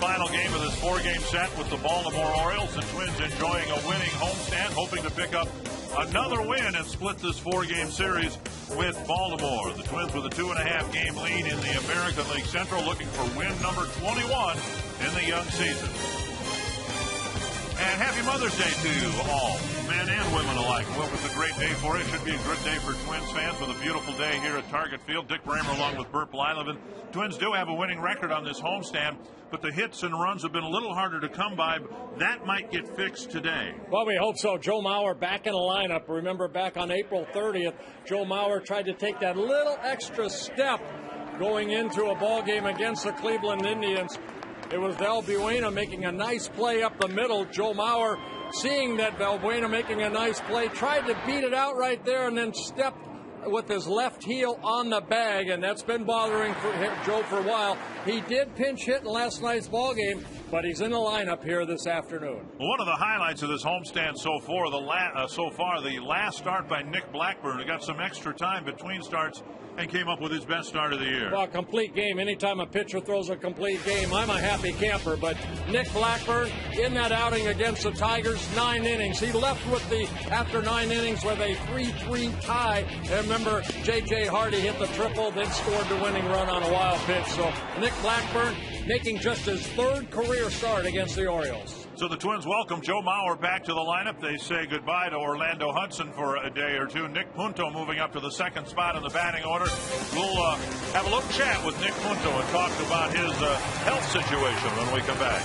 final game of this four-game set with the Baltimore Orioles. The Twins enjoying a winning homestand, hoping to pick up another win and split this four-game series with Baltimore. The Twins with a 2.5-game lead in the American League Central, looking for win number 21 in the young season. And happy Mother's Day to you all, men and women alike. Well, it's a great day for you. It should be a good day for Twins fans with a beautiful day here at Target Field. Dick Bramer along with Burt Blyleven. Twins do have a winning record on this homestand, but the hits and runs have been a little harder to come by. That might get fixed today. Well, we hope so. Joe Mauer back in the lineup. Remember back on April 30th, Joe Mauer tried to take that little extra step going into a ball game against the Cleveland Indians. It was Valbuena making a nice play up the middle. Joe Mauer, seeing that Valbuena making a nice play, tried to beat it out right there and then stepped with his left heel on the bag, and that's been bothering Joe for a while. He did pinch hit in last night's ball game, but he's in the lineup here this afternoon. Well, one of the highlights of this homestand so far, the last start by Nick Blackburn, who got some extra time between starts and came up with his best start of the year. Well, complete game. Anytime a pitcher throws a complete game, I'm a happy camper. But Nick Blackburn, in that outing against the Tigers, 9 innings. He left after 9 innings with a 3-3 tie. And remember, J.J. Hardy hit the triple, then scored the winning run on a wild pitch. So Nick Blackburn making just his third career start against the Orioles. So the Twins welcome Joe Mauer back to the lineup. They say goodbye to Orlando Hudson for a day or two. Nick Punto moving up to the second spot in the batting order. We'll have a little chat with Nick Punto and talk about his health situation when we come back.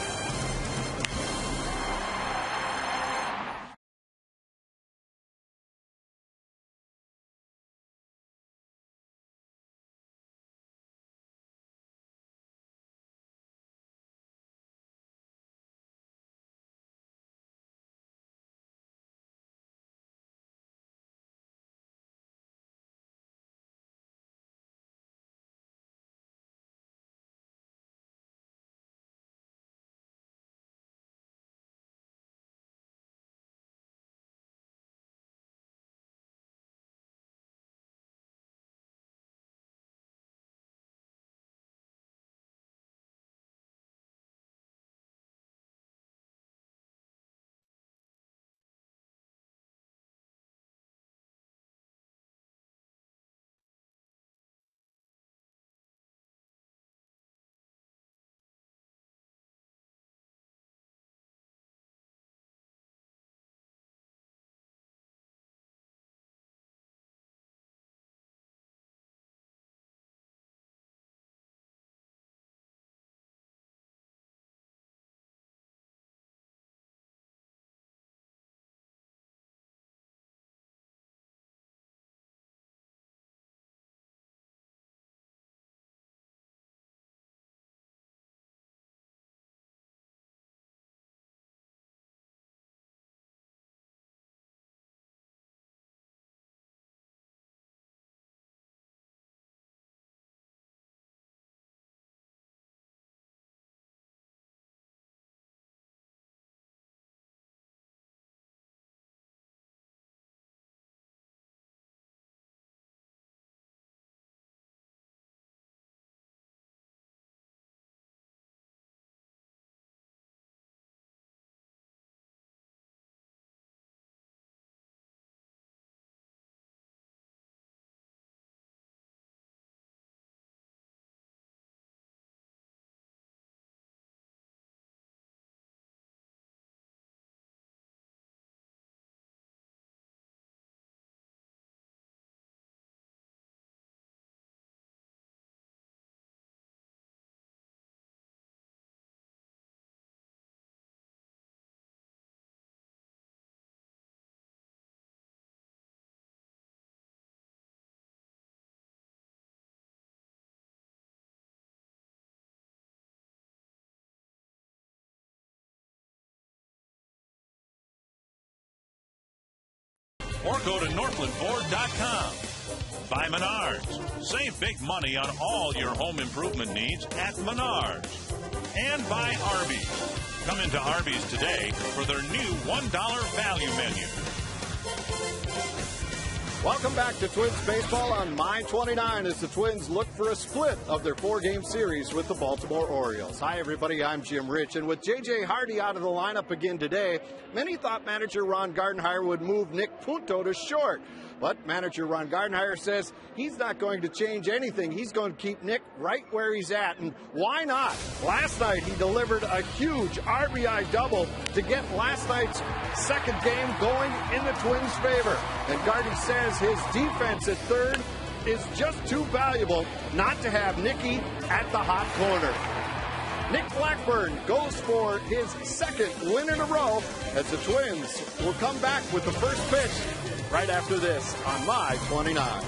Or go to NorthlandFord.com. By Menards. Save big money on all your home improvement needs at Menards. And by Arby's. Come into Arby's today for their new $1 value menu. Welcome back to Twins Baseball on My 29 as the Twins look for a split of their four-game series with the Baltimore Orioles. Hi, everybody. I'm Jim Rich. And with J.J. Hardy out of the lineup again today, many thought manager Ron Gardenhire would move Nick Punto to short. But manager Ron Gardenhire says he's not going to change anything. He's going to keep Nick right where he's at. And why not? Last night, he delivered a huge RBI double to get last night's second game going in the Twins' favor. And Gardy says his defense at third is just too valuable not to have Nicky at the hot corner. Nick Blackburn goes for his second win in a row as the Twins will come back with the first pitch right after this on My 29.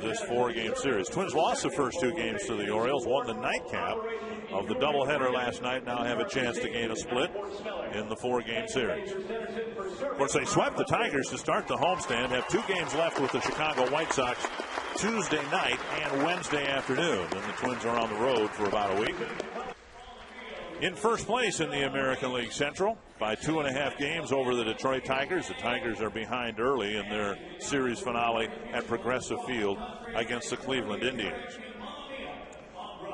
This four-game series. Twins lost the first two games to the Orioles, won the nightcap of the doubleheader last night, now have a chance to gain a split in the four-game series. Of course, they swept the Tigers to start the homestand, have two games left with the Chicago White Sox Tuesday night and Wednesday afternoon. Then the Twins are on the road for about a week. In first place in the American League Central by 2.5 games over the Detroit Tigers. The Tigers are behind early in their series finale at Progressive Field against the Cleveland Indians.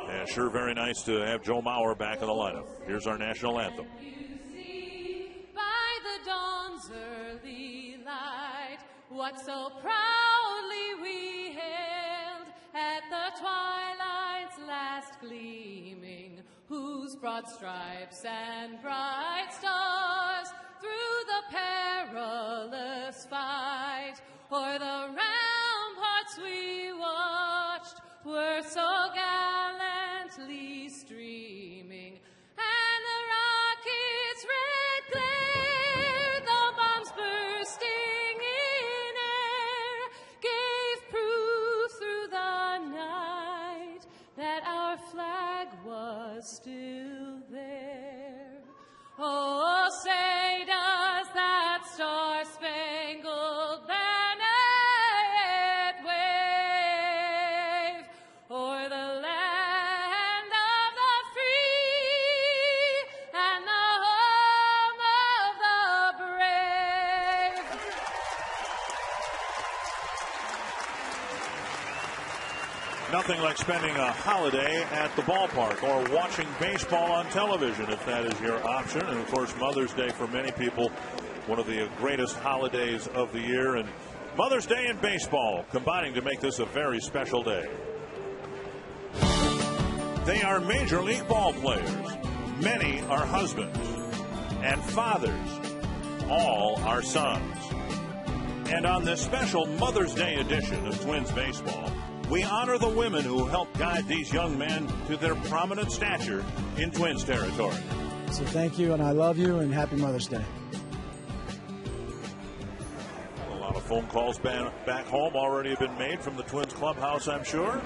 And sure, very nice to have Joe Mauer back in the lineup. Here's our national anthem. By the dawn's early light, what so proudly we hailed at the twilight's last gleaming, whose broad stripes and bright stars through the perilous fight o'er the ramparts we won. Nothing like spending a holiday at the ballpark or watching baseball on television if that is your option. And of course, Mother's Day for many people, one of the greatest holidays of the year. And Mother's Day and baseball combining to make this a very special day. They are Major League ball players. Many are husbands and fathers. All are sons. And on this special Mother's Day edition of Twins Baseball, we honor the women who helped guide these young men to their prominent stature in Twins territory. So thank you, and I love you, and happy Mother's Day. A lot of phone calls back home already have been made from the Twins clubhouse, I'm sure.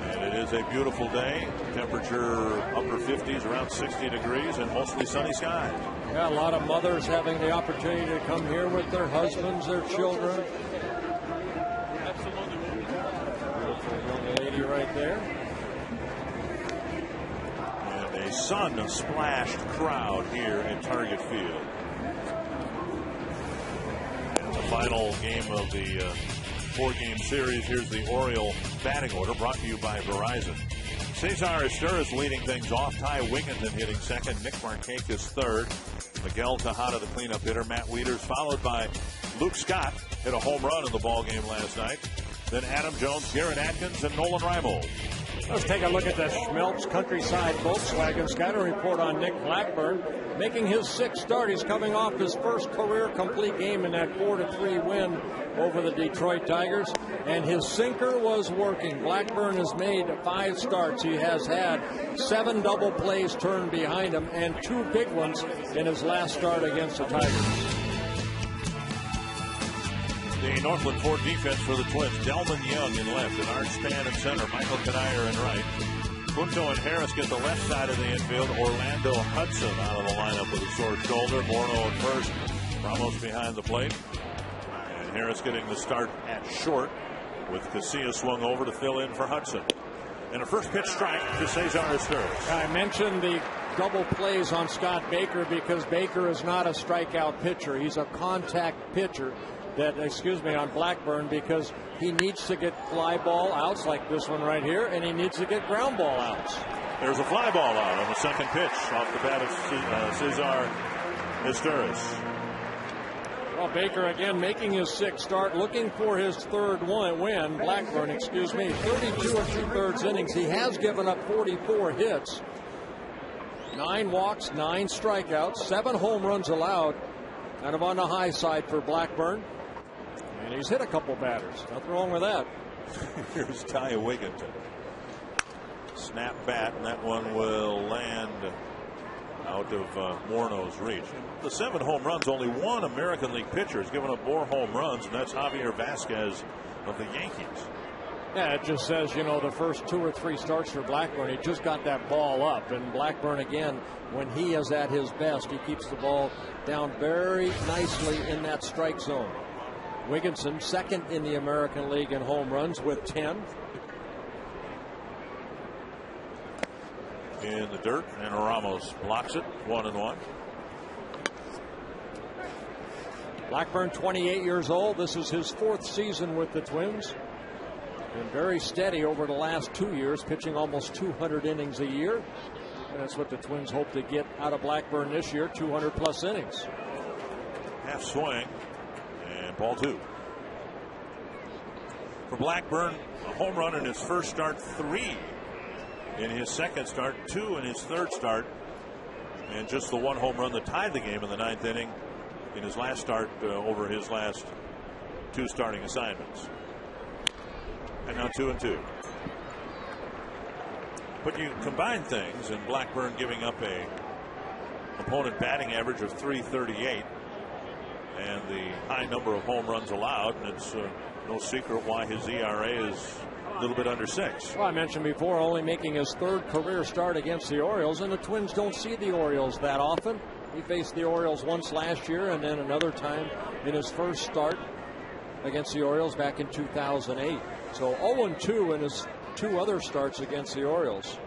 And it is a beautiful day. Temperature upper 50s, around 60 degrees, and mostly sunny skies. Yeah, a lot of mothers having the opportunity to come here with their husbands, their children. Beautiful young lady right there. And a sun-splashed crowd here at Target Field. And the final game of the four-game series. Here's the Oriole batting order brought to you by Verizon. Cesar Esteuras leading things off. Ty Wigginton hitting second. Nick Markakis third. Miguel Tejada, the cleanup hitter. Matt Wieters, followed by Luke Scott, hit a home run in the ball game last night. Then Adam Jones, Garrett Atkins, and Nolan Reimold. Let's take a look at the Schmelz Countryside Volkswagen scouting report on Nick Blackburn. Making his sixth start. He's coming off his first career complete game in that 4-3 win over the Detroit Tigers. And his sinker was working. Blackburn has made 5 starts. He has had 7 double plays turned behind him and 2 big ones in his last start against the Tigers. The Northland Ford defense for the Twins. Delvin Young in left, and Art Span in center, Michael Kanier in right. Punto and Harris get the left side of the infield. Orlando Hudson out of the lineup with a sore shoulder. Morneau at first. Ramos behind the plate. And Harris getting the start at short with Casilla swung over to fill in for Hudson. And a first pitch strike to Cesar Esteuras. I mentioned the double plays on Scott Baker because Baker is not a strikeout pitcher. He's a contact pitcher. On Blackburn, because he needs to get fly ball outs like this one right here, and he needs to get ground ball outs. There's a fly ball out on the second pitch off the bat of Cesar Esteuras. Well, Baker again making his 6th start, looking for his 3rd win. Blackburn, 32 and 2/3 innings. He has given up 44 hits, 9 walks, 9 strikeouts, 7 home runs allowed. Kind of on the high side for Blackburn. And he's hit a couple batters. Nothing wrong with that. Here's Ty Wigginton. Snap bat, and that one will land out of Morneau's reach. The 7 home runs, only one American League pitcher has given up more home runs, and that's Javier Vasquez of the Yankees. Yeah, it just says, the first 2 or 3 starts for Blackburn, he just got that ball up. And Blackburn, again, when he is at his best, he keeps the ball down very nicely in that strike zone. Wigginton, 2nd in the American League in home runs with 10. In the dirt, and Ramos blocks it, 1-1. Blackburn, 28 years old. This is his 4th season with the Twins. Been very steady over the last 2 years, pitching almost 200 innings a year. And that's what the Twins hope to get out of Blackburn this year, 200+ innings. Half swing, and ball 2. For Blackburn, a home run in his first start, 3 in his second start, 2 in his third start, and just the 1 home run that tied the game in the 9th inning in his last start over his last 2 starting assignments. And now 2-2. But you combine things, and Blackburn giving up a opponent batting average of .338 and the high number of home runs allowed, and it's no secret why his ERA is a little bit under 6. Well, I mentioned before, only making his 3rd career start against the Orioles, and the Twins don't see the Orioles that often. He faced the Orioles once last year and then another time in his first start against the Orioles back in 2008. So 0-2 in his 2 other starts against the Orioles.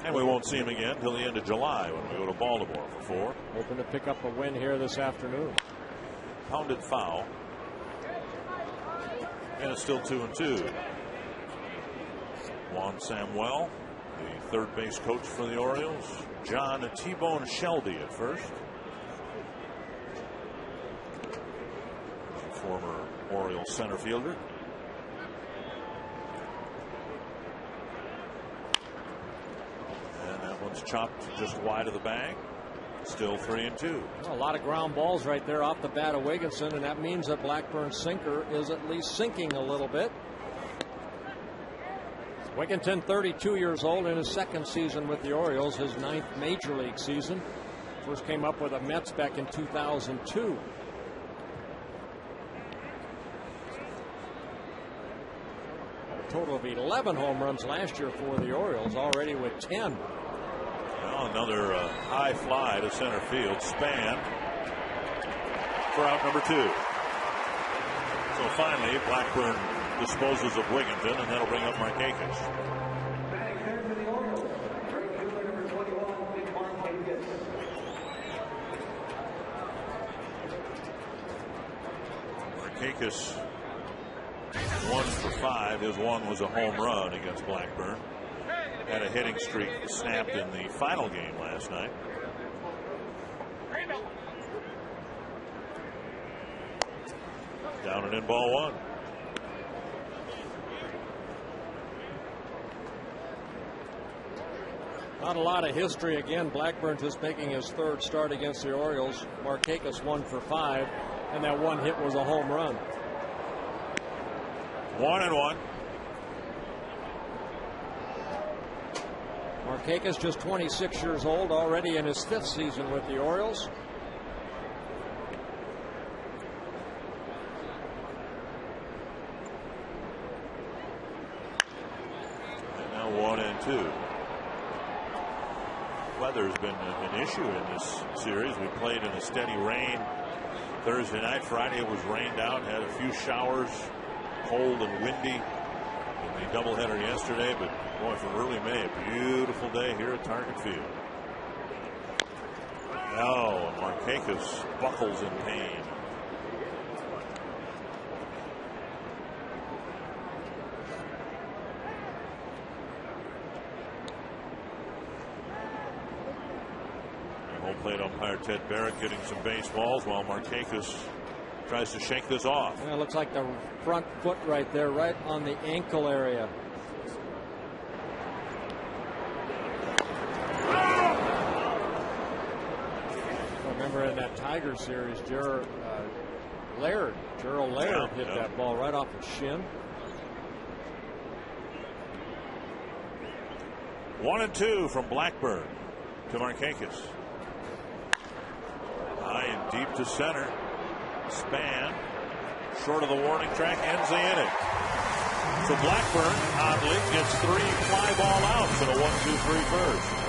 And we won't see him again until the end of July when we go to Baltimore for 4. Hoping to pick up a win here this afternoon. Pounded foul. And it's still 2-2. Juan Samuel, the third base coach for the Orioles. John T-Bone Shelby at first. Former Orioles center fielder. And that one's chopped just wide of the bag. Still 3-2. A lot of ground balls right there off the bat of Wigginton, and that means that Blackburn's sinker is at least sinking a little bit. Wigginton, 32 years old, in his second season with the Orioles, his 9th major league season. First came up with the Mets back in 2002. A total of 11 home runs last year for the Orioles, already with 10. Well, another high fly to center field. Span for out number 2. So finally, Blackburn disposes of Wigginton, and that'll bring up Markakis. Markakis 1 for 5. His one was a home run against Blackburn. Had a hitting streak snapped in the final game last night. Down and in, ball 1. Not a lot of history. Again, Blackburn just making his 3rd start against the Orioles. Markakis 1 for 5, and that one hit was a home run. 1-1. Markakis just 26 years old, already in his 5th season with the Orioles. And now 1-2. Weather's been an issue in this series. We played in a steady rain Thursday night. Friday it was rained out, had a few showers, cold and windy in the doubleheader yesterday, but boy, for early May, a beautiful day here at Target Field. Oh, and Markakis buckles in pain. Home plate umpire Ted Barrett getting some baseballs while Markakis tries to shake this off. Yeah, it looks like the front foot right there, right on the ankle area. Remember in that Tiger series, Gerald Laird hit that ball right off his shin. 1-2 from Blackburn to Markakis. High and deep to center. Span short of the warning track, ends the inning. So Blackburn oddly gets 3 fly ball outs in a 1-2-3 first.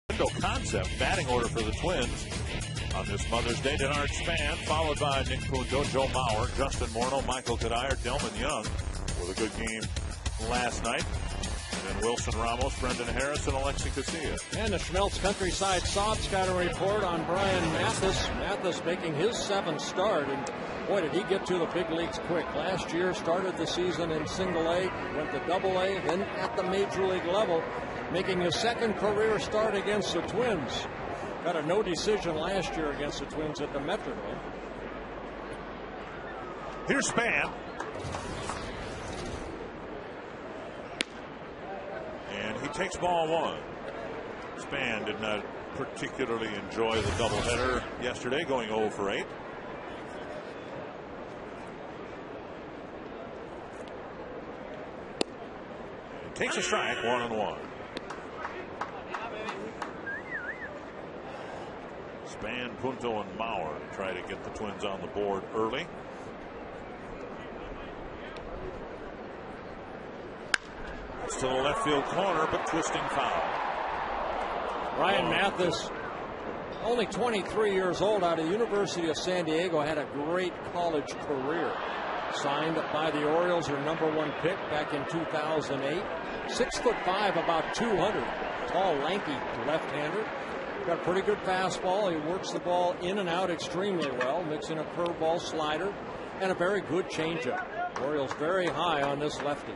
Concept batting order for the Twins on this Mother's Day. Denard Span, followed by Nick Punto, Joe Mauer, Justin Morneau, Michael Kadire, Delman Young with a good game last night. And then Wilson Ramos, Brendan Harris, and Alexi Casilla. And the Schmelz Countryside Sob's got a report on Brian Mathis. Mathis making his 7th start, and boy, did he get to the big leagues quick. Last year started the season in Single A, went to Double A, then at the Major League level, making his 2nd career start against the Twins. Got a no decision last year against the Twins at the Metrodome. Here's Span. And he takes ball 1. Span did not particularly enjoy the doubleheader yesterday, going 0 for 8. And takes a strike, 1-1. Span, Punto, and Mauer try to get the Twins on the board early. It's to the left field corner, but twisting foul. Brian Mathis, only 23 years old, out of University of San Diego, had a great college career. Signed by the Orioles, their #1 pick back in 2008. 6'5", about 200. Tall, lanky left-hander. Got a pretty good fastball. He works the ball in and out extremely well, mixing a curveball, slider, and a very good changeup. Orioles very high on this lefty.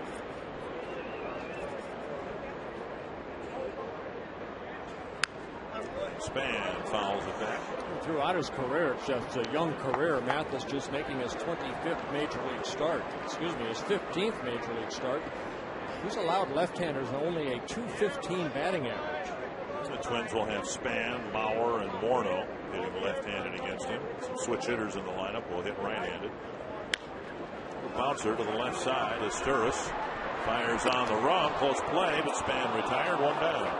Span fouls it back. Throughout his career, it's just a young career. Mathis just making his 25th Major League start. Excuse me, his 15th Major League start. He's allowed left-handers only a .215 batting average. The Twins will have Span, Mauer, and Morneau hitting left-handed against him. Some switch hitters in the lineup will hit right-handed. Bouncer to the left side. Asturis fires on the run. Close play, but Span retired. 1 down.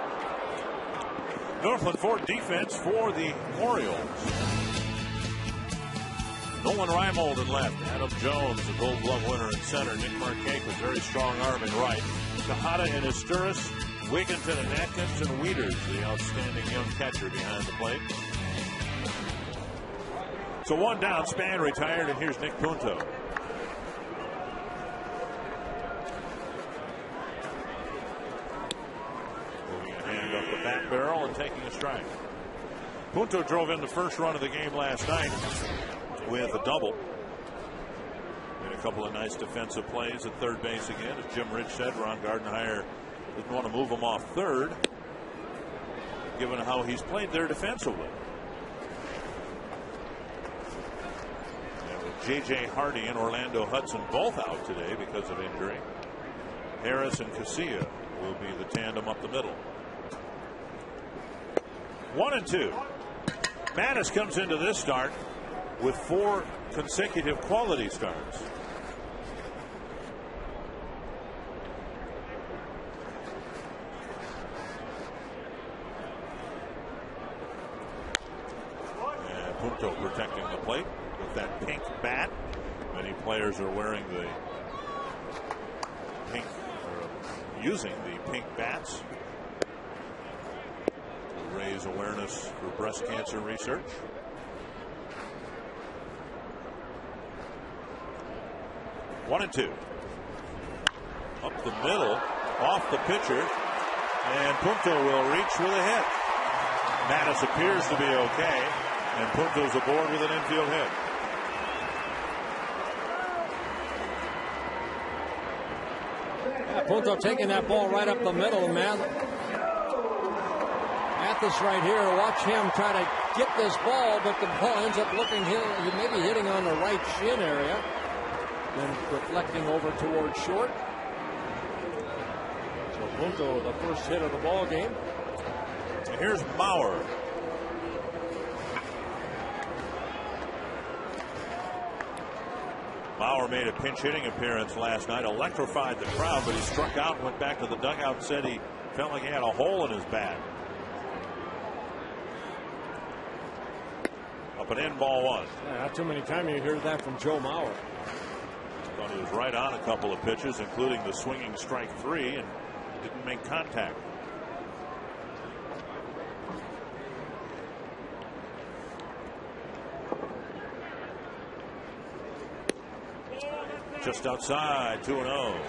Northland Ford defense for the Orioles. Nolan Reimold in left. Adam Jones, the Gold Glove winner in center. Nick Markakis with very strong arm in right. Tejada and Asturis. Wigginton and Atkins and Wieters, the outstanding young catcher behind the plate. So 1 down, Span retired, and here's Nick Punto. Moving a hand up the back barrel and taking a strike. Punto drove in the first run of the game last night with a double. Made a couple of nice defensive plays at third base again. As Jim Rich said, Ron Gardenhire didn't want to move him off third, given how he's played there defensively. And with J.J. Hardy and Orlando Hudson both out today because of injury, Harris and Casilla will be the tandem up the middle. 1-2. Mathis comes into this start with 4 consecutive quality starts. Punto protecting the plate with that pink bat. Many players are wearing the pink, or using the pink bats to raise awareness for breast cancer research. One and two. Up the middle, off the pitcher, and Punto will reach with a hit. Mathis appears to be okay. And Punto's aboard with an infield hit. Yeah, Punto taking that ball right up the middle. Mathis right here. Watch him try to get this ball, but the ball ends up looking maybe hitting on the right shin area. Then reflecting over towards short. So Punto, the first hit of the ball game. And here's Mauer. Mauer made a pinch hitting appearance last night, electrified the crowd, but he struck out and went back to the dugout and said he felt like he had a hole in his bat. Up and in, ball 1. Yeah, not too many times you hear that from Joe Mauer. Thought he was right on a couple of pitches, including the swinging strike 3, and didn't make contact. just outside, 2-0.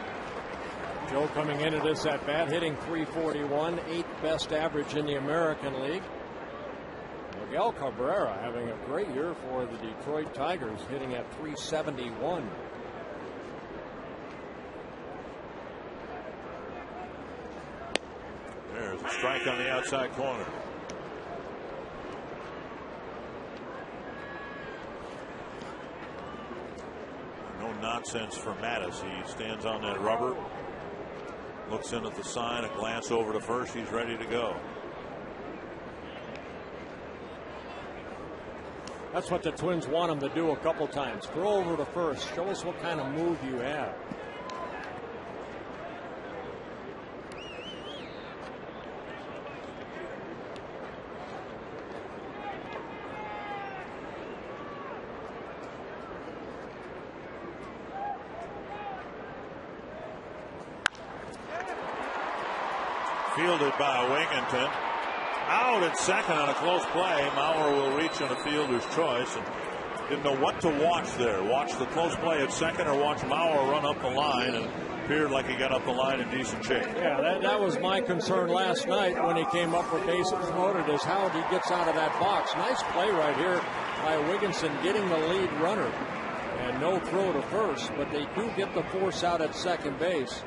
Joe coming into this at bat, hitting .341, 8th best average in the American League. Miguel Cabrera having a great year for the Detroit Tigers, hitting at .371. There's a strike on the outside corner. No nonsense for Mattis. He stands on that rubber, looks in at the sign, a glance over to first. He's ready to go. That's what the Twins want him to do a couple times. Throw over to first. Show us what kind of move you have. Fielded by Wigginton. Out at second on a close play. Mauer will reach on a fielder's choice, and didn't know what to watch there. Watch the close play at second or watch Mauer run up the line, and appeared like he got up the line in decent shape. Yeah, that was my concern last night when he came up with bases loaded, is how he gets out of that box. Nice play right here by Wigginton getting the lead runner. And no throw to first, but they do get the force out at second base.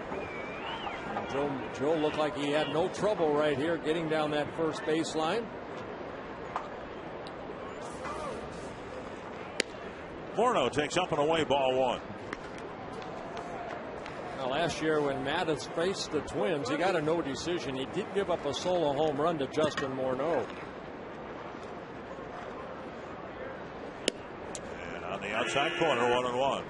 Joe looked like he had no trouble right here getting down that first baseline. Morneau takes up and away, ball one. Now, last year when Mattis faced the Twins, he got a no decision. He did give up a solo home run to Justin Morneau. And on the outside corner, 1-1.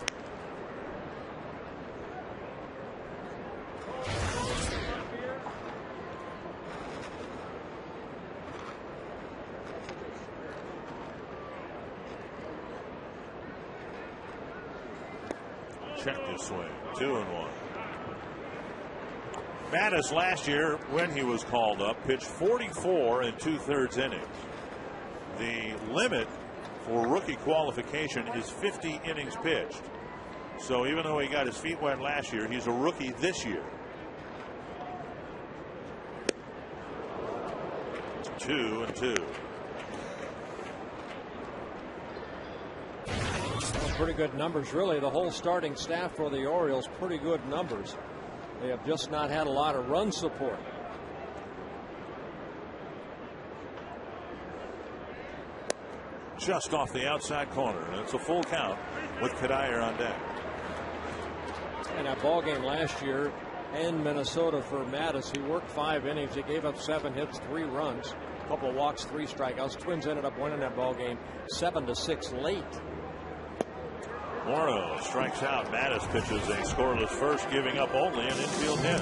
Check this swing. 2-1. Mattis last year, when he was called up, pitched 44 2/3 innings. The limit for rookie qualification is 50 innings pitched. So even though he got his feet wet last year, he's a rookie this year. 2-2. Pretty good numbers, really. The whole starting staff for the Orioles, pretty good numbers. They have just not had a lot of run support. Just off the outside corner, and it's a full count with Kadire on deck. In that ball game last year in Minnesota for Mattis, he worked 5 innings. He gave up 7 hits, 3 runs, a couple of walks, 3 strikeouts. Twins ended up winning that ball game 7-6 late. Morneau strikes out. Mattis pitches a scoreless first, giving up only an infield hit.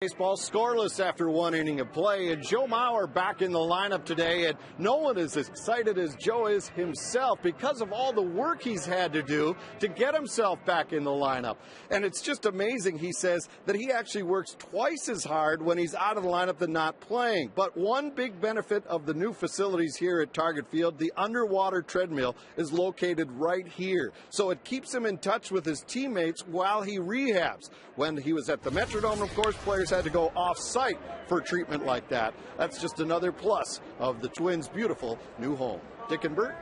Baseball scoreless after one inning of play, and Joe Mauer back in the lineup today, and no one is as excited as Joe is himself because of all the work he's had to do to get himself back in the lineup. And it's just amazing, he says, that he actually works twice as hard when he's out of the lineup than not playing. But one big benefit of the new facilities here at Target Field, the underwater treadmill, is located right here. So it keeps him in touch with his teammates while he rehabs. When he was at the Metrodome, of course, players had to go off-site for treatment like that. That's just another plus of the Twins' beautiful new home. Dick and Bert?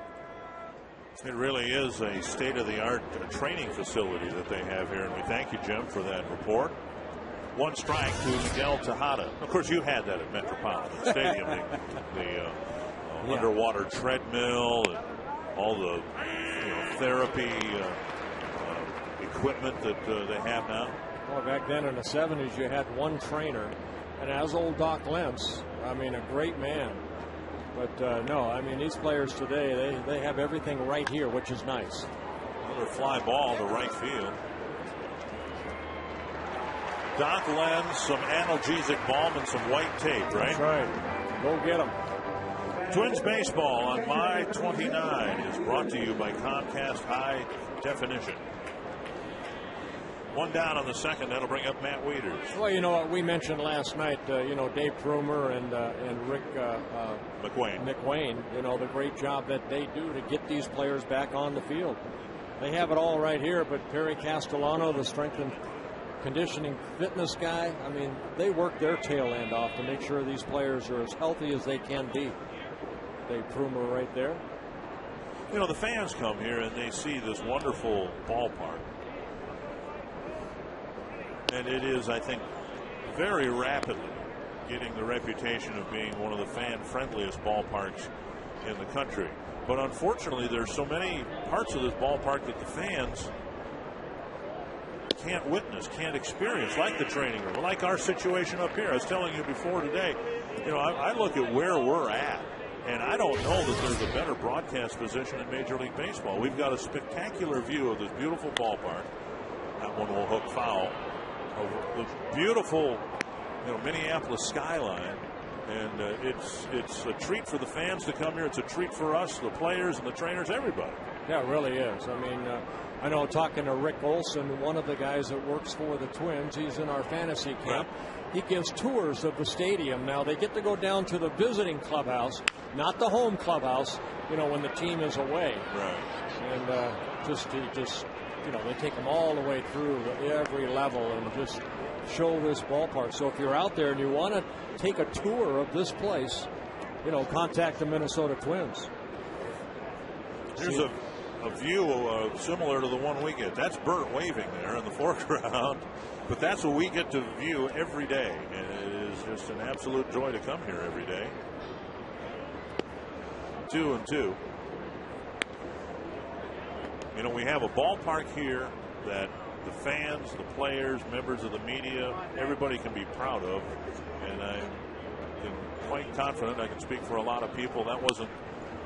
It really is a state-of-the-art training facility that they have here, and we thank you, Jim, for that report. One strike to Miguel Tejada. Of course, you had that at Metropolitan Stadium, the underwater treadmill, and all the therapy equipment that they have now. Well, back then in the 70s, you had one trainer, and as old Doc Lentz, I mean, a great man. But no, I mean, these players today, they have everything right here, which is nice. Another fly ball to right field. Doc Lentz, some analgesic balm and some white tape, right? That's right. Go get them. Twins baseball on My 29 is brought to you by Comcast High Definition. One down on the second. That'll bring up Matt Wieters. Well, you know what we mentioned last night, Dave Prumer and Rick McWayne, the great job that they do to get these players back on the field. They have it all right here, but Perry Castellano, the strength and conditioning fitness guy, I mean, they work their tail end off to make sure these players are as healthy as they can be. Dave Prumer right there. The fans come here and they see this wonderful ballpark. And it is, I think, very rapidly getting the reputation of being one of the fan-friendliest ballparks in the country. But unfortunately, there's so many parts of this ballpark that the fans can't witness, can't experience, like the training room, like our situation up here. I was telling you before today, I look at where we're at, and I don't know that there's a better broadcast position in Major League Baseball. We've got a spectacular view of this beautiful ballpark. That one will hook foul. The beautiful, Minneapolis skyline, and it's a treat for the fans to come here. It's a treat for us, the players and the trainers, everybody. Yeah, it really is. I mean, I know talking to Rick Olson, one of the guys that works for the Twins, he's in our fantasy camp. Right. He gives tours of the stadium. Now they get to go down to the visiting clubhouse, not the home clubhouse, when the team is away. Right. And they take them all the way through every level and just show this ballpark. So if you're out there and you want to take a tour of this place, contact the Minnesota Twins. Here's a view similar to the one we get. That's Bert waving there in the foreground, but that's what we get to view every day, and it is just an absolute joy to come here every day. 2-2. We have a ballpark here that the fans, the players, members of the media, everybody can be proud of. And I'm quite confident, I can speak for a lot of people, that wasn't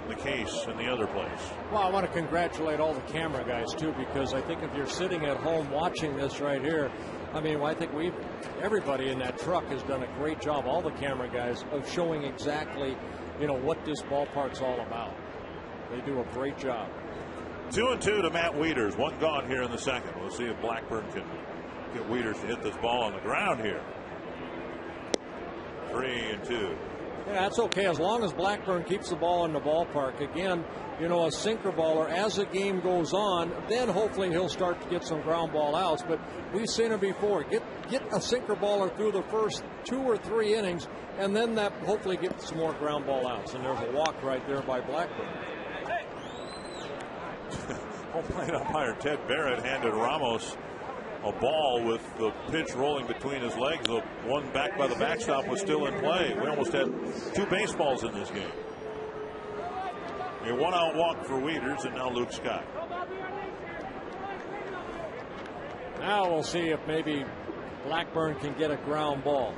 the case in the other place. Well, I want to congratulate all the camera guys, too, because I think if you're sitting at home watching this right here, I mean, I think everybody in that truck has done a great job, all the camera guys, of showing exactly, what this ballpark's all about. They do a great job. 2-2 to Matt Wieters. One gone here in the second. We'll see if Blackburn can get Wieters to hit this ball on the ground here. 3-2. Yeah, that's okay as long as Blackburn keeps the ball in the ballpark. Again, a sinker baller, as the game goes on, then hopefully he'll start to get some ground ball outs. But we've seen it before. Get a sinker baller through the first 2 or 3 innings, and then that hopefully gets some more ground ball outs. And there's a walk right there by Blackburn. Home plate umpire Ted Barrett handed Ramos a ball with the pitch rolling between his legs. The one back by the backstop was still in play. We almost had 2 baseballs in this game. A 1-out walk for Wieters, and now Luke Scott. Now we'll see if maybe Blackburn can get a ground ball.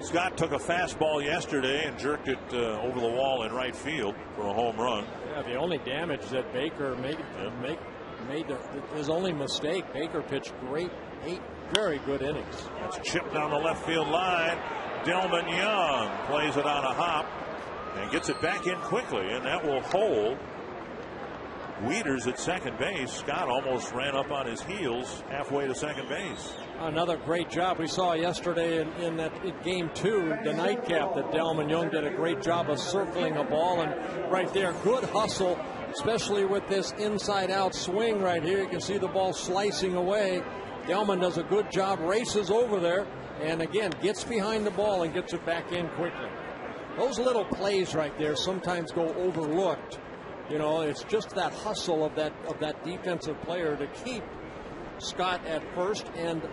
Scott took a fastball yesterday and jerked it over the wall in right field for a home run. Yeah, the only damage that Baker made his only mistake. Baker pitched great 8 very good innings. That's chipped down the left field line. Delman Young plays it on a hop and gets it back in quickly, and that will hold Wieters at second base. Scott almost ran up on his heels halfway to second base. Another great job we saw yesterday in game 2, the nightcap, that Delman Young did a great job of circling a ball, and right there, good hustle, especially with this inside out swing right here. You can see the ball slicing away. Delman does a good job, races over there, and again gets behind the ball and gets it back in quickly. Those little plays right there sometimes go overlooked. You know, it's just that hustle of that defensive player to keep Scott at first and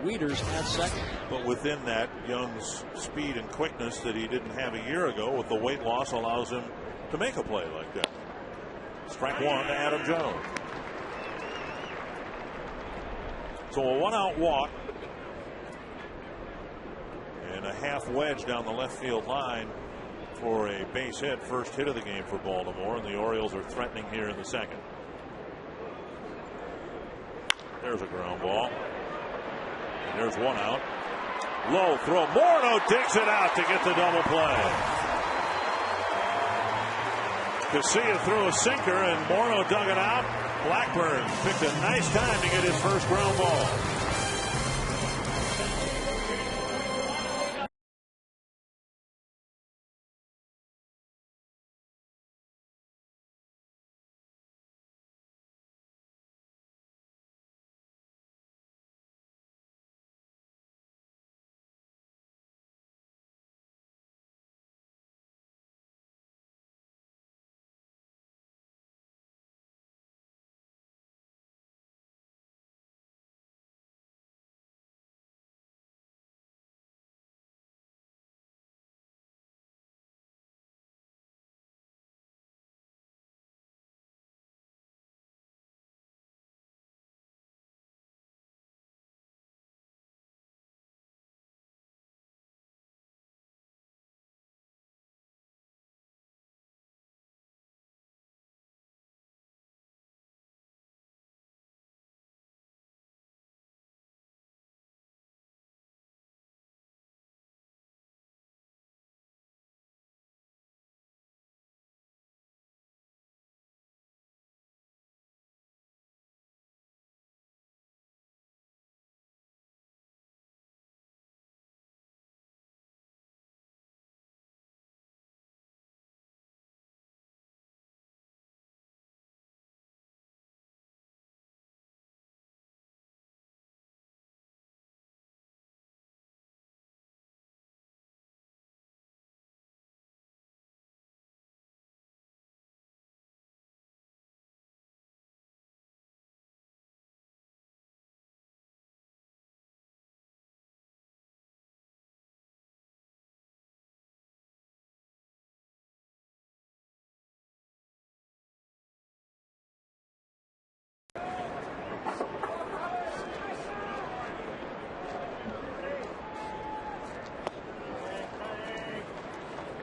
Wieters at second. But within that, Young's speed and quickness that he didn't have a year ago with the weight loss allows him to make a play like that. Strike one to Adam Jones. So a 1-out walk and a half wedge down the left field line for a base hit. First hit of the game for Baltimore, and the Orioles are threatening here in the second. There's a ground ball. And there's 1 out. Low throw. Morneau digs it out to get the double play. Casilla threw a sinker, and Morneau dug it out. Blackburn picked a nice time to get his first ground ball.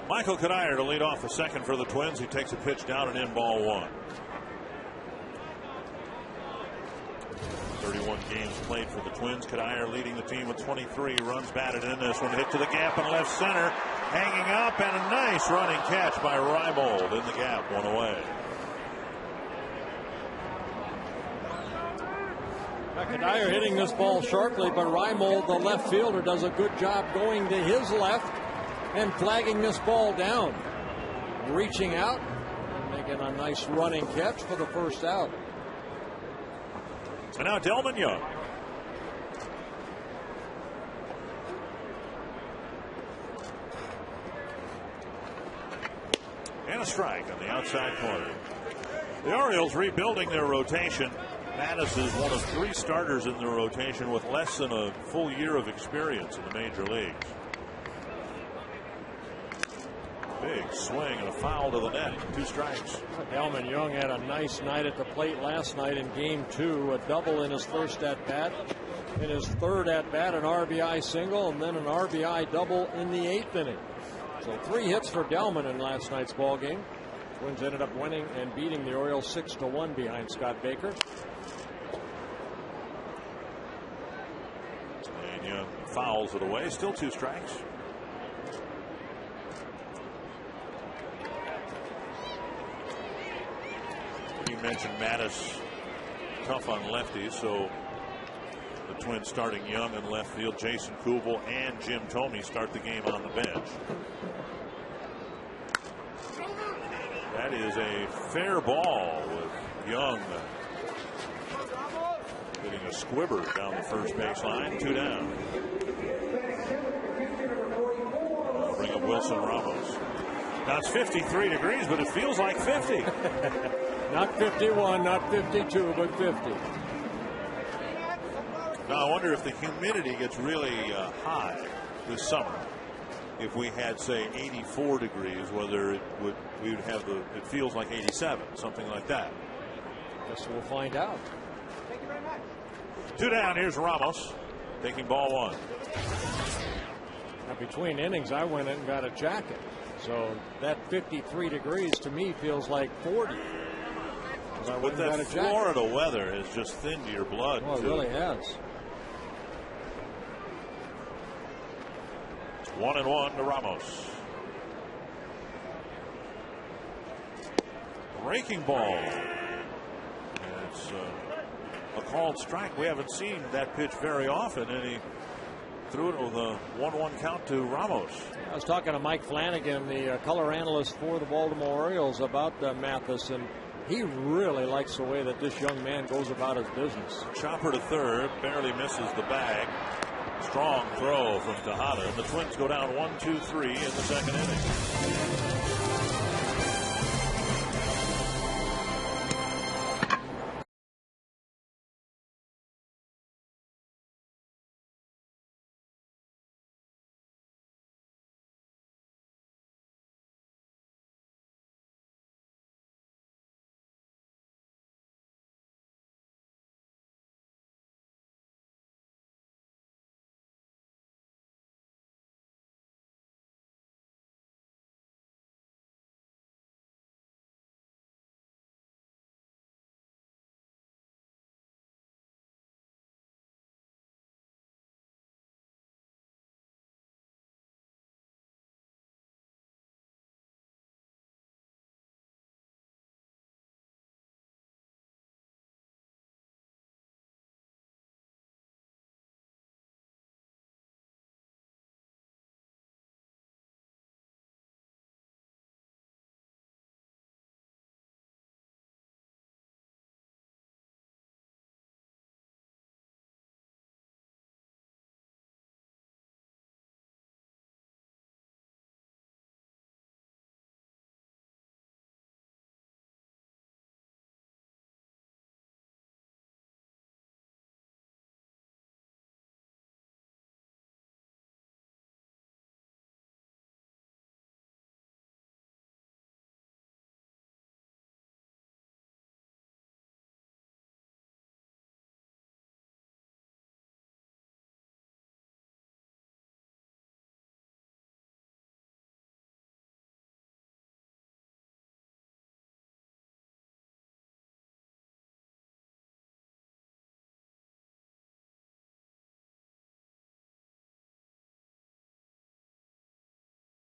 Michael Kadire to lead off the second for the Twins. He takes a pitch down and in, ball 1. 31 games played for the Twins. Kadire leading the team with 23 runs batted in. This one hit to the gap in left center. Hanging up, and a nice running catch by Reibold in the gap. 1 away. Kadire hitting this ball sharply, but Reibold, the left fielder, does a good job going to his left and flagging this ball down. Reaching out, making a nice running catch for the first out. And now Delman Young. And a strike on the outside corner. The Orioles rebuilding their rotation. Mattis is one of 3 starters in the rotation with less than a full year of experience in the major leagues. Big swing and a foul to the net. 2 strikes. Delman Young had a nice night at the plate last night in game 2. A double in his first at bat. In his third at bat, an RBI single, and then an RBI double in the 8th inning. So 3 hits for Delman in last night's ball game. Twins ended up winning and beating the Orioles 6-1 behind Scott Baker. fouls it away. Still 2 strikes. You mentioned Mattis tough on lefties, so the Twins starting young in left field. Jason Kubel and Jim Thome start the game on the bench. That is a fair ball with Young getting a squibber down the first baseline. 2 down. Bring up Wilson Ramos. Now it's 53 degrees, but it feels like 50. Not 51, not 52, but 50. Now I wonder if the humidity gets really high this summer. If we had, say, 84 degrees, whether we would have it feels like 87, something like that. Guess we'll find out. Thank you very much. 2 down. Here's Ramos taking ball 1. Now between innings, I went in and got a jacket. So that 53 degrees to me feels like 40. But that Florida weather has just thinned your blood. Oh, it really has. 1-1 to Ramos. Breaking ball. And it's a called strike. We haven't seen that pitch very often, and he threw it with a 1-1 count to Ramos. I was talking to Mike Flanagan, the color analyst for the Baltimore Orioles, about Mathis, and he really likes the way that this young man goes about his business. Chopper to third, barely misses the bag. Strong throw from Tejada. And the Twins go down 1-2-3 in the second inning.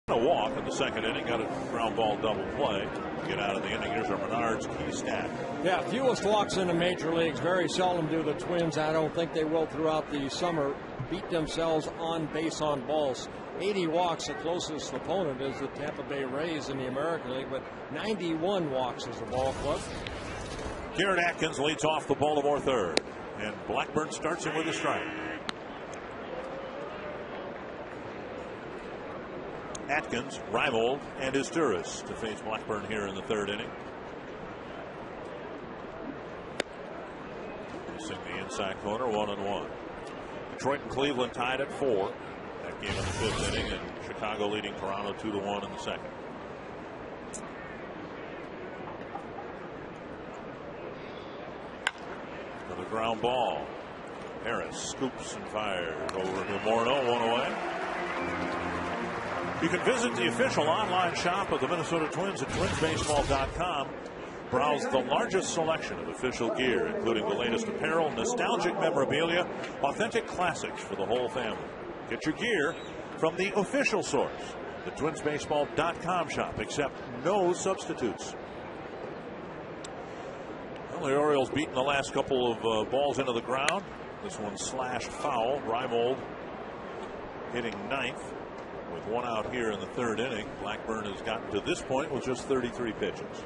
A walk in the second inning, got a ground ball double play. Get out of the inning. Here's our Menards key stat. Yeah, fewest walks in the major leagues. Very seldom do the Twins. I don't think they will throughout the summer beat themselves on base on balls. 80 walks. The closest opponent is the Tampa Bay Rays in the American League, but 91 walks as a ball club. Garrett Atkins leads off the Baltimore third, and Blackburn starts him with a strike. Atkins, Reimold, and Isturis to face Blackburn here in the third inning. Missing the inside corner, 1-1. Detroit and Cleveland tied at 4. That game in the fifth inning, and Chicago leading Toronto 2-1 in the second. For the ground ball, Harris scoops and fires over to Morneau, 1 away. You can visit the official online shop of the Minnesota Twins at twinsbaseball.com. Browse the largest selection of official gear, including the latest apparel, nostalgic memorabilia, authentic classics for the whole family. Get your gear from the official source, the twinsbaseball.com shop. Accept no substitutes. Well, the Orioles beaten the last couple of balls into the ground. This one slashed foul. Reimold hitting ninth with one out here in the third inning. Blackburn has gotten to this point with just 33 pitches.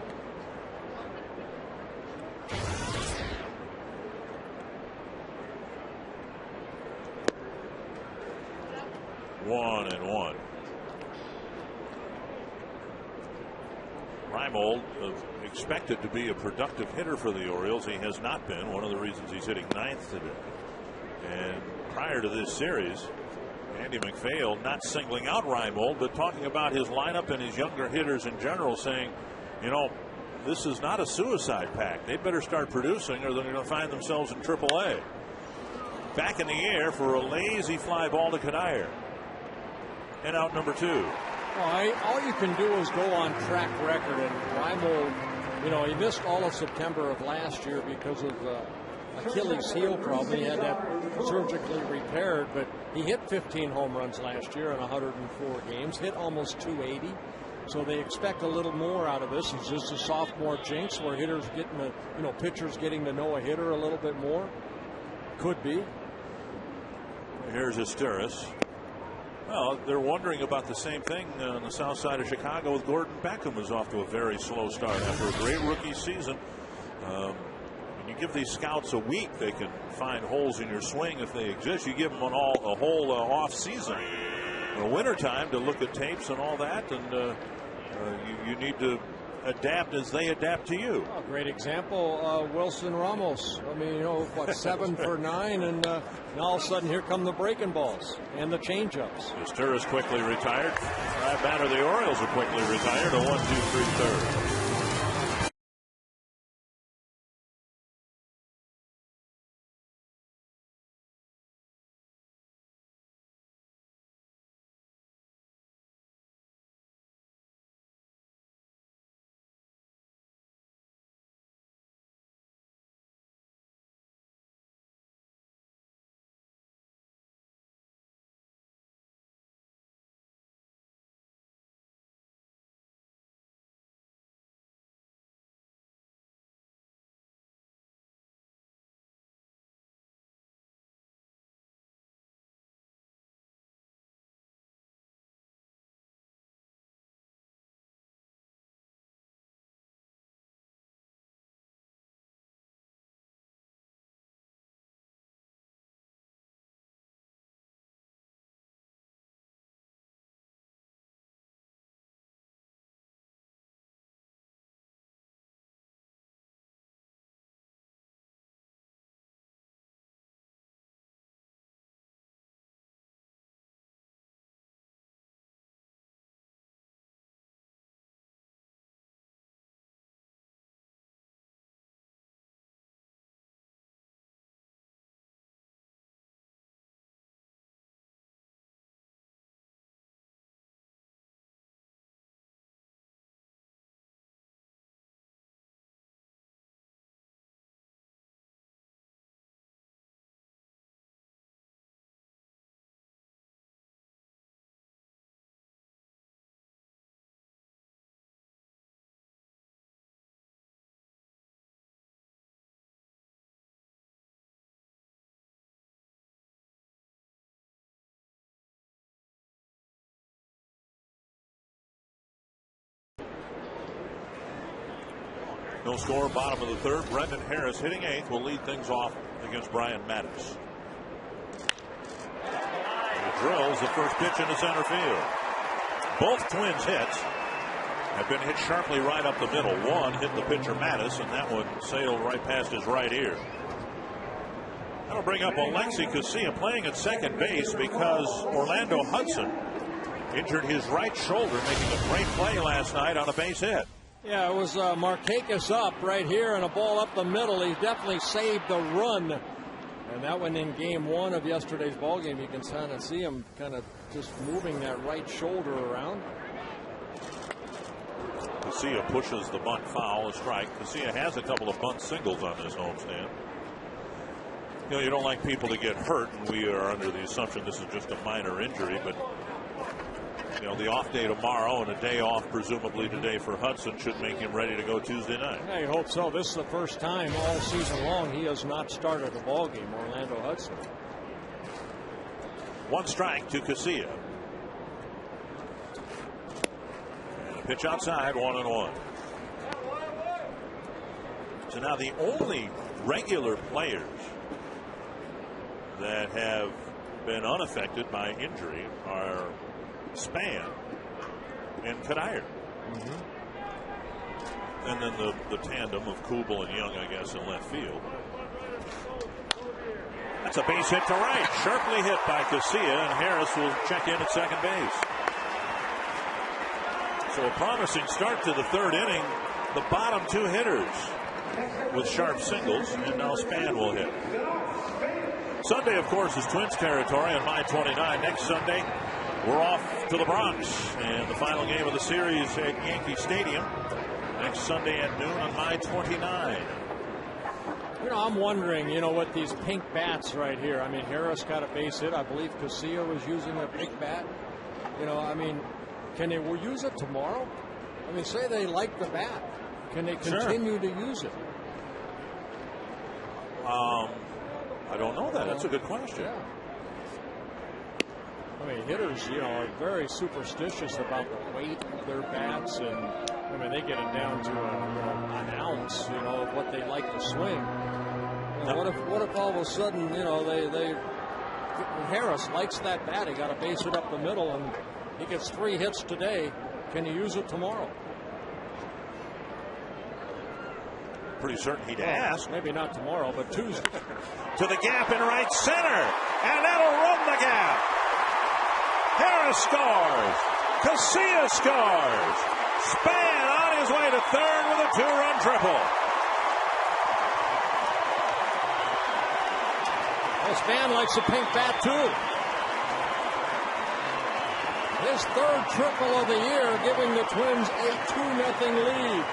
1-1. Reimold expected to be a productive hitter for the Orioles. He has not been. One of the reasons he's hitting ninth today. And prior to this series, Andy McPhail not singling out Reimold, but talking about his lineup and his younger hitters in general, saying, you know, this is not a suicide pact. They better start producing or they're going to find themselves in AAA. Back in the air for a lazy fly ball to Kadire. And out number 2. Well, all you can do is go on track record. And Reimold, you know, he missed all of September of last year because of Achilles heel problem. He had that surgically repaired, but he hit 15 home runs last year in 104 games, hit almost 280. So they expect a little more out of this. It's just a sophomore jinx where hitters getting to, you know, pitchers getting to know a hitter a little bit more. Could be. Here's Asteris. Well, they're wondering about the same thing on the south side of Chicago with Gordon Beckham, who's off to a very slow start after a great rookie season. When you give these scouts a week, they can find holes in your swing if they exist. You give them a whole off season in the wintertime to look at tapes and all that, and you need to adapt as they adapt to you. Oh, great example, Wilson Ramos. I mean, you know, what, 7 for 9, and now all of a sudden here come the breaking balls and the changeups. Asteris quickly retired. That batter, the Orioles are quickly retired. A 1-2-3 third. No score, bottom of the third. Brendan Harris hitting eighth will lead things off against Brian Mattis. He drills the first pitch into center field. Both Twins hits have been hit sharply right up the middle. One hit the pitcher Mattis, and that one sailed right past his right ear. That'll bring up Alexi Casilla playing at second base because Orlando Hudson injured his right shoulder, making a great play last night on a base hit. Yeah, it was Markakis up right here and a ball up the middle. He definitely saved the run. And that one in game 1 of yesterday's ball game, you can kind of see him kind of just moving that right shoulder around. Casilla pushes the bunt foul, a strike. Casilla has a couple of bunt singles on this homestand. You know, you don't like people to get hurt, and we are under the assumption this is just a minor injury, but you know, the off day tomorrow and a day off presumably today for Hudson should make him ready to go Tuesday night. I hope so. This is the first time all season long he has not started a ball game, Orlando Hudson. One strike to Casilla. And a pitch outside, 1-1. So now the only regular players that have been unaffected by injury are Span and Kadire. And then the tandem of Kubel and Young, I guess, in left field. That's a base hit to right. Sharply hit by Casilla, and Harris will check in at second base. So a promising start to the third inning. The bottom two hitters with sharp singles, and now Span will hit. Sunday, of course, is Twins territory on May 29. Next Sunday, we're off to the Bronx, and the final game of the series at Yankee Stadium next Sunday at noon on May 29. You know, I'm wondering, you know, what these pink bats right here. I mean, Harris got a base hit. I believe Casilla was using a pink bat. You know, I mean, can they use it tomorrow? I mean, say they like the bat. Can they continue to use it? I don't know that. That's a good question. Yeah. I mean, hitters, you know, are very superstitious about the weight of their bats, and I mean, they get it down to an ounce, you know, of what they like to swing. You know, what if all of a sudden, you know, Harris likes that bat. He got to base it up the middle, and he gets 3 hits today. Can he use it tomorrow? Pretty certain he'd ask. Maybe not tomorrow, but Tuesday. To the gap in right center, and that'll run the gap. Harris scores. Casilla scores. Span on his way to third with a 2-run triple. Well, Span likes a pink bat too. His third triple of the year, giving the Twins a 2-0 lead.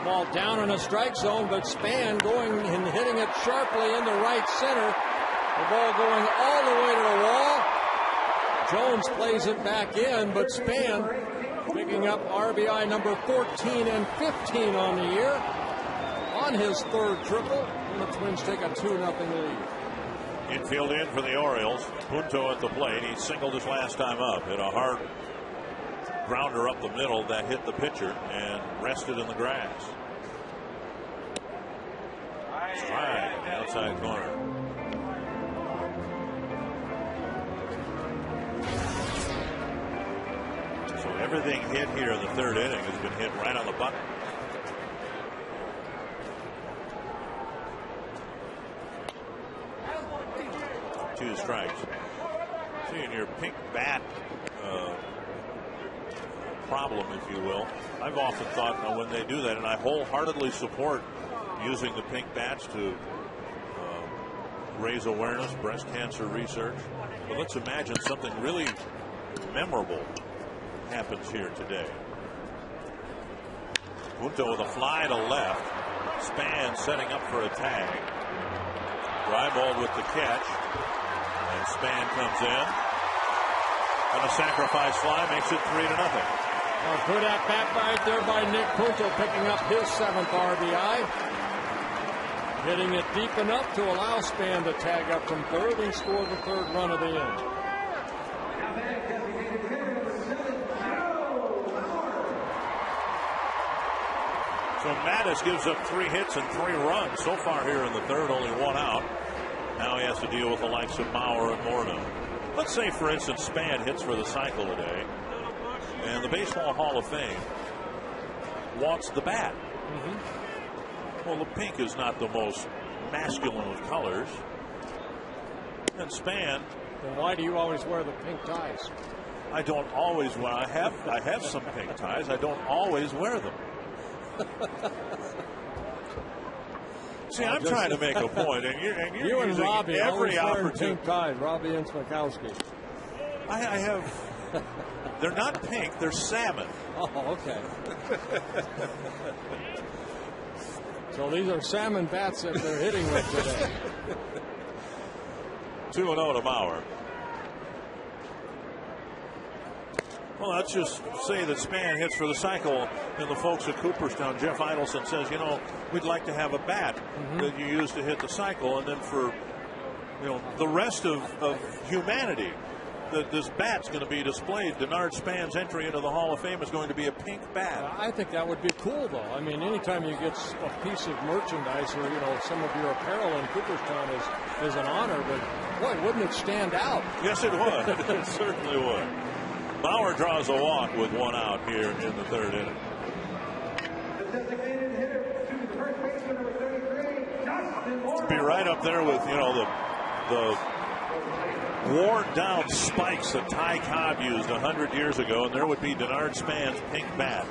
Ball down in a strike zone, but Span going and hitting it sharply into right center. The ball going all the way to the wall. Jones plays it back in, but Span picking up RBI number 14 and 15 on the year on his third triple. And the Twins take a 2-0 lead. Infield in for the Orioles. Punto at the plate. He singled his last time up. Hit a hard grounder up the middle that hit the pitcher and rested in the grass. Strike, outside corner. So everything hit here in the third inning has been hit right on the button. Two strikes. See, in your pink bat problem, if you will, I've often thought when they do that, and I wholeheartedly support using the pink bats to raise awareness, breast cancer research. But let's imagine something really memorable happens here today. Punto with a fly to left. Span setting up for a tag. Dry ball with the catch. And Span comes in. And a sacrifice fly makes it 3-0. A good at bat right there by Nick Punto, picking up his 7th RBI. Hitting it deep enough to allow Span to tag up from third and score the third run of the inning. So Mattis gives up 3 hits and 3 runs so far here in the third, only 1 out. Now he has to deal with the likes of Mauer and Morneau. Let's say, for instance, Span hits for the cycle today, and the Baseball Hall of Fame wants the bat. Well, the pink is not the most masculine of colors. And Span. Then why do you always wear the pink ties? I don't always wear. I have some pink ties. I don't always wear them. See, I'm trying to make a point, and you're you and using Robbie every opportunity. pink ties, Robbie and Smokowski. I have They're not pink, they're salmon. Oh, okay. So these are salmon bats that they're hitting with today. 2-0 to Mauer. Well, let's just say that Span hits for the cycle, and the folks at Cooperstown, Jeff Idelson says, you know, we'd like to have a bat that you use to hit the cycle, and then for, you know, the rest of humanity, that this bat's going to be displayed. Denard Span's entry into the Hall of Fame is going to be a pink bat. I think that would be cool, though. I mean, anytime you get a piece of merchandise or, you know, some of your apparel in Cooperstown is an honor, but boy, wouldn't it stand out? Yes, it would. It certainly would. Bauer draws a walk with one out here in the third inning. The designated hitter to first baseman number 33, Justin Moore. Be right up there with, you know, the worn down spikes that Ty Cobb used 100 years ago, and there would be Denard Span's pink bat.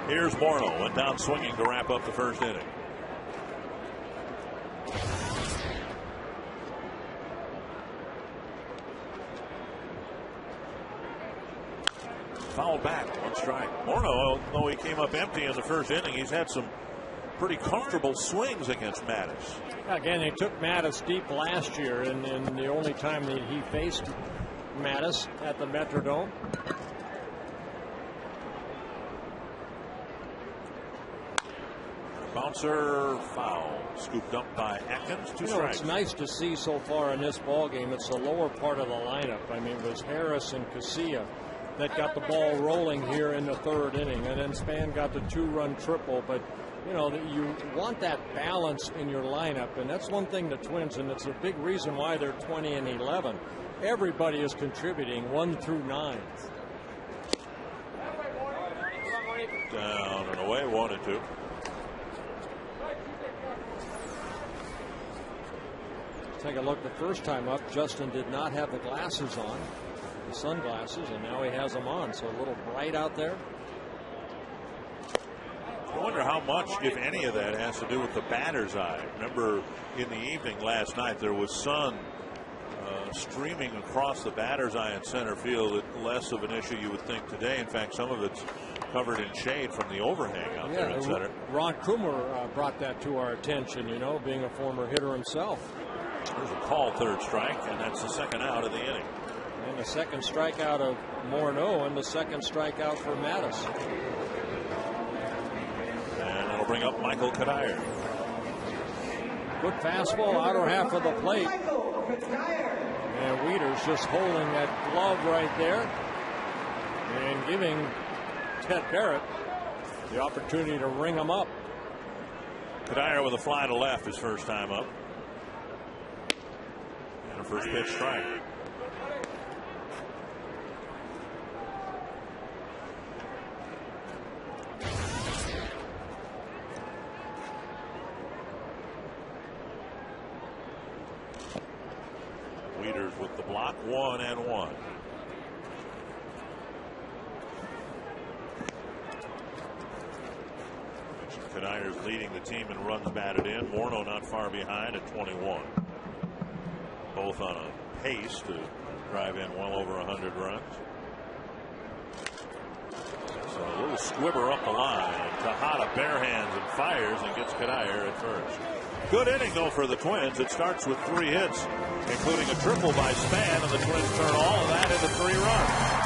Here's Morneau, went down swinging to wrap up the first inning. Foul back, one strike. Morneau, though he came up empty in the first inning, he's had some pretty comfortable swings against Mattis. Again, they took Mattis deep last year, and the only time that he faced Mattis at the Metrodome. Bouncer foul, scooped up by Atkins. Two strikes. It's nice to see so far in this ball game. It's the lower part of the lineup. I mean, it was Harris and Casilla that got the ball rolling here in the third inning, and then Span got the 2-run triple. But you know, you want that balance in your lineup, and that's one thing the Twins, and it's a big reason why they're 20-11. Everybody is contributing 1 through 9. Down and away, 1-2. Take a look the first time up. Justin did not have the glasses on, the sunglasses, and now he has them on, so a little bright out there. I wonder how much, if any of that, has to do with the batter's eye. Remember, in the evening last night, there was sun streaming across the batter's eye in center field. Less of an issue you would think today. In fact, some of it's covered in shade from the overhang out there in center. Ron Coomer brought that to our attention, you know, being a former hitter himself. There's a call, third strike, and that's the second out of the inning. And the second strikeout of Morneau, and the second strikeout for Mattis. And it'll bring up Michael Kadire. Good fastball, outer half of the plate. And Wieters just holding that glove right there and giving Ted Barrett the opportunity to ring him up. Kadire with a fly to left his first time up. And a first pitch strike. Wieters with the block, 1-1. Kadire's leading the team in runs batted in. Morneau not far behind at 21. Both on a pace to drive in well over 100 runs. So a little squibber up the line. Tejada bare hands and fires and gets Kadire at first. Good inning, though, for the Twins. It starts with 3 hits, including a triple by Span, and the Twins turn all of that into 3 runs.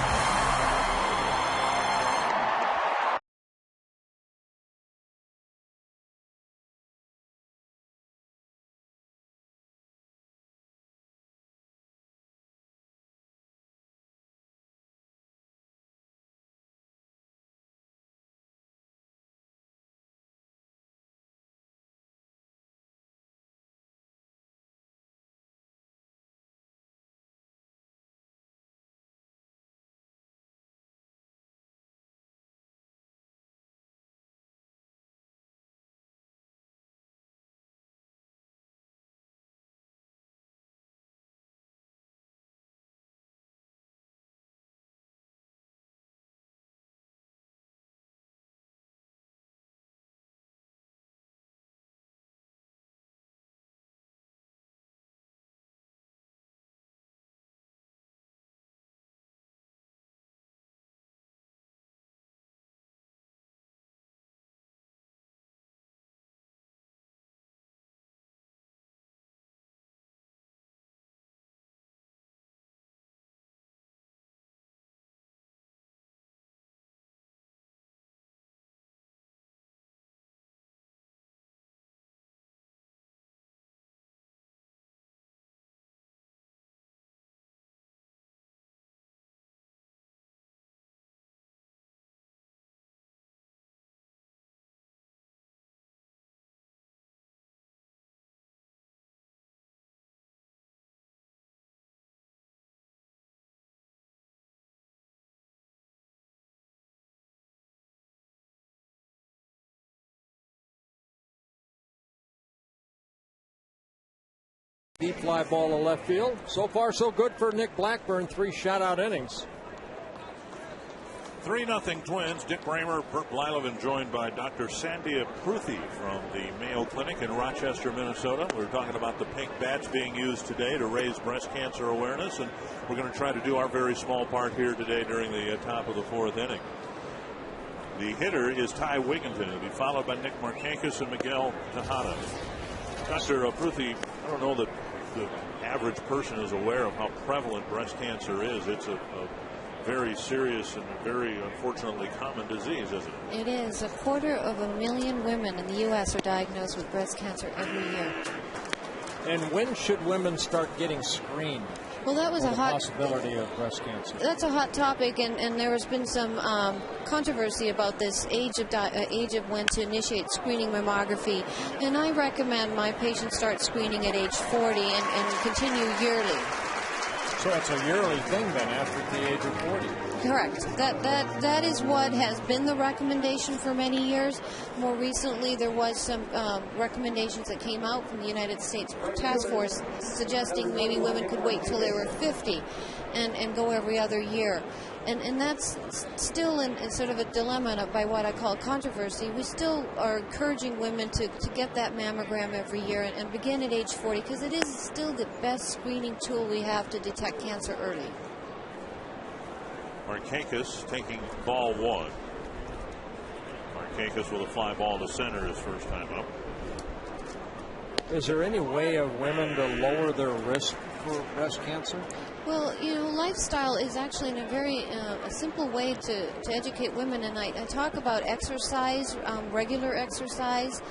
Deep fly ball to left field. So far, so good for Nick Blackburn. 3 shutout innings. 3-0 Twins. Dick Bramer, Bert Blyleven, joined by Dr. Sandia Pruthi from the Mayo Clinic in Rochester, Minnesota. We're talking about the pink bats being used today to raise breast cancer awareness, and we're going to try to do our very small part here today during the top of the 4th inning. The hitter is Ty Wigginton. He'll be followed by Nick Markakis and Miguel Tejada. Dr. Pruthi, I don't know that the average person is aware of how prevalent breast cancer is. It's a very serious and very unfortunately common disease, isn't it? It is. 250,000 women in the U.S. are diagnosed with breast cancer every year. And when should women start getting screened? Well, that was for a the hot possibility of breast cancer. That's a hot topic, and there has been some controversy about this age of when to initiate screening mammography. And I recommend my patients start screening at age 40 and continue yearly. So it's a yearly thing then after the age of 40. Correct. That is what has been the recommendation for many years. More recently, there was some recommendations that came out from the United States Task Force suggesting maybe women could wait till they were 50 and go every other year. And that's still in sort of a dilemma by what I call controversy. We still are encouraging women to get that mammogram every year and begin at age 40 because it is still the best screening tool we have to detect cancer early. Markakis taking ball 1. Markakis with a fly ball to center his first time up. Is there any way of women to lower their risk for breast cancer? Well, lifestyle is actually a very a simple way to educate women, and I talk about exercise, regular exercise,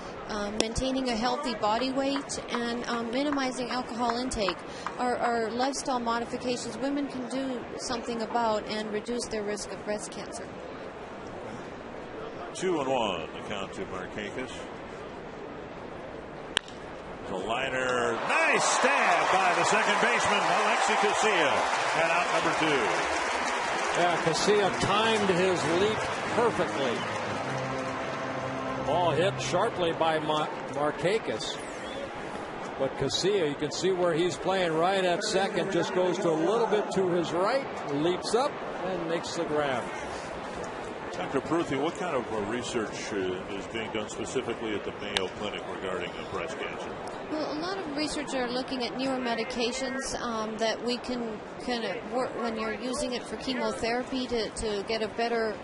maintaining a healthy body weight, and minimizing alcohol intake are lifestyle modifications women can do something about and reduce their risk of breast cancer. 2-1 the count to Markakis. The liner, nice stab by the second baseman, Alexi Casilla, and out number 2. Yeah, Casilla timed his leap perfectly. Ball hit sharply by Markakis. But Casilla, you can see where he's playing right at second, just goes to a little bit to his right, leaps up, and makes the grab. Dr. Pruthi, what kind of research is being done specifically at the Mayo Clinic regarding breast cancer? Well, a lot of research are looking at newer medications that we can kind of work when you're using it for chemotherapy to get a better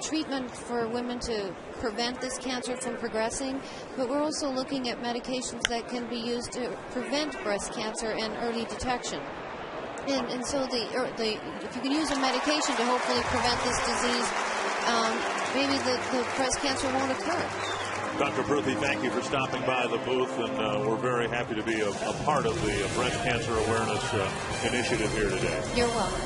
treatment for women to prevent this cancer from progressing. But we're also looking at medications that can be used to prevent breast cancer and early detection. And so if you can use a medication to hopefully prevent this disease, maybe the breast cancer won't occur. Dr. Pruthi, thank you for stopping by the booth, and we're very happy to be a part of the breast cancer awareness initiative here today. You're welcome.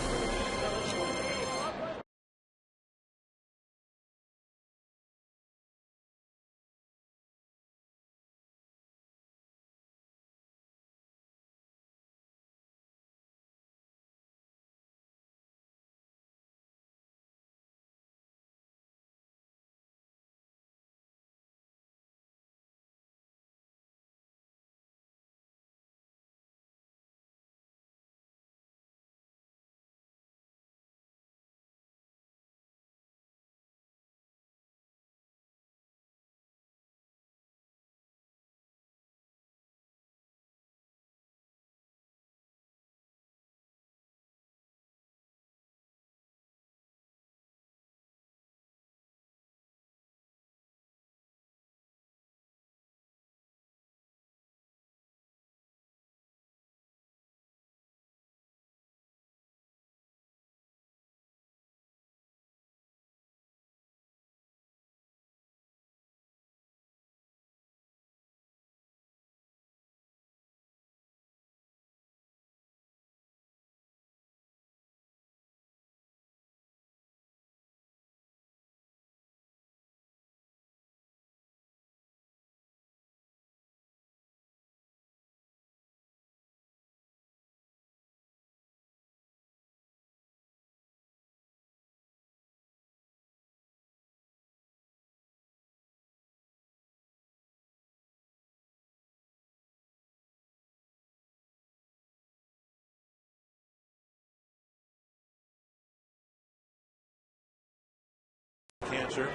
Cancer,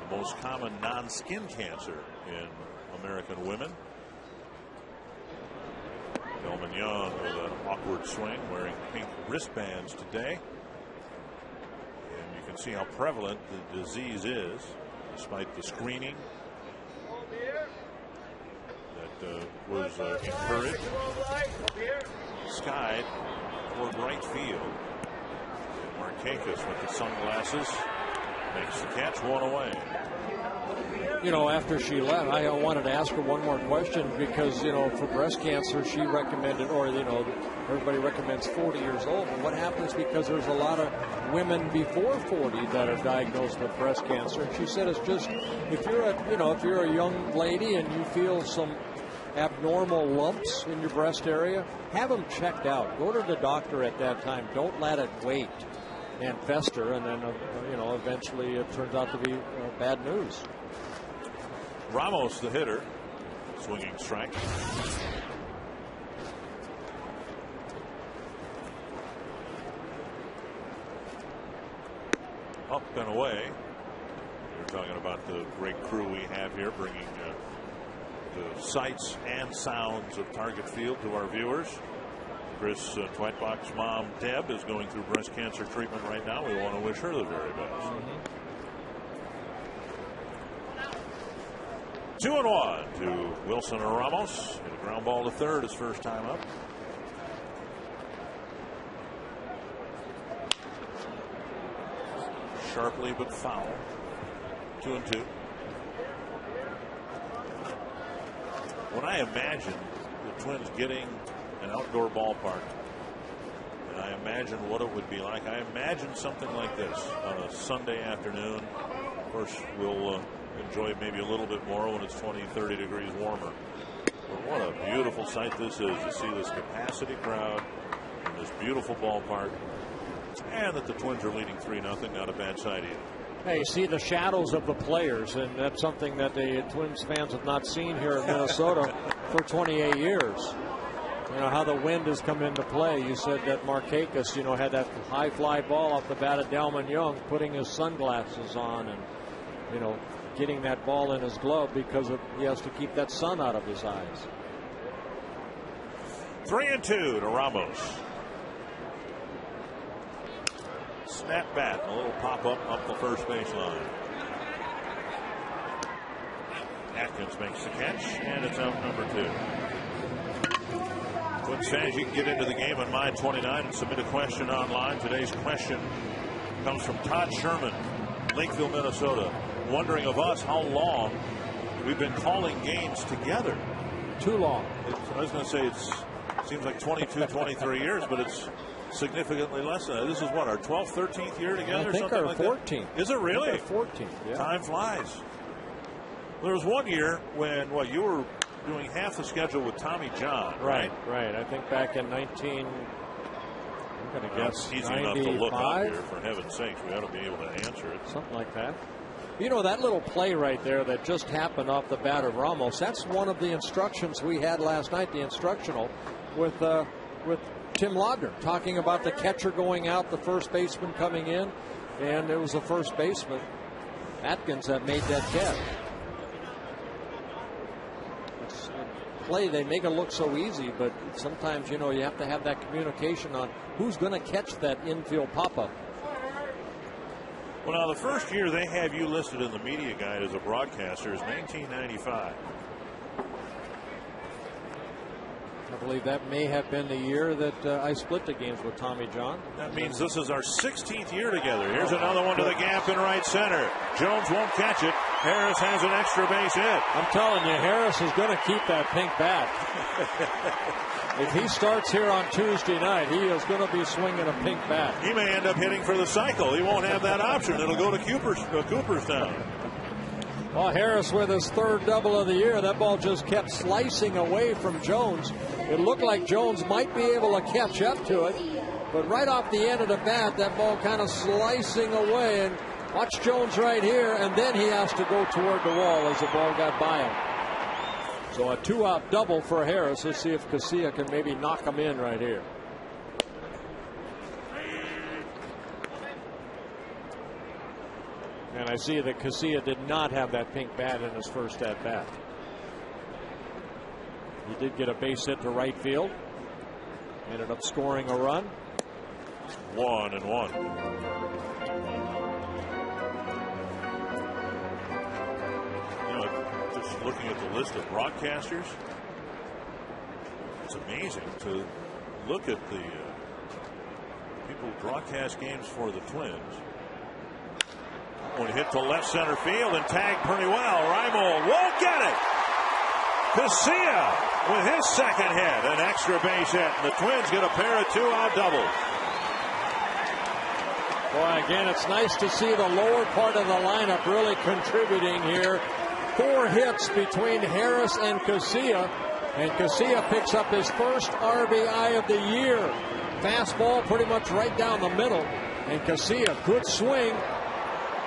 the most common non-skin cancer in American women. Delman Young with an awkward swing, wearing pink wristbands today. And you can see how prevalent the disease is, despite the screening that was encouraged. Skied toward right field. Markakis with the sunglasses makes the catch, one away. You know, after she left, I wanted to ask her one more question because, you know, for breast cancer, she recommended, or, you know, everybody recommends 40 years old. But what happens because there's a lot of women before 40 that are diagnosed with breast cancer? And she said it's just, if you're a, you know, if you're a young lady and you feel some abnormal lumps in your breast area, have them checked out. Go to the doctor at that time. Don't let it wait and fester, and then, you know, eventually it turns out to be bad news. Ramos, the hitter, swinging strike. Up and away. We're talking about the great crew we have here, bringing the sights and sounds of Target Field to our viewers. Chris Tweitbach's mom, Deb, is going through breast cancer treatment right now. We want to wish her the very best. 2-1 to Wilson or Ramos. Hit a ground ball to third his first time up. Sharply but foul. 2-2. When I imagine the Twins getting an outdoor ballpark, and I imagine what it would be like, I imagine something like this on a Sunday afternoon. Of course, we'll enjoy it maybe a little bit more when it's 20-30 degrees warmer. But what a beautiful sight this is to see this capacity crowd in this beautiful ballpark, and that the Twins are leading 3-0. Not a bad sight either. Hey, you see the shadows of the players, and that's something that the Twins fans have not seen here in Minnesota for 28 years. You know, how the wind has come into play. You said that Markakis, you know, had that high fly ball off the bat of Delman Young, putting his sunglasses on and, you know, getting that ball in his glove because he has to keep that sun out of his eyes. 3-2 to Ramos. Snap bat, a little pop up the first baseline. Atkins makes the catch, and it's out number 2. Twins fans, you can get into the game on Mine 29 and submit a question online. Today's question comes from Todd Sherman, Lakeville, Minnesota, wondering of us how long we've been calling games together. Too long. I was going to say it seems like 22, 23 years, but it's significantly less than that. This is what, our 12th, 13th year together? I think or our something like 14th. That? Is it really? Our 14th, yeah. Time flies. There was one year when, you were doing half the schedule with Tommy John, right? Right. I think back in 19, I'm going to guess, easy 95? enough to look up here, for heaven's sakes. We ought to be able to answer it. Something like that. You know, that little play right there that just happened off the bat of Ramos, that's one of the instructions we had last night, the instructional, with Tim Laudner, talking about the catcher going out, the first baseman coming in, and it was the first baseman, Atkins, that made that catch. It's a play, they make it look so easy, but sometimes, you know, you have to have that communication on who's going to catch that infield pop-up. Well, now, the first year they have you listed in the media guide as a broadcaster is 1995. I believe that may have been the year that I split the games with Tommy John. That means this is our 16th year together. Here's another one to the gap in right center. Jones won't catch it. Harris has an extra base hit. I'm telling you, Harris is going to keep that pink bat. If he starts here on Tuesday night, he is going to be swinging a pink bat. He may end up hitting for the cycle. He won't have that option. It'll go to Cooperstown. Well, Harris with his third double of the year. That ball just kept slicing away from Jones. It looked like Jones might be able to catch up to it. But right off the end of the bat, that ball kind of slicing away. And watch Jones right here. And then he has to go toward the wall as the ball got by him. So a 2-out double for Harris. Let's see if Casilla can maybe knock him in right here. And I see that Casilla did not have that pink bat in his first at bat. He did get a base hit to right field. Ended up scoring a run. 1-1. You know, just looking at the list of broadcasters, it's amazing to look at the people who broadcast games for the Twins. One hit to left center field and tagged pretty well. Reimold won't get it. Casilla with his second hit, an extra base hit. The Twins get a pair of 2-out doubles. Boy, again, it's nice to see the lower part of the lineup really contributing here. 4 hits between Harris and Casilla. And Casilla picks up his first RBI of the year. Fastball pretty much right down the middle. And Casilla, good swing.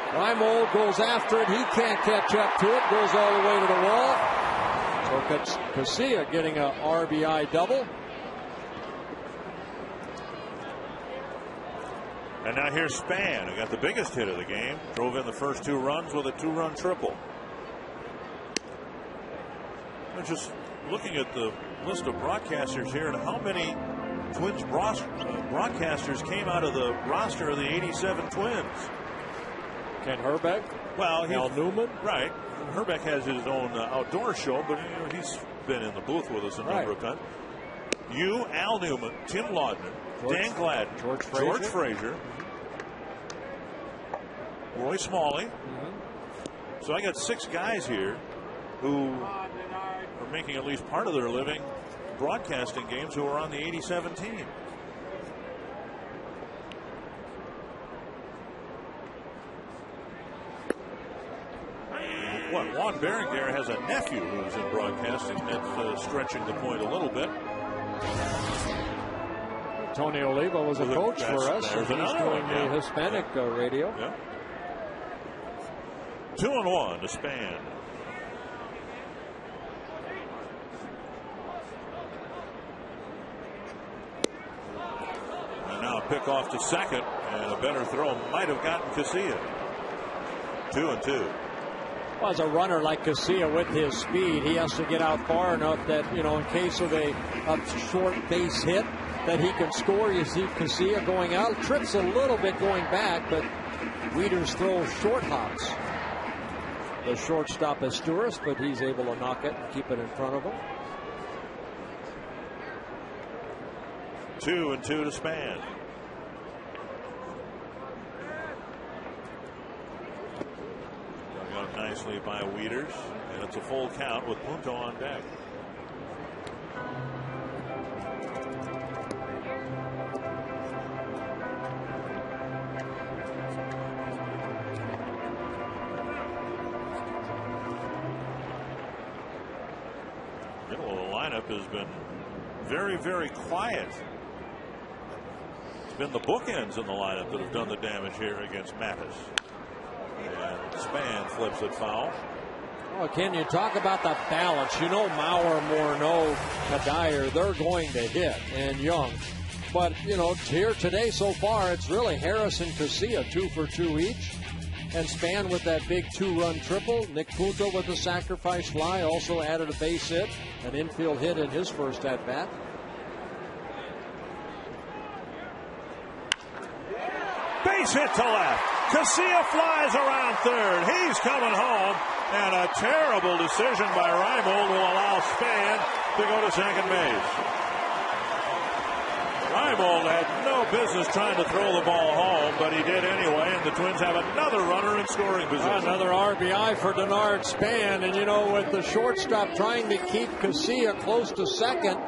Reimold goes after it. He can't catch up to it. Goes all the way to the wall. So Casilla getting a RBI double. And now here's Span, who got the biggest hit of the game. Drove in the first 2 runs with a 2-run triple. I'm just looking at the list of broadcasters here and how many Twins broadcasters came out of the roster of the '87 Twins. Ken Herbeck. Well, Al Newman. Right. Herbeck has his own outdoor show, but he's been in the booth with us a number of times. You, Al Newman, Tim Laudner, Dan Gladden, George Frazier, Roy Smalley. So I got 6 guys here who are making at least part of their living broadcasting games who are on the '87 team. Juan Berenguer has a nephew who's in broadcasting. That's stretching the point a little bit. Tony Oliva was a coach for us. He's doing the Hispanic radio. Yeah. 2-1 to Span. And now a pick off to second, and a better throw might have gotten Casilla. 2-2. Well, as a runner like Casilla with his speed, he has to get out far enough that, you know, in case of a short base hit, that he can score. You see Casilla going out, trips a little bit going back, but Wieters throws short hops. The shortstop is Sturis, but he's able to knock it and keep it in front of him. 2-2 to Span. Nicely by Wieters, and it's a full count with Punto on deck. Middle of the lineup has been very, very quiet. It's been the bookends in the lineup that have done the damage here against Mattis. And Span flips it foul. Well, can you talk about the balance? You know, Maurer, Morneau, Kadire, they're going to hit, and Young. But, you know, here today so far, it's really Harris and Casilla, 2 for 2 each. And Span with that big 2-run triple. Nick Punto with the sacrifice fly also added a base hit, an infield hit in his first at-bat. Base hit to left. Casilla flies around third. He's coming home. And a terrible decision by Reimold will allow Span to go to second base. Reimold had no business trying to throw the ball home, but he did anyway, and the Twins have another runner in scoring position. Another RBI for Denard Span, and you know, with the shortstop trying to keep Casilla close to second,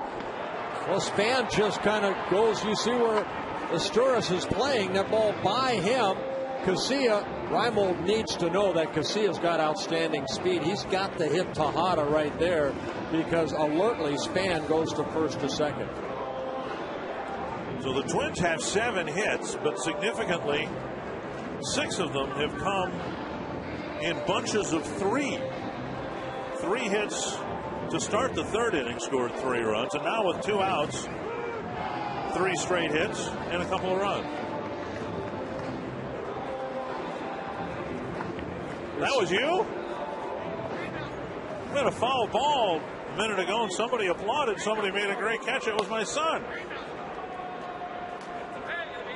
well, Span just kind of goes, you see where Asturis is playing, that ball by him. Casilla, Reimold needs to know that Casilla's got outstanding speed. He's got to hit Tejada right there, because alertly Span goes to first to second. So the Twins have 7 hits, but significantly 6 of them have come in bunches of 3. 3 hits to start the third inning, scored 3 runs, and now with 2 outs, 3 straight hits and a couple of runs. That was you? We had a foul ball a minute ago, and somebody applauded. Somebody made a great catch. It was my son.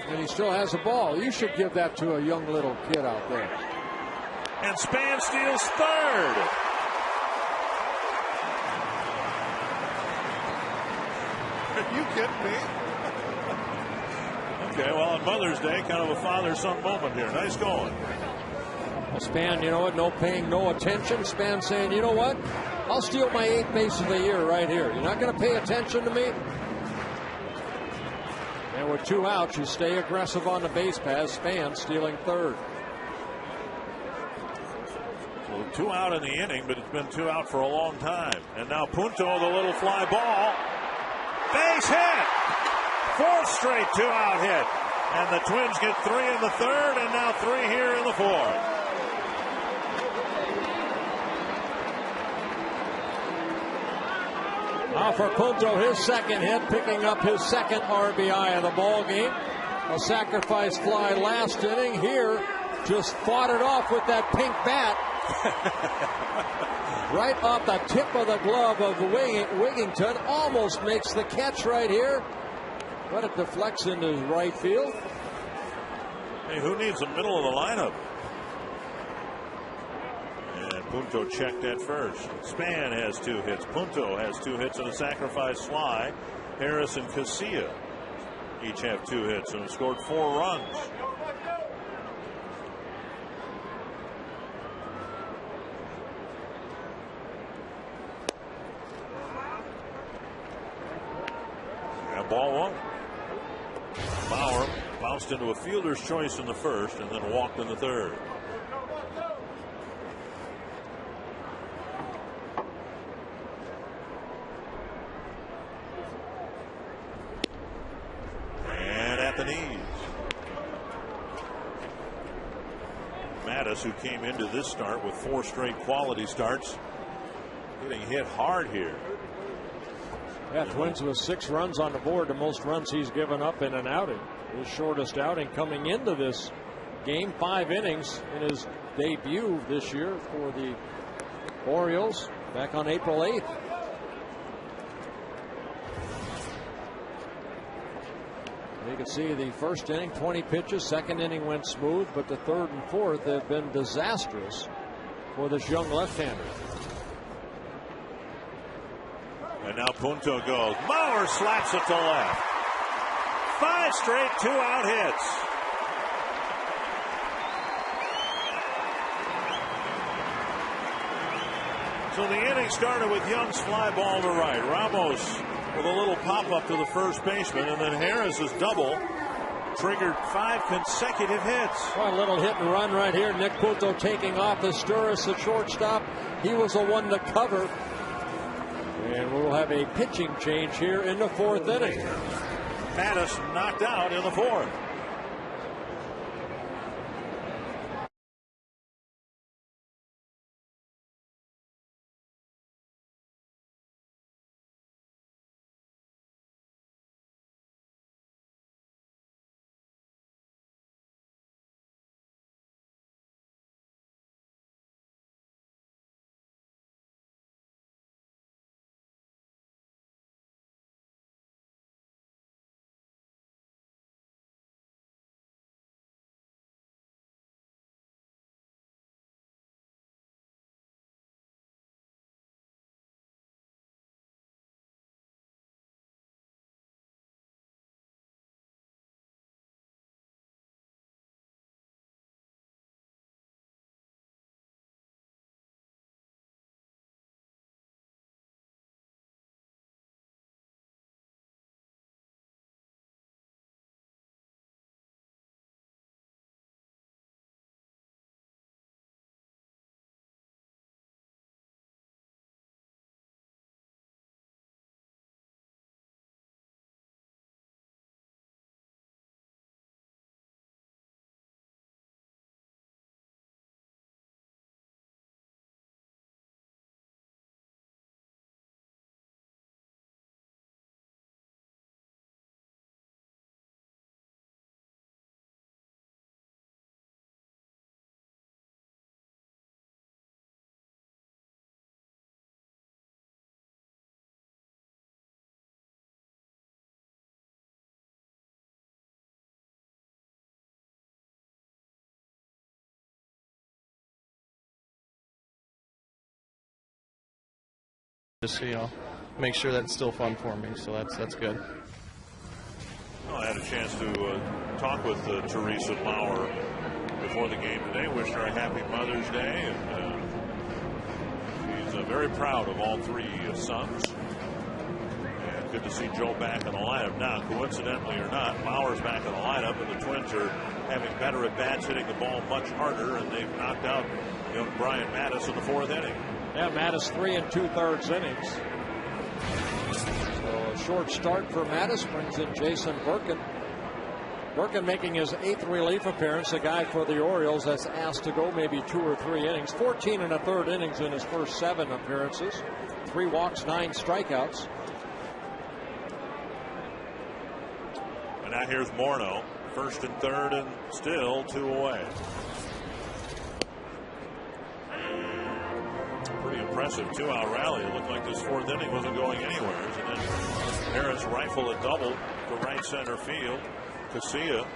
And he still has the ball. You should give that to a young little kid out there. And Spann steals third. Are you kidding me? Okay, well, on Mother's Day, kind of a father-son moment here. Nice going. Well, Spann, you know what? No paying no attention. Spann saying, you know what? I'll steal my 8th base of the year right here. You're not going to pay attention to me? And with 2 outs, you stay aggressive on the base pass. Spann stealing third. So 2 out in the inning, but it's been 2 out for a long time. And now Punto, the little fly ball. Base hit! 4th straight 2-out hit. And the Twins get 3 in the 3rd, and now 3 here in the 4th. Now for Punto, his 2nd hit, picking up his 2nd RBI of the ball game. A sacrifice fly last inning. Here, just fought it off with that pink bat. Right off the tip of the glove of Wigington. Almost makes the catch right here. But it deflects into right field. Hey, who needs the middle of the lineup? And Punto checked at first. Spann has 2 hits. Punto has 2 hits and a sacrifice fly. Harris and Casilla each have 2 hits and have scored 4 runs. And ball 1. Bauer bounced into a fielder's choice in the 1st and then walked in the 3rd. And at the knees. Mattis, who came into this start with 4 straight quality starts, getting hit hard here. Yeah, Twins with 6 runs on the board, the most runs he's given up in an outing. His shortest outing coming into this game, 5 innings in his debut this year for the Orioles back on April 8th. You can see the 1st inning, 20 pitches, 2nd inning went smooth, but the 3rd and 4th have been disastrous for this young left-hander. And now Punto goes. Mauer slaps it to left. 5 straight 2-out hits. So the inning started with Young's fly ball to right. Ramos with a little pop-up to the first baseman, and then Harris's double triggered 5 consecutive hits. Well, a little hit and run right here. Nick Punto taking off the Sturris at shortstop. He was the one to cover. And we'll have a pitching change here in the 4th inning. Mattis knocked out in the 4th. Just, make sure that's still fun for me. So that's good. Well, I had a chance to talk with Teresa Lauer before the game today. Wished her a happy Mother's Day, and she's very proud of all three sons. And good to see Joe back in the lineup. Now, coincidentally or not, Lauer's back in the lineup, and the Twins are having better at bats, hitting the ball much harder, and they've knocked out young Brian Mattis in the 4th inning. Yeah, Mattis 3 2/3 innings. So a short start for Mattis brings in Jason Burkin. Burkin making his 8th relief appearance, a guy for the Orioles that's asked to go maybe 2 or 3 innings. 14 1/3 innings in his first 7 appearances. 3 walks, 9 strikeouts. And now here's Morneau, 1st and 3rd, and still 2 away. Pretty impressive 2-out rally. It looked like this 4th inning wasn't going anywhere. And then Harris rifle a double to right center field. Casilla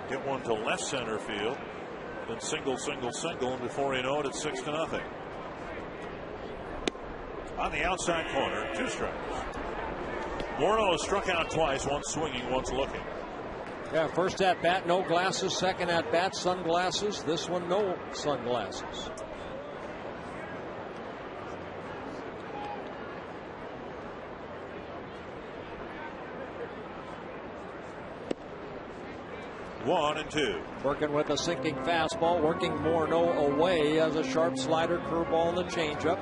hit one to left center field. Then single, and before you know it, it's 6-0. On the outside corner, 2 strikes. Morneau has struck out twice, once swinging, once looking. Yeah, first at bat, no glasses. Second at bat, sunglasses. This one, no sunglasses. 1-2. Working with a sinking fastball, working Morneau away as a sharp slider, curveball, and a changeup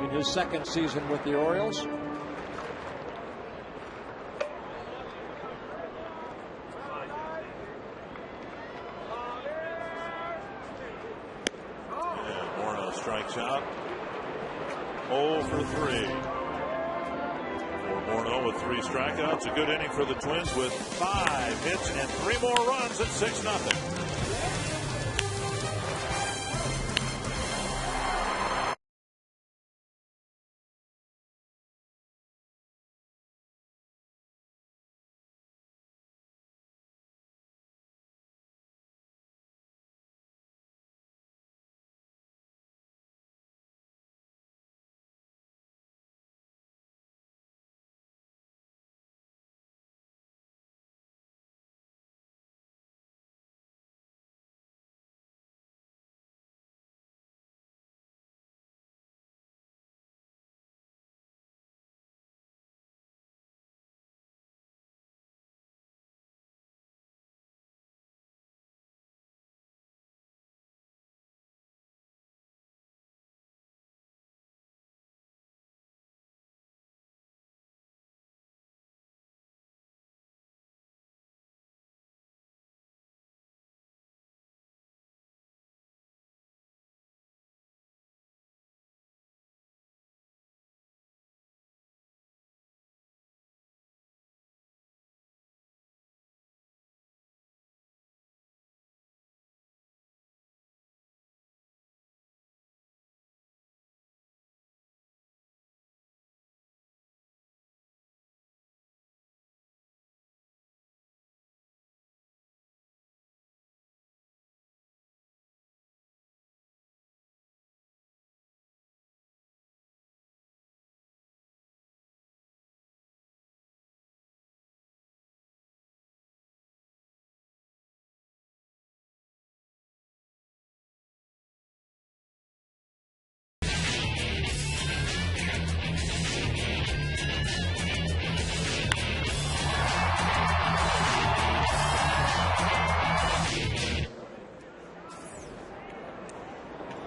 in his 2nd season with the Orioles. And Morneau strikes out. 0 for 3. Morneau with 3 strikeouts. A good inning for the Twins with 5 hits and 3 more runs at 6-0.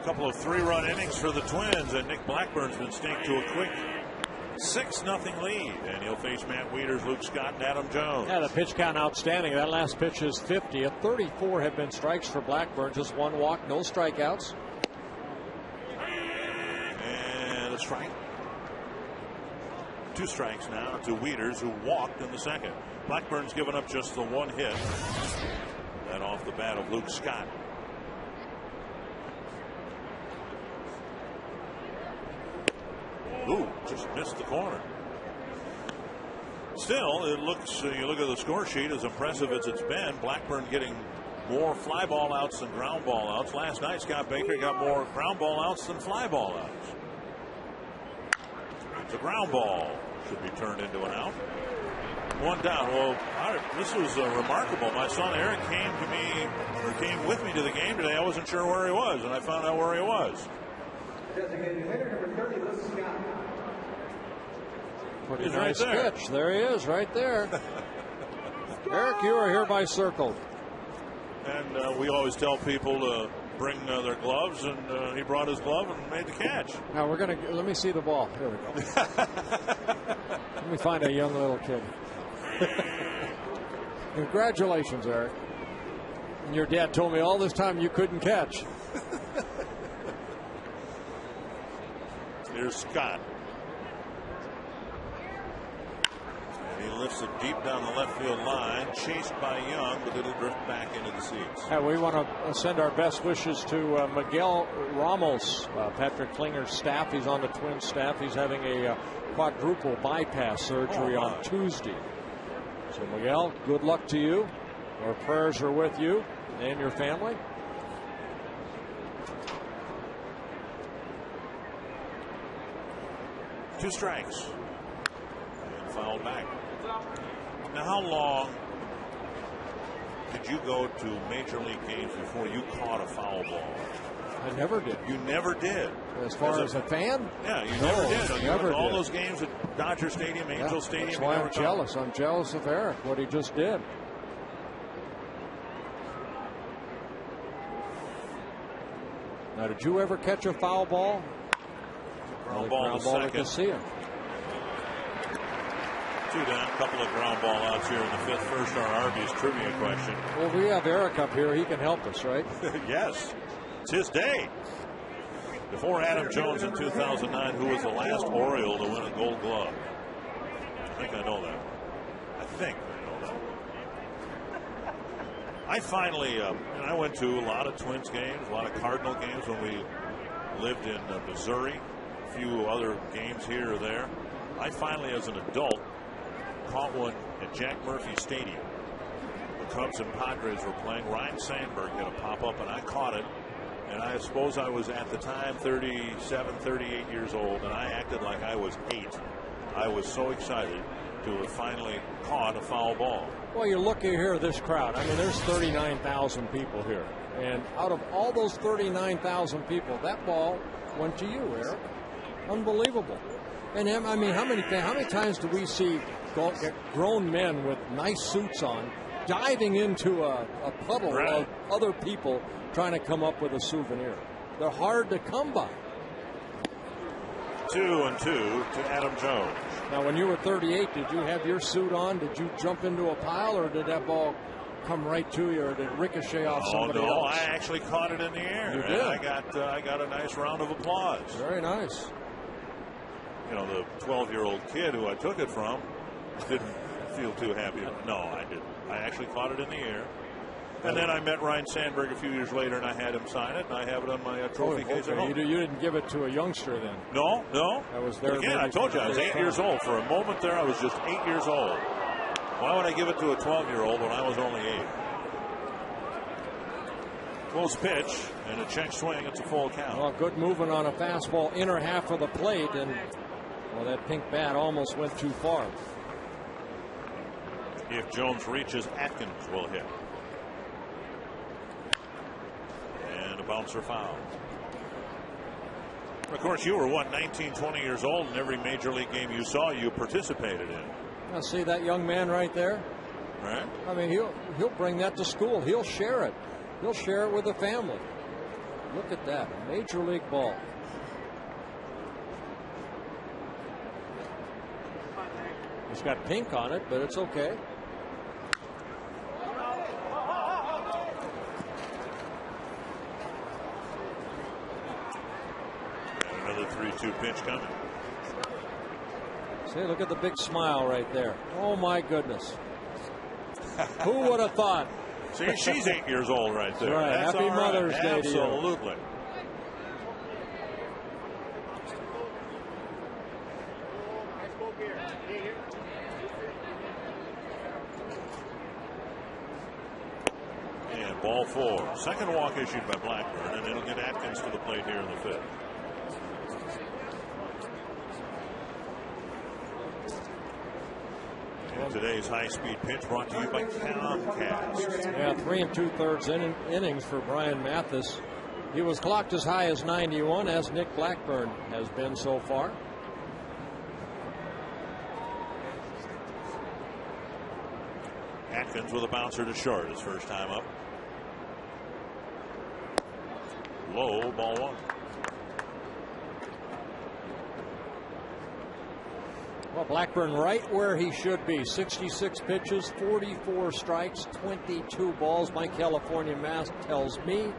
Couple of 3-run innings for the Twins, and Nick Blackburn's been staked to a quick 6-0 lead, and he'll face Matt Wieters, Luke Scott, and Adam Jones. Yeah, the pitch count outstanding. That last pitch is 50. 34 have been strikes for Blackburn. Just 1 walk, no strikeouts. And a strike. 2 strikes now to Wieters, who walked in the 2nd. Blackburn's given up just the 1 hit. That off the bat of Luke Scott. Ooh, just missed the corner. Still, it looks, you look at the score sheet, as impressive as it's been, Blackburn getting more fly ball outs than ground ball outs. Last night, Scott Baker got more ground ball outs than fly ball outs. The ground ball should be turned into an out. One down. Well, this was remarkable. My son Eric came with me to the game today. I wasn't sure where he was, and I found out where he was. Designated hitter number 30, Liz Scott. Pretty nice pitch. There he is, right there. Eric, you are hereby circled. And we always tell people to bring their gloves, and he brought his glove and made the catch. Now let me see the ball. Here we go. Let me find a young little kid. Congratulations, Eric. And your dad told me all this time you couldn't catch. Here's Scott. And he lifts it deep down the left field line, chased by Young, but it'll drift back into the seats. Hey, we want to send our best wishes to Miguel Ramos, Patrick Klinger's staff. He's on the Twins staff. He's having a quadruple bypass surgery on Tuesday. So, Miguel, good luck to you. Our prayers are with you and your family. Two strikes. And fouled back. Now, how long did you go to major league games before you caught a foul ball? I never did. You never did. As far as a fan? Yeah, you never did. You never went to all did. those games at Dodger Stadium, Angel Stadium. That's why I'm jealous. I'm jealous of Eric, what he just did. Now, did you ever catch a foul ball? Ground ball to second. To see him. Two down, a couple of ground ball outs here in the fifth. First, our Arby's trivia question. Well, we have Eric up here. He can help us, right? Yes. It's his day. Before Adam Jones in 2009, who was the last Oriole to win a Gold Glove? I think I know that. I finally, I went to a lot of Twins games, a lot of Cardinal games when we lived in Missouri, a few other games here or there. I finally, as an adult, caught one at Jack Murphy Stadium. The Cubs and Padres were playing. Ryan Sandberg had a pop-up, and I caught it. And I suppose I was at the time 37, 38 years old, and I acted like I was 8. I was so excited to have finally caught a foul ball. Well, you look here at this crowd. I mean, there's 39,000 people here. And out of all those 39,000 people, that ball went to you, Eric. Unbelievable. And I mean, how many times do we see grown men with nice suits on diving into a puddle of other people trying to come up with a souvenir? They're hard to come by. 2-2 to Adam Jones. Now, when you were 38, did you have your suit on? Did you jump into a pile, or did that ball come right to you, or did it ricochet off somebody else? No, I actually caught it in the air. You did. I got a nice round of applause. Very nice. You know, the 12-year-old kid who I took it from didn't feel too happy. No, I didn't. I actually caught it in the air. And then I met Ryan Sandberg a few years later, and I had him sign it, and I have it on my trophy case at home. You didn't give it to a youngster then? No. I was there. Again, I told you, I was 8 years old. For a moment there, I was just 8 years old. Why would I give it to a 12-year-old when I was only 8? Close pitch, and a check swing. It's a full count. Well, good movement on a fastball, inner half of the plate, and well, that pink bat almost went too far. If Jones reaches, Atkins will hit. And a bouncer foul. Of course, you were, 19, 20 years old, and every major league game you saw, you participated in. Now, see that young man right there? Right. I mean, he'll bring that to school. He'll share it. He'll share it with the family. Look at that. A major league ball. It's got pink on it, but it's okay. And another 3-2 pitch coming. See, look at the big smile right there. Oh, my goodness. Who would have thought? See, she's 8 years old right there. Right. That's Happy Mother's Day to you. Absolutely. And ball 4. Second walk issued by Blackburn, and it'll get Atkins to the plate here in the fifth. Today's high-speed pitch brought to you by Comcast. Yeah, 3 2/3 innings for Brian Mathis. He was clocked as high as 91, as Nick Blackburn has been so far. Atkins with a bouncer to short, his first time up. Low, ball 1. Well, Blackburn right where he should be. 66 pitches, 44 strikes, 22 balls. My California math tells me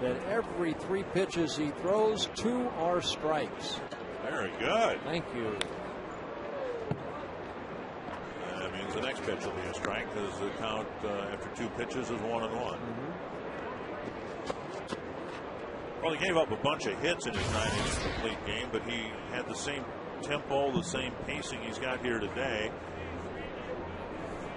that every 3 pitches he throws, 2 are strikes. Very good. Thank you. That means the next pitch will be a strike, because the count after 2 pitches is 1-1. Well, he gave up a bunch of hits in his 9-inning complete game, but he had the same tempo, the same pacing he's got here today.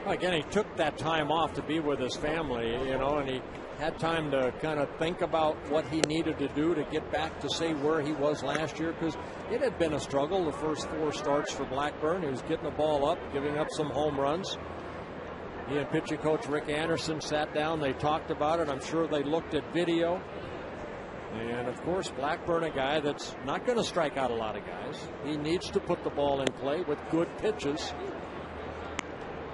Again, he took that time off to be with his family, you know, and he had time to kind of think about what he needed to do to get back to, say, where he was last year, because it had been a struggle the first 4 starts for Blackburn. He was getting the ball up, giving up some home runs. He and pitching coach Rick Anderson sat down. They talked about it. I'm sure they looked at video. And, of course, Blackburn, a guy that's not going to strike out a lot of guys. He needs to put the ball in play with good pitches.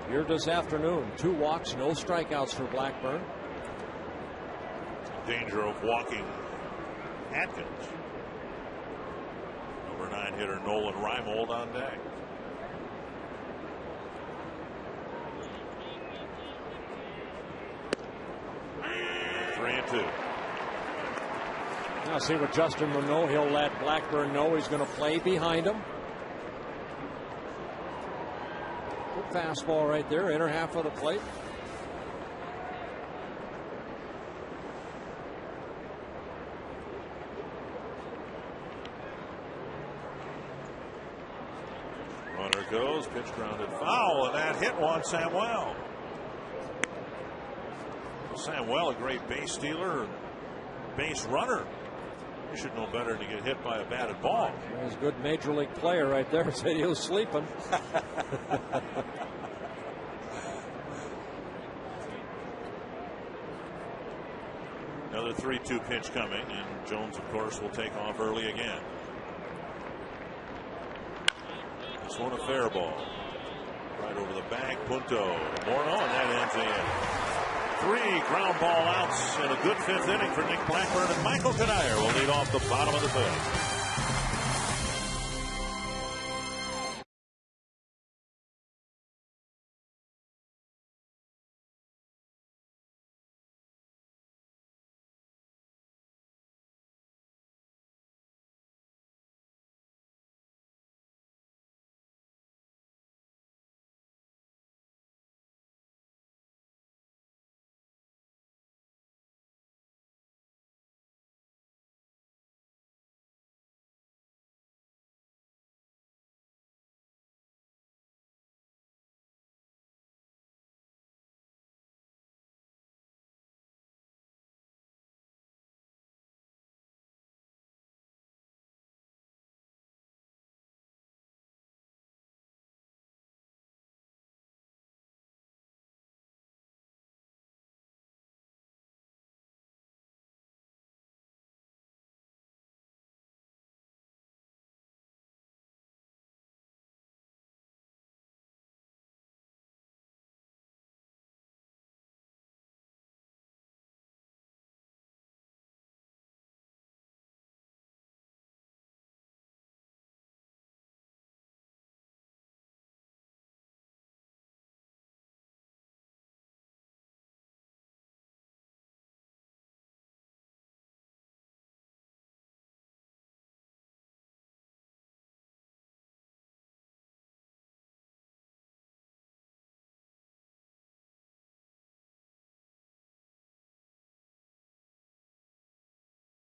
Here this afternoon, 2 walks, no strikeouts for Blackburn. Danger of walking Atkins. Number 9 hitter Nolan Reimold on deck. And 3-2. Now see what Justin will know. He'll let Blackburn know he's going to play behind him. Good fastball right there, inner half of the plate. Runner goes, pitch grounded foul, and that hit one Samuel. Samuel, a great base stealer, base runner. You should know better than to get hit by a batted ball. He's a good major league player right there. Said he was sleeping. Another 3-2 pitch coming, and Jones, of course, will take off early again. This one a fair ball. Right over the bag, Punto. Morno, and that ends the inning. 3 ground ball outs in a good 5th inning for Nick Blackburn, and Michael Kadire will lead off the bottom of the 5th.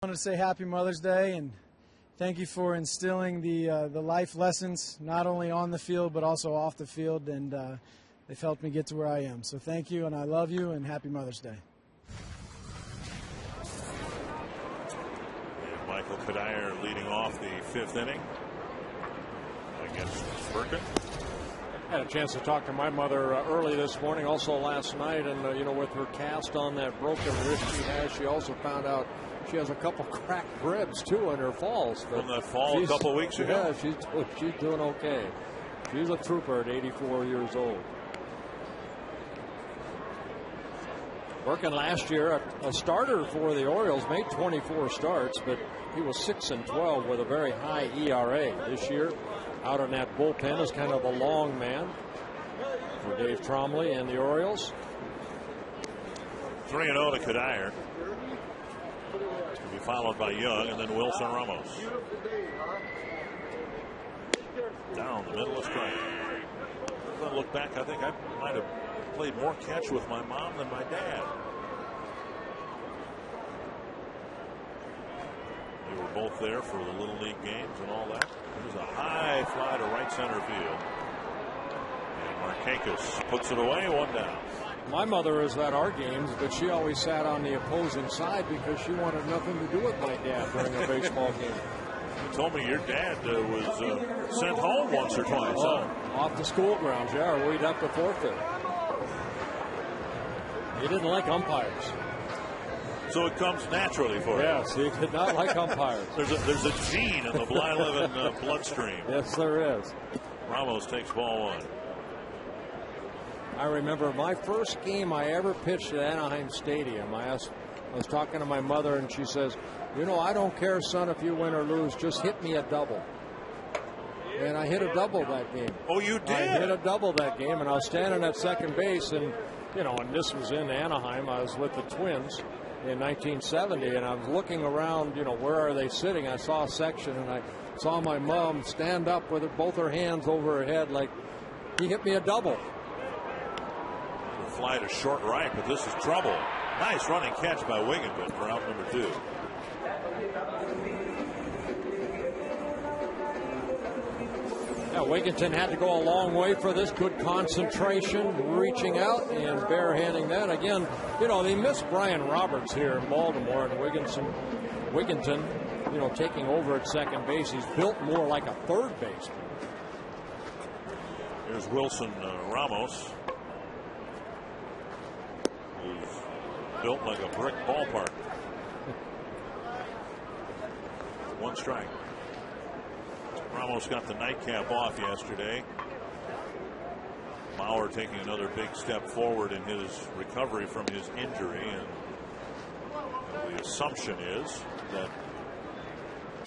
I wanted to say Happy Mother's Day and thank you for instilling the life lessons not only on the field but also off the field, and they've helped me get to where I am. So thank you, and I love you, and Happy Mother's Day. And Michael Kadire leading off the 5th inning against Burkett. Had a chance to talk to my mother early this morning, also last night, and with her cast on that broken wrist she has, she also found out she has a couple cracked ribs too in her falls. From that fall a couple weeks ago. Yeah, she's doing okay. She's a trooper at 84 years old. Working last year, a starter for the Orioles, made 24 starts, but he was 6-12 with a very high ERA. This year, out on that bullpen is kind of a long man for Dave Trombley and the Orioles. 3-0 to Kadire. To be followed by Young and then Wilson Ramos. Down the middle of strike. If I look back, I think I might have played more catch with my mom than my dad. They were both there for the Little League games and all that. There's a high fly to right center field. And Markakis puts it away, one down. My mother is at our games, but she always sat on the opposing side because she wanted nothing to do with my dad during a baseball game. You told me your dad was sent home once or twice. Off the school grounds, yeah, or we'd have to forfeit. He didn't like umpires. So it comes naturally for him. Yes, he did not like umpires. There's a gene in the Blyleven bloodstream. Yes, there is. Ramos takes ball one. I remember my first game I ever pitched at Anaheim Stadium. I was talking to my mother, and she says, I don't care, son, if you win or lose. Just hit me a double. And I hit a double that game. Oh, you did? I hit a double that game, and I was standing at second base, and and this was in Anaheim. I was with the Twins in 1970, and I was looking around, where are they sitting? I saw a section, and I saw my mom stand up with both her hands over her head like, he hit me a double. Fly to short right, but this is trouble. Nice running catch by Wigginton for out number 2. Yeah, Wigginton had to go a long way for this. Good concentration, reaching out and barehanding that. Again, they missed Brian Roberts here in Baltimore, and Wigginton, taking over at second base. He's built more like a third baseman. Here's Wilson Ramos, who's built like a brick ballpark. One strike. Ramos got the nightcap off yesterday. Mauer taking another big step forward in his recovery from his injury, and the assumption is that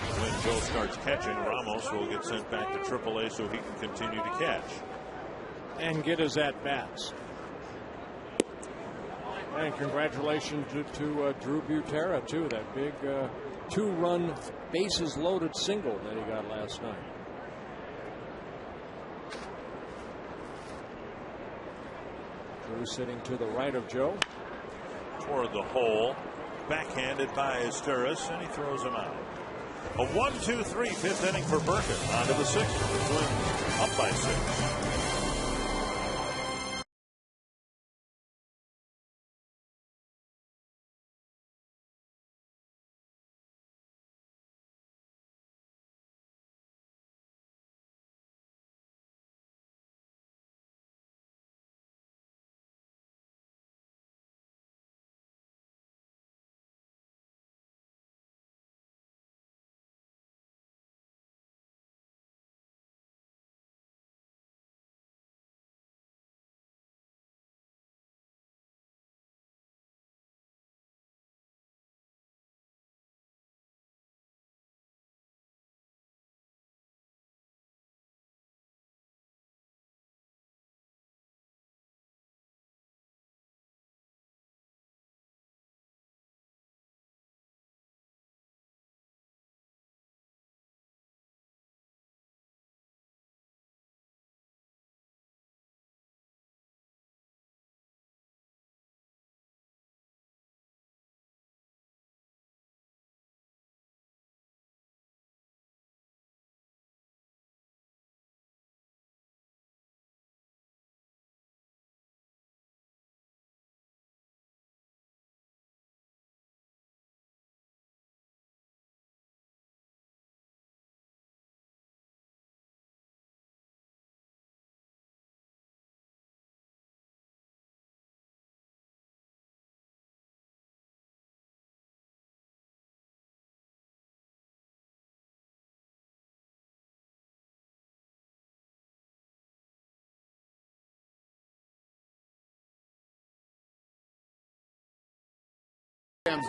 when Joe starts catching, Ramos will get sent back to AAA so he can continue to catch and get his at-bats. And congratulations to Drew Butera, too. That big 2-run bases loaded single that he got last night. Drew sitting to the right of Joe. Toward the hole. Backhanded by Asturis, and he throws him out. A 1-2-3 fifth inning for Burkett. On to the 6th. The Twins up by 6.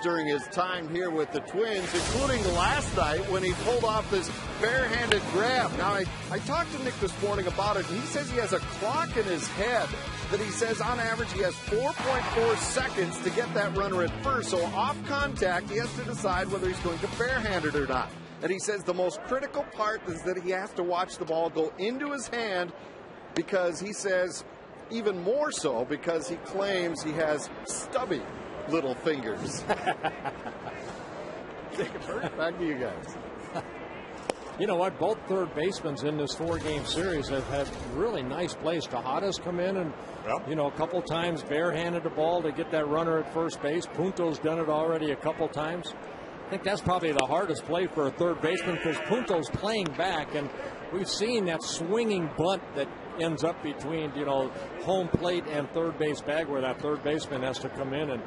during his time here with the Twins, including last night when he pulled off this barehanded grab. Now, I talked to Nick this morning about it, and he says he has a clock in his head that he says on average he has 4.4 seconds to get that runner at first. So off contact, he has to decide whether he's going to barehand it or not. And he says the most critical part is that he has to watch the ball go into his hand, because he says even more so because he claims he has stubby little fingers. Back to you guys. You know what? Both third basemen in this 4-game series have had really nice plays. Tejada's come in and, you know, a couple times barehanded the ball to get that runner at first base. Punto's done it already a couple times. I think that's probably the hardest play for a third baseman, because Punto's playing back, and we've seen that swinging bunt that ends up between, you know, home plate and third base bag, where that third baseman has to come in and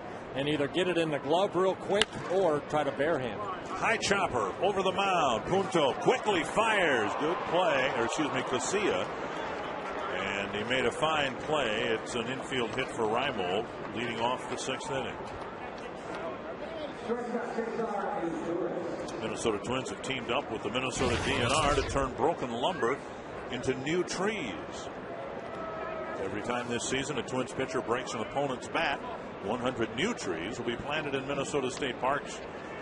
either get it in the glove real quick or try to barehand. High chopper over the mound. Punto quickly fires. Good play, or excuse me, Casilla. And he made a fine play. It's an infield hit for Reimold, leading off the 6th inning. Minnesota Twins have teamed up with the Minnesota DNR to turn broken lumber into new trees. Every time this season a Twins pitcher breaks an opponent's bat, 100 new trees will be planted in Minnesota state parks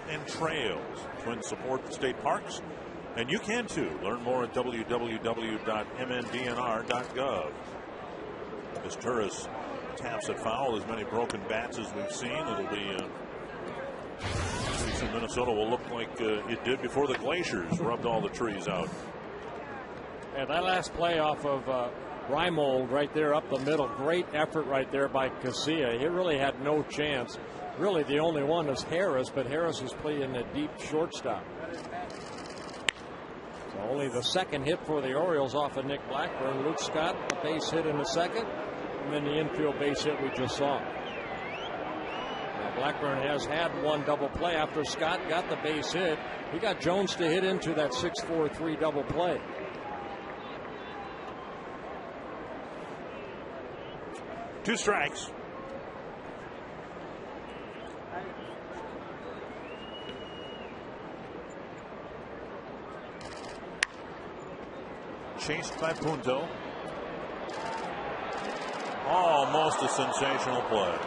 and trails. Twins support the state parks, and you can too. Learn more at www.mndnr.gov. As Turris taps it foul, as many broken bats as we've seen, it'll be in Minnesota will look like it did before the glaciers rubbed all the trees out. And that last play off of Reimold right there up the middle, great effort right there by Casilla. He really had no chance. Really the only one is Harris, but Harris is playing a deep shortstop. So only the second hit for the Orioles off of Nick Blackburn. Luke Scott, a base hit in the second, and then the infield base hit we just saw. Now Blackburn has had one double play after Scott got the base hit. He got Jones to hit into that 6-4-3 double play. Two strikes. Chased by Punto. Almost a sensational play.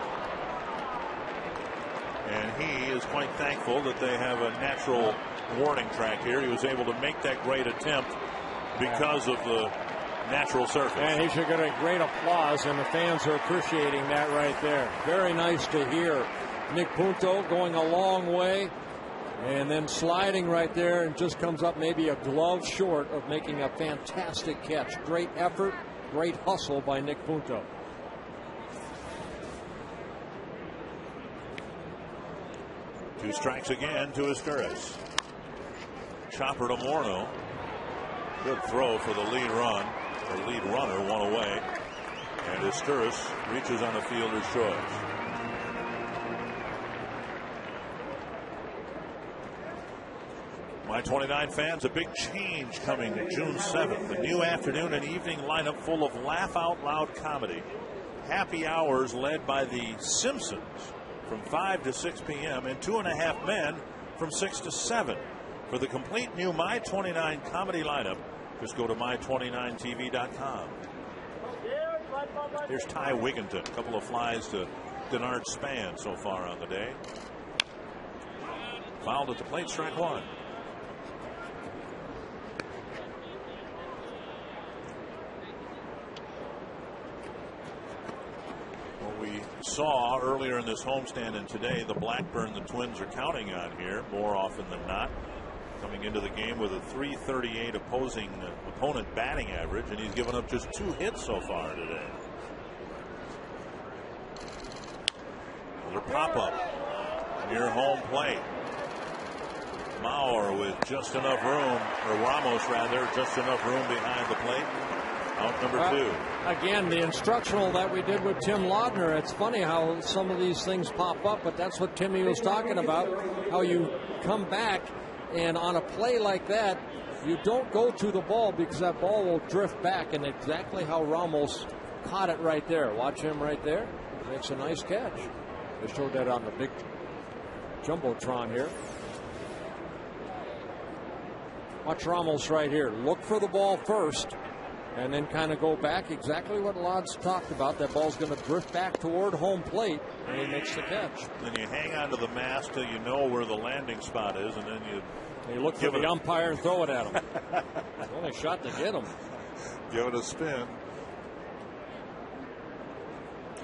And he is quite thankful that they have a natural warning track here. He was able to make that great attempt because of the natural surface. And he should get a great applause, and the fans are appreciating that right there. Very nice to hear. Nick Punto going a long way and then sliding right there, and just comes up maybe a glove short of making a fantastic catch. Great effort, great hustle by Nick Punto. Two strikes again to Esturris. Chopper to Morneau. Good throw for the lead run. The lead runner, one away. And Esturris reaches on the fielder's choice. My 29 fans, a big change coming June 7th. A new afternoon and evening lineup full of laugh out loud comedy. Happy hours led by the Simpsons from 5 to 6 p.m. and 2.5 Men from 6 to 7. For the complete new My 29 comedy lineup, just go to my29tv.com. Here's Ty Wigginton. A couple of flies to Denard Span so far on the day. Fouled at the plate, strike one. Well, we saw earlier in this homestand and today the Blackburn the Twins are counting on here more often than not. Coming into the game with a .338 opponent batting average, and he's given up just 2 hits so far today. Another pop-up near home plate. Mauer with just enough room, or Ramos rather, just enough room behind the plate. Out number 2. Again, the instructional that we did with Tim Laudner. It's funny how some of these things pop up, but that's what Timmy was talking about, how you come back. And on a play like that, you don't go to the ball because that ball will drift back, and exactly how Ramos caught it right there. Watch him right there. Makes a nice catch. They showed that on the big jumbotron here. Watch Ramos right here. Look for the ball first and then kind of go back. Exactly what Lodge talked about. That ball's going to drift back toward home plate, and he makes the catch. Then you hang on to the mast till you know where the landing spot is, and then you look for the umpire and throw it at him. It's only a shot to get him. Give it a spin.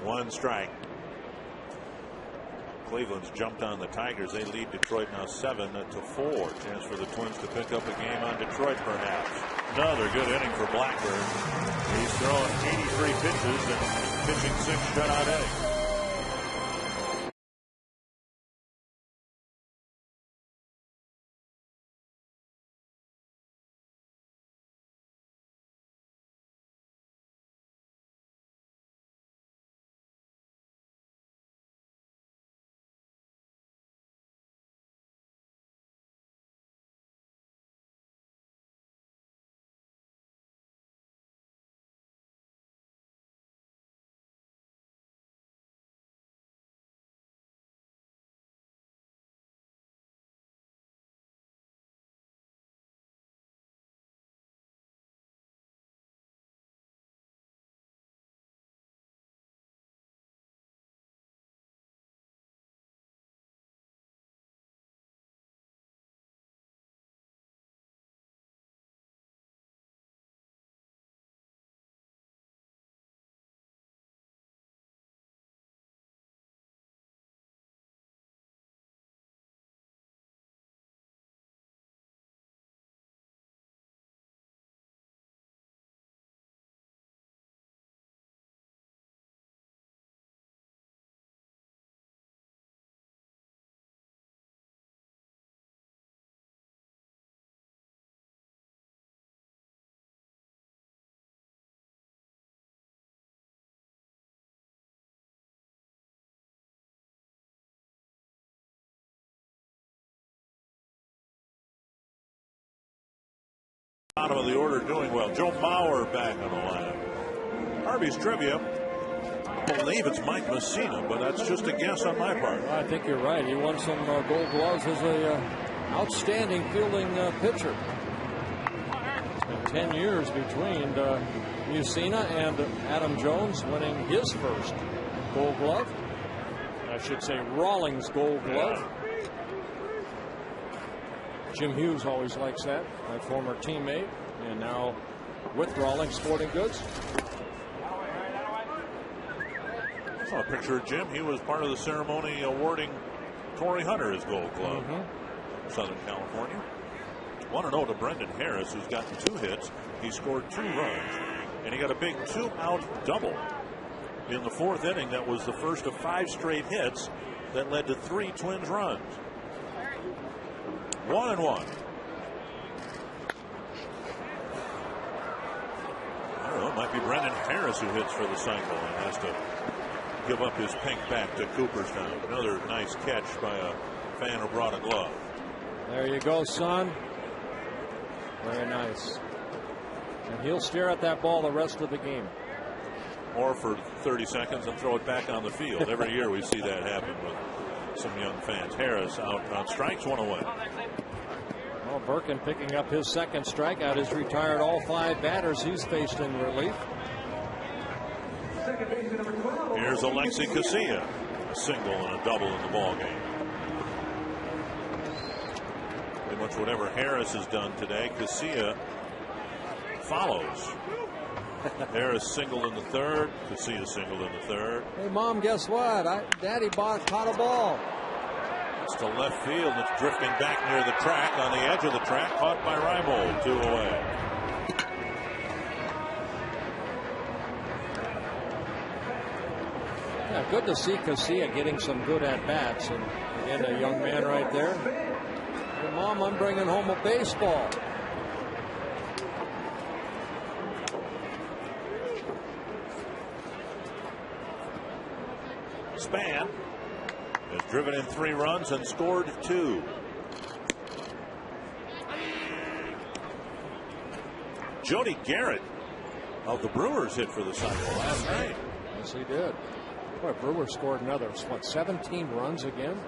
1 strike. Cleveland's jumped on the Tigers. They lead Detroit now 7-4. Chance for the Twins to pick up a game on Detroit, perhaps. Another good inning for Blackburn. He's throwing 83 pitches and pitching 6 shutout innings. Bottom of the order doing well. Joe Mauer back on the lineup. Harvey's trivia. I believe it's Mike Messina, but that's just a guess on my part. Well, I think you're right. He won some gold gloves as a outstanding fielding pitcher. It's been 10 years between Messina and Adam Jones winning his first gold glove. I should say Rawlings gold glove. Yeah. Jim Hughes always likes that, my former teammate, and now with Rawlings Sporting Goods. I saw a picture of Jim. He was part of the ceremony awarding Torrey Hunter his gold glove. Southern California. 1-0 to Brendan Harris, who's gotten 2 hits. He scored 2 runs, and he got a big 2-out double in the 4th inning. That was the first of 5 straight hits that led to 3 Twins runs. 1-1. I don't know, it might be Brendan Harris who hits for the cycle and has to give up his pink back to Cooperstown. Another nice catch by a fan who brought a glove. There you go, son. Very nice. And he'll stare at that ball the rest of the game. Or for 30 seconds and throw it back on the field. Every year we see that happen with some young fans. Harris out on strikes, 1 away. Well, Birkin picking up his 2nd strikeout. Has retired all 5 batters he's faced in relief. Here's Alexi Casilla, a single and a double in the ball game. Pretty much whatever Harris has done today, Casilla follows. Harris singled in the 3rd. Casilla singled in the 3rd. Hey, Mom, guess what? Daddy caught a ball. It's to left field. It's drifting back near the track, on the edge of the track, caught by Reimold. 2 away. Yeah, good to see Casilla getting some good at-bats. And again, a young man right there. Hey, Mom, I'm bringing home a baseball. Span has driven in 3 runs and scored 2. Jody Garrett of the Brewers hit for the cycle last night. Yes, he did. Boy, Brewers scored another, 17 runs again?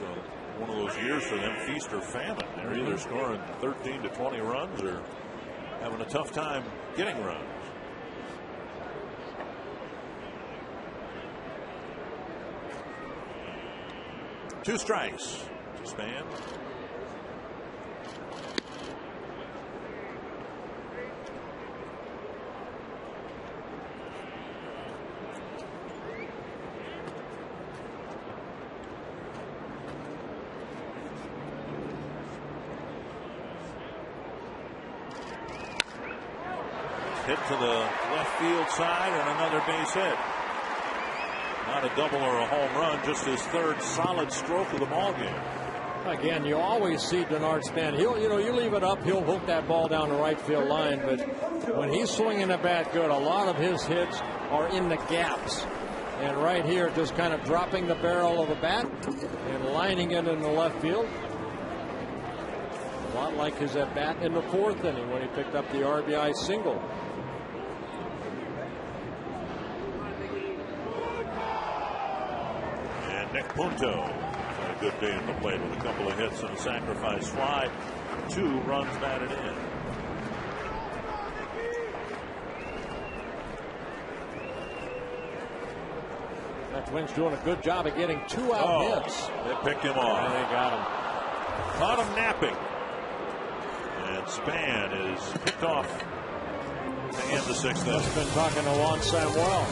It's one of those years for them, feast or famine. They're either scoring 13 to 20 runs or having a tough time getting runs. Two strikes to Span. Hit to the left field side and another base hit. Not a double or a home run, just his third solid stroke of the ball game. Again, you always see Denard Span. You leave it up, he'll hook that ball down the right field line. But when he's swinging the bat good, a lot of his hits are in the gaps. And right here, just kind of dropping the barrel of the bat and lining it in the left field. A lot like his at bat in the fourth inning when he picked up the RBI single. Nick Punto had a good day at the plate with a couple of hits and a sacrifice fly. 2 runs batted in. The Twins doing a good job of getting 2 out hits. They picked him off. And they got him. Caught him napping. And Span is picked off to end the 6th inning. Must have been talking to Juan Samuel.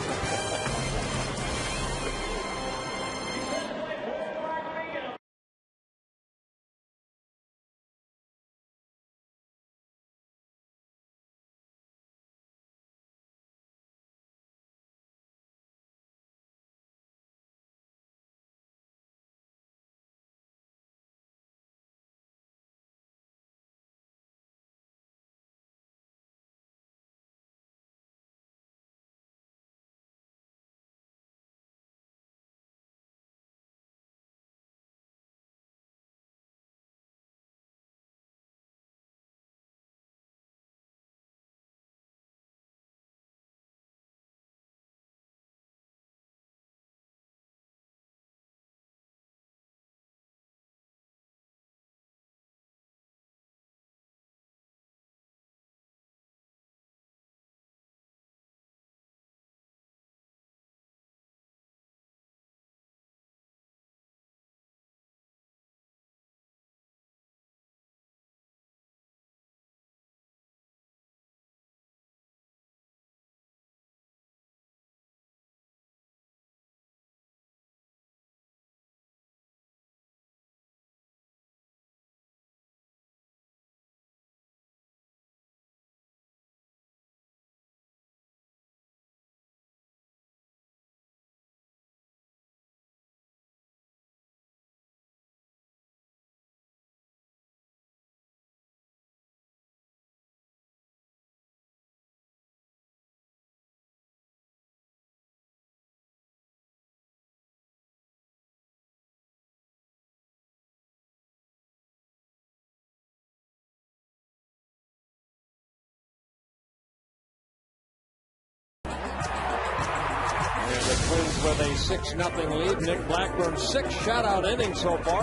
Twins with a 6-0 lead. Nick Blackburn, 6 shutout innings so far.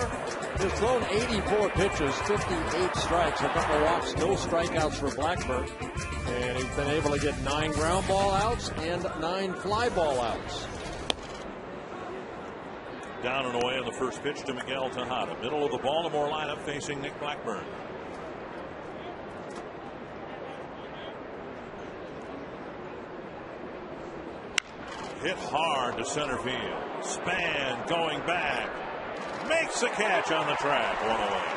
He's thrown 84 pitches, 58 strikes, a couple walks, no strikeouts for Blackburn. And he's been able to get 9 ground ball outs and 9 fly ball outs. Down and away on the first pitch to Miguel Tejada. Middle of the Baltimore lineup facing Nick Blackburn. Hit hard to center field. Span going back. Makes the catch on the track. 1 away.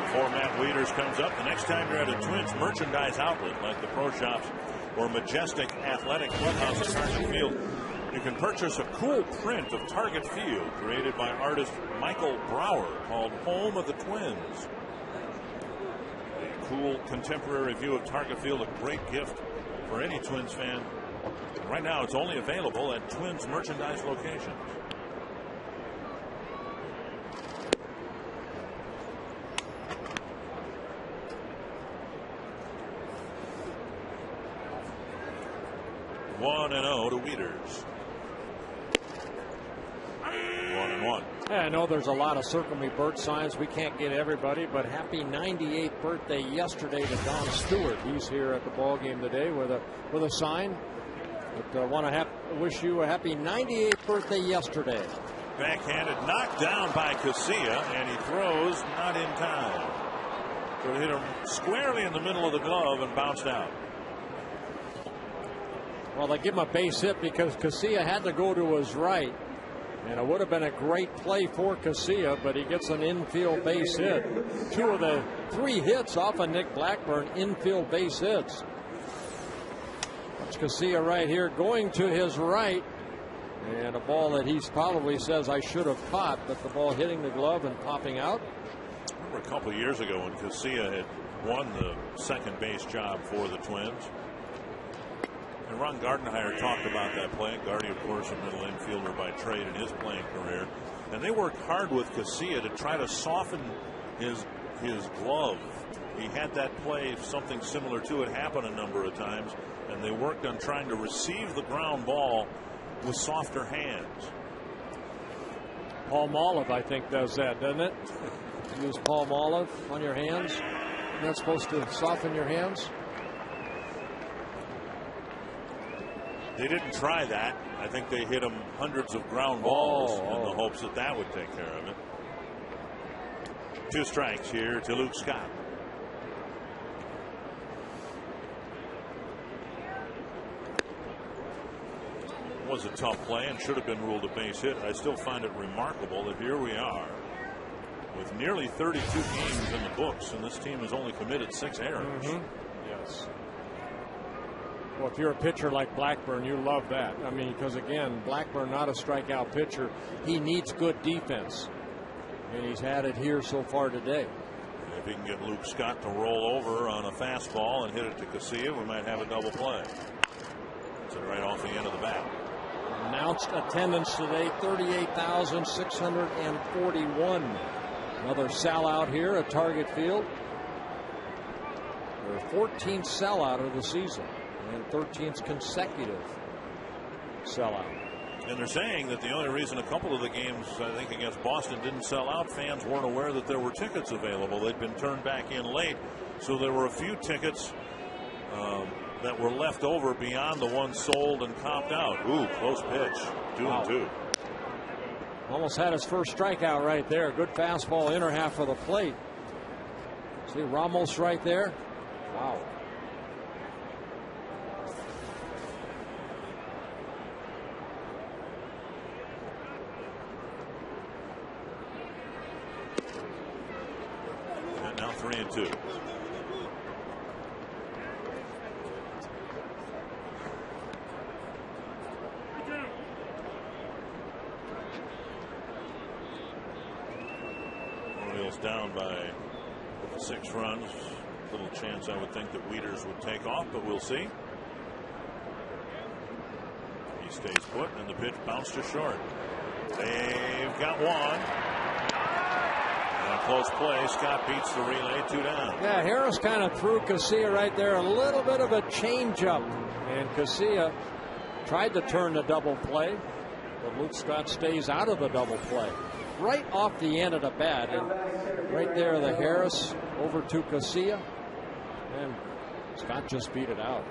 Before Matt Wieters comes up, the next time you're at a Twins merchandise outlet like the Pro Shops or Majestic Athletic Clubhouse at Target Field, you can purchase a cool print of Target Field created by artist Michael Brower called Home of the Twins. A cool contemporary view of Target Field, a great gift for any Twins fan. Right now, it's only available at Twins merchandise locations. One and 0 to Wieters. 1-0. 1. Yeah, I know there's a lot of Circle Me Bert signs. We can't get everybody, but happy 98th birthday yesterday to Don Stewart. He's here at the ball game today with a sign. But want to wish you a happy 98th birthday yesterday. Backhanded, knocked down by Casilla, and he throws not in time. So it hit him squarely in the middle of the glove and bounced out. Well, they give him a base hit because Casilla had to go to his right. And it would have been a great play for Casilla, but he gets an infield base hit. 2 of the 3 hits off of Nick Blackburn, infield base hits. That's Casilla right here going to his right. And a ball that he probably says I should have caught, but the ball hitting the glove and popping out. I remember a couple of years ago when Casilla had won the second base job for the Twins. And Ron Gardenhire talked about that play. Gardy, of course, a middle infielder by trade in his playing career. And they worked hard with Casilla to try to soften his glove. He had that play, something similar to it, happen a number of times. And they worked on trying to receive the ground ball with softer hands. Palm olive, I think, does that, doesn't it? Use palm olive on your hands. Isn't that supposed to soften your hands? They didn't try that. I think they hit him hundreds of ground balls in the hopes that that would take care of it. 2 strikes here to Luke Scott. Was a tough play and should have been ruled a base hit. I still find it remarkable that here we are with nearly 32 games in the books, and this team has only committed 6 errors. Yes. Well, if you're a pitcher like Blackburn, you love that. I mean, because again, Blackburn not a strikeout pitcher. He needs good defense, and he's had it here so far today. If he can get Luke Scott to roll over on a fastball and hit it to Casilla, we might have a double play. It's right off the end of the bat. Announced attendance today, 38,641. Another sellout here at Target Field. Their 14th sellout of the season and 13th consecutive sellout. And they're saying that the only reason a couple of the games, I think against Boston, didn't sell out, fans weren't aware that there were tickets available. They'd been turned back in late, so there were a few tickets that were left over beyond the ones sold and copped out. Ooh, close pitch. 2-2. Almost had his first strikeout right there. Good fastball, inner half of the plate. See Ramos right there. Wow. And now 3-2. Down by 6 runs. Little chance, I would think, that Wieters would take off, but we'll see. He stays put, and the pitch bounced to short. They've got one. And a close play. Scott beats the relay, 2 down. Yeah, Harris kind of threw Casilla right there. A little bit of a changeup, and Casilla tried to turn the double play, but Luke Scott stays out of the double play. Right off the end of the bat, and right there the Harris over to Casilla, and Scott just beat it out.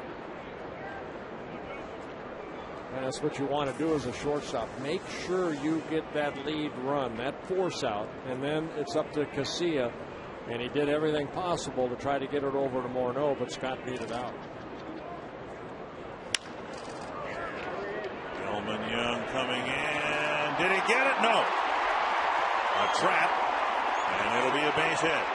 And that's what you want to do as a shortstop. Make sure you get that lead run, that force out, and then it's up to Casilla, and he did everything possible to try to get it over to Morneau, but Scott beat it out. Delman Young coming in. Did he get it? No. A trap, and it'll be a base hit.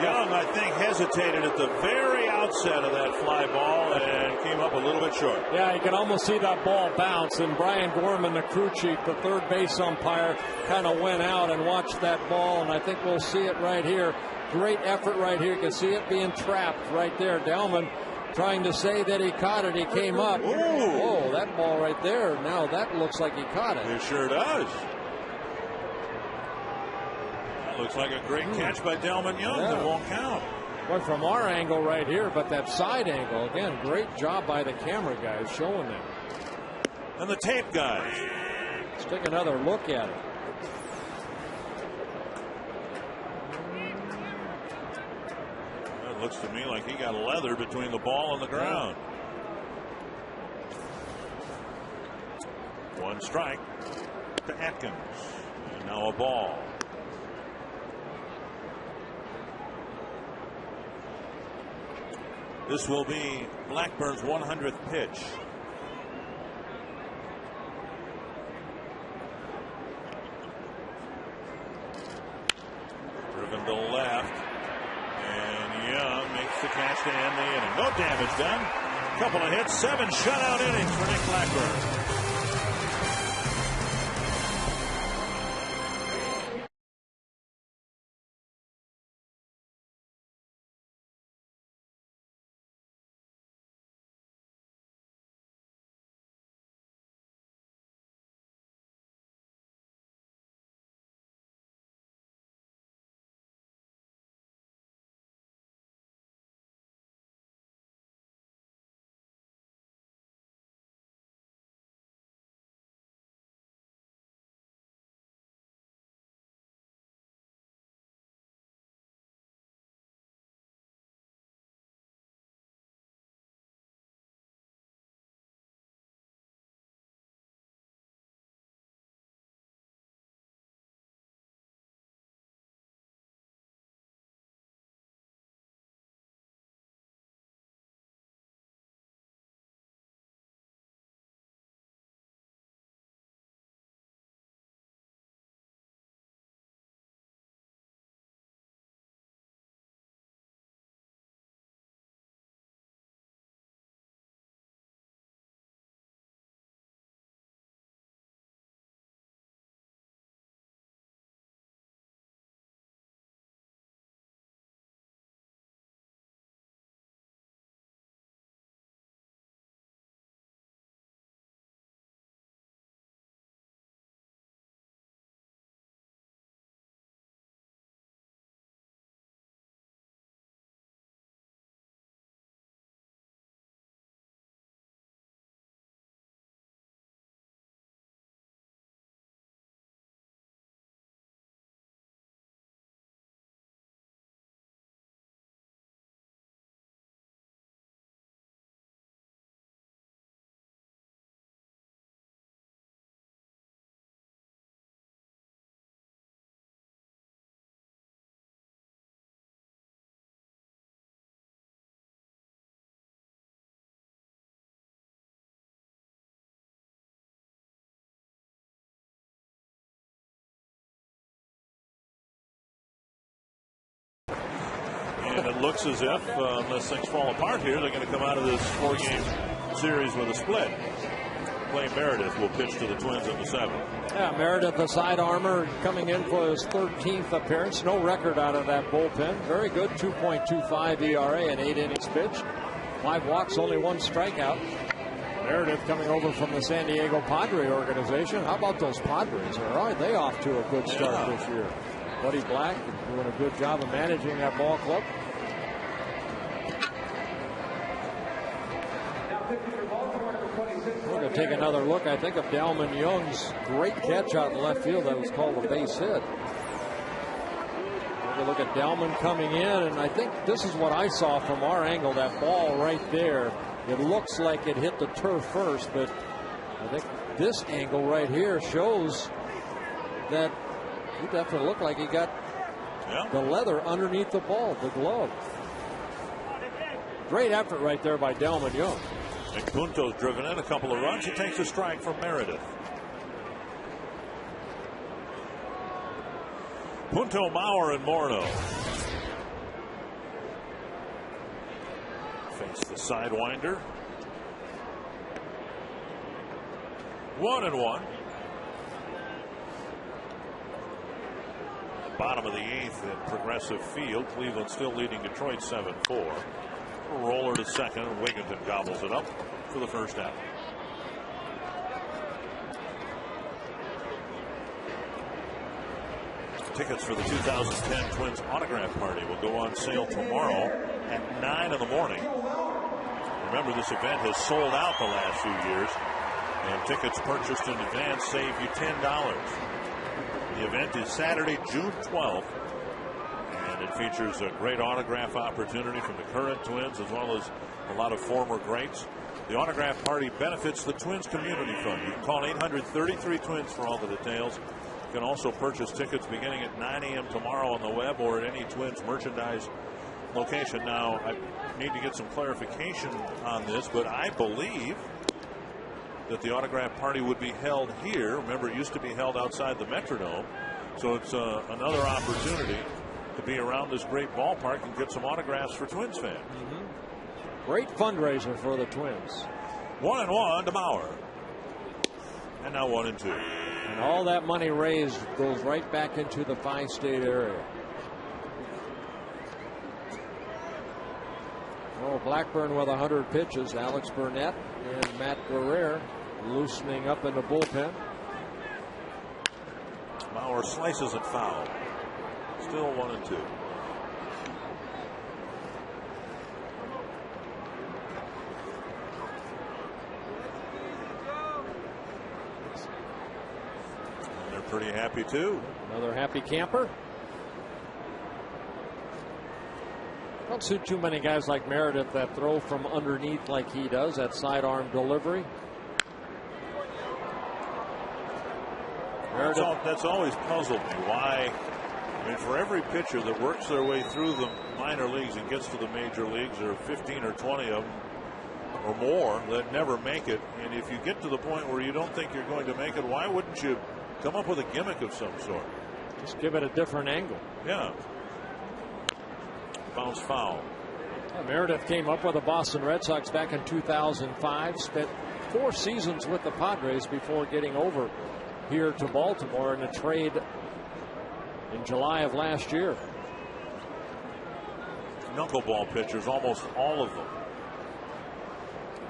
Young, I think, hesitated at the very outset of that fly ball and came up a little bit short. Yeah, you can almost see that ball bounce, and Brian Gorman, the crew chief, the third base umpire, kind of went out and watched that ball, and I think we'll see it right here. Great effort right here. You can see it being trapped right there. Delman trying to say that he caught it. He came up. Ooh. Oh, that ball right there. Now that looks like he caught it. It sure does. That looks like a great catch by Delman Young. Yeah. That won't count. Well, from our angle right here, but that side angle, again, great job by the camera guys showing them. And the tape guys. Let's take another look at it. It looks to me like he got leather between the ball and the ground. One strike to Atkins. And now a ball. This will be Blackburn's 100th pitch. Driven to left. And Young makes the catch to end the inning. No damage done. Couple of hits, 7 shutout innings for Nick Blackburn. And it looks as if, unless things fall apart here, they're going to come out of this 4-game series with a split. Clay Meredith will pitch to the Twins in the 7th. Yeah, Meredith, the side armor, coming in for his 13th appearance. No record out of that bullpen. Very good, 2.25 ERA and 8 innings pitched. 5 walks, only 1 strikeout. Meredith coming over from the San Diego Padre organization. How about those Padres? Are they off to a good start this year? Buddy Black doing a good job of managing that ball club. We're going to take another look, I think, of Dalman Young's great catch out in left field. That was called a base hit. Take a look at Dalman coming in, and I think this is what I saw from our angle, that ball right there. It looks like it hit the turf first, but I think this angle right here shows that he definitely looked like he got the leather underneath the ball, the glove. Great effort right there by Dalman Young. McPunto's driven in a couple of runs. He takes a strike from Meredith. Punto, Mauer, and Morneau face the sidewinder. 1-1. Bottom of the 8th at Progressive Field. Cleveland still leading Detroit 7-4. Roller to second, and Wigginton gobbles it up for the first out. Tickets for the 2010 Twins autograph party will go on sale tomorrow at 9 in the morning. Remember, this event has sold out the last few years. And tickets purchased in advance save you $10. The event is Saturday, June 12th. And it features a great autograph opportunity from the current Twins as well as a lot of former greats. The autograph party benefits the Twins Community Fund. You can call 800-33-TWINS for all the details. You can also purchase tickets beginning at 9 a.m. tomorrow on the web or at any Twins merchandise location. Now, I need to get some clarification on this, but I believe that the autograph party would be held here. Remember, it used to be held outside the Metrodome. So it's another opportunity to be around this great ballpark and get some autographs for Twins fans. Great fundraiser for the Twins. 1-1 to Mauer. And now 1-2. And all that money raised goes right back into the Fi-State area. Oh, Blackburn with 100 pitches. Alex Burnett and Matt Guerrero loosening up in the bullpen. Mauer slices it foul. Still 1-2. And they're pretty happy too. Another happy camper. Don't see too many guys like Meredith that throw from underneath like he does, that sidearm delivery. That's always puzzled me. Why? I mean, for every pitcher that works their way through the minor leagues and gets to the major leagues, there are 15 or 20 of them or more that never make it. And if you get to the point where you don't think you're going to make it, why wouldn't you come up with a gimmick of some sort? Just give it a different angle. Yeah. Bounce foul. Meredith came up with the Boston Red Sox back in 2005. Spent 4 seasons with the Padres before getting over here to Baltimore in a trade in July of last year. Knuckleball pitchers, almost all of them,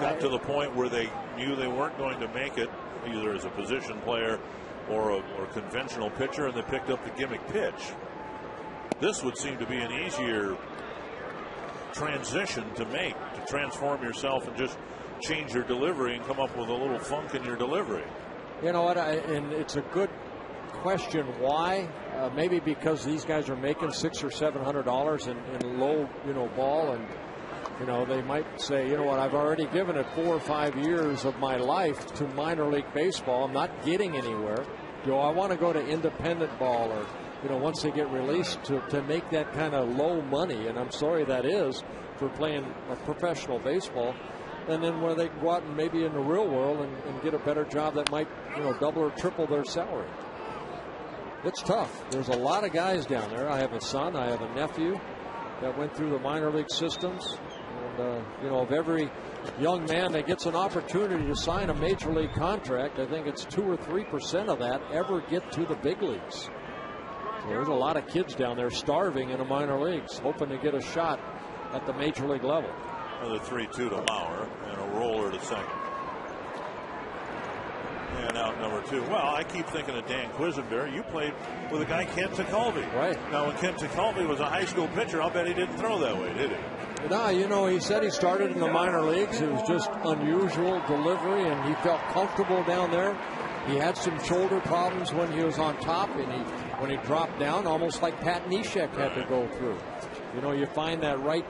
got to the point where they knew they weren't going to make it, either as a position player or a conventional pitcher, and they picked up the gimmick pitch. This would seem to be an easier transition to make, to transform yourself and just change your delivery and come up with a little funk in your delivery. You know what? And it's a good question. Why? Maybe because these guys are making $600 or $700 in low, ball, and they might say, you know what? I've already given it 4 or 5 years of my life to minor league baseball. I'm not getting anywhere. I want to go to independent ball, or once they get released, to make that kind of low money. And I'm sorry that is for playing a professional baseball. And then where they go out and maybe in the real world and get a better job that might, double or triple their salary. It's tough. There's a lot of guys down there. I have a son, I have a nephew that went through the minor league systems. And, of every young man that gets an opportunity to sign a major league contract, I think it's 2 or 3% of that ever get to the big leagues. So there's a lot of kids down there starving in the minor leagues, hoping to get a shot at the major league level. Another 3-2 to Mauer and a roller to second. And out number 2. Well, I keep thinking of Dan Quisenberry. You played with a guy, Kent Tekulve. Right. Now, when Kent Tekulve was a high school pitcher, I'll bet he didn't throw that way, did he? No, he said he started in the minor leagues. It was just unusual delivery, and he felt comfortable down there. He had some shoulder problems when he was on top, and when he dropped down, almost like Pat Neshek had to go through. You find that right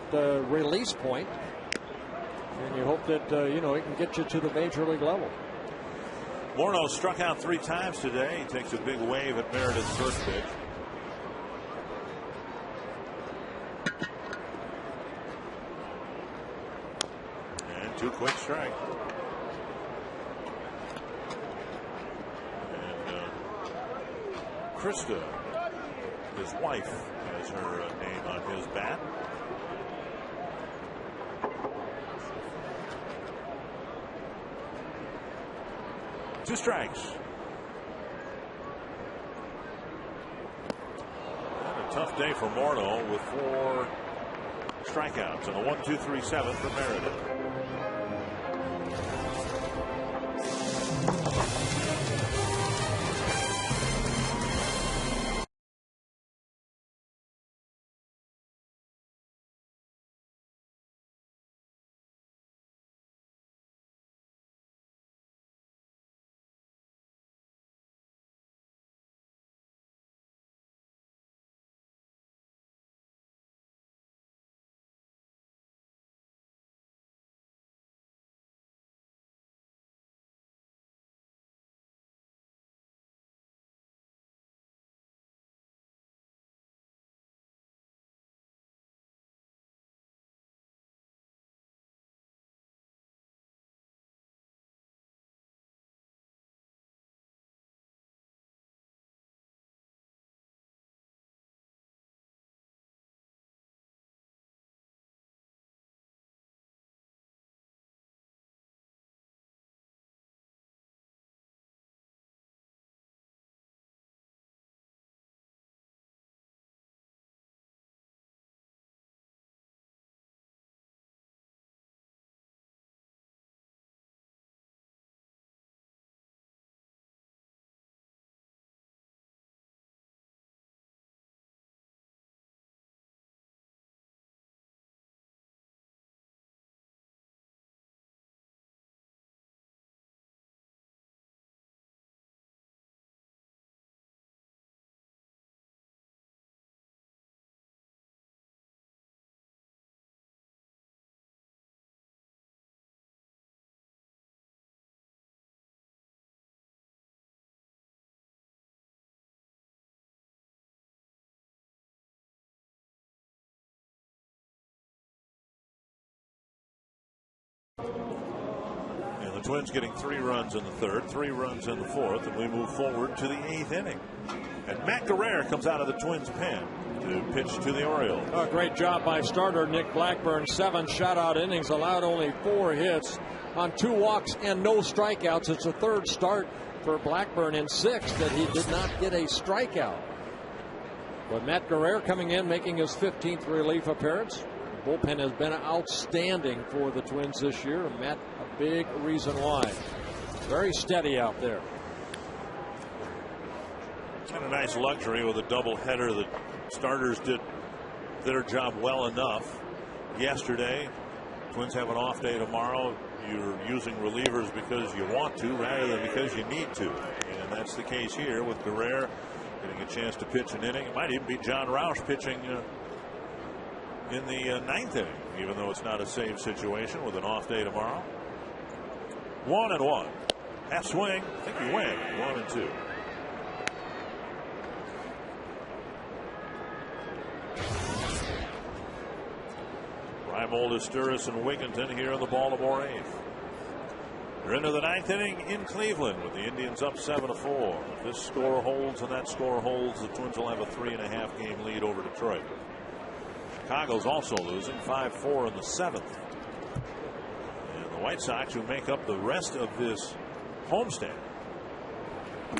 release point, and you hope that, it can get you to the major league level. Morneau struck out 3 times today. He takes a big wave at Meredith's first pitch. And 2 quick strike. And Krista, his wife, has her name on his bat. Two strikes. And a tough day for Morneau with 4 strikeouts and a 1-2-3-7 for Meredith. And the Twins getting 3 runs in the third, 3 runs in the fourth, and we move forward to the 8th inning. And Matt Guerrero comes out of the Twins' pen to pitch to the Orioles. Oh, great job by starter Nick Blackburn. 7 shutout innings, allowed only 4 hits on 2 walks and no strikeouts. It's the 3rd start for Blackburn in 6 that he did not get a strikeout. But Matt Guerrero coming in, making his 15th relief appearance. The bullpen has been outstanding for the Twins this year, and Matt, a big reason why. Very steady out there. And a nice luxury with a doubleheader. The starters did their job well enough yesterday. Twins have an off day tomorrow. You're using relievers because you want to rather than because you need to. And that's the case here with Guerrero getting a chance to pitch an inning. It might even be John Roush pitching in the 9th inning, even though it's not a save situation with an off day tomorrow. 1-1. Half swing. I think you win. 1-2. Reimold, Asturis, and Wigginton here in the Baltimore 8th. They're into the 9th inning in Cleveland with the Indians up 7-4. If this score holds and that score holds, the Twins will have a 3.5 game lead over Detroit. Chicago's also losing 5-4 in the 7th. And the White Sox, who make up the rest of this homestand,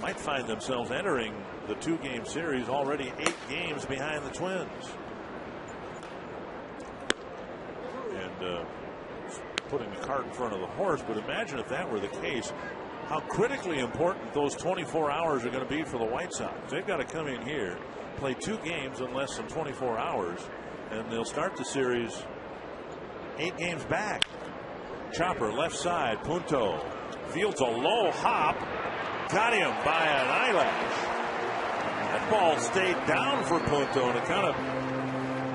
might find themselves entering the 2-game series already 8 games behind the Twins. And putting the cart in front of the horse, but imagine if that were the case, how critically important those 24 hours are going to be for the White Sox. They've got to come in here, play 2 games in less than 24 hours, and they'll start the series 8 games back. Chopper left side, Punto fields a low hop, got him by an eyelash. That ball stayed down for Punto, and it kind of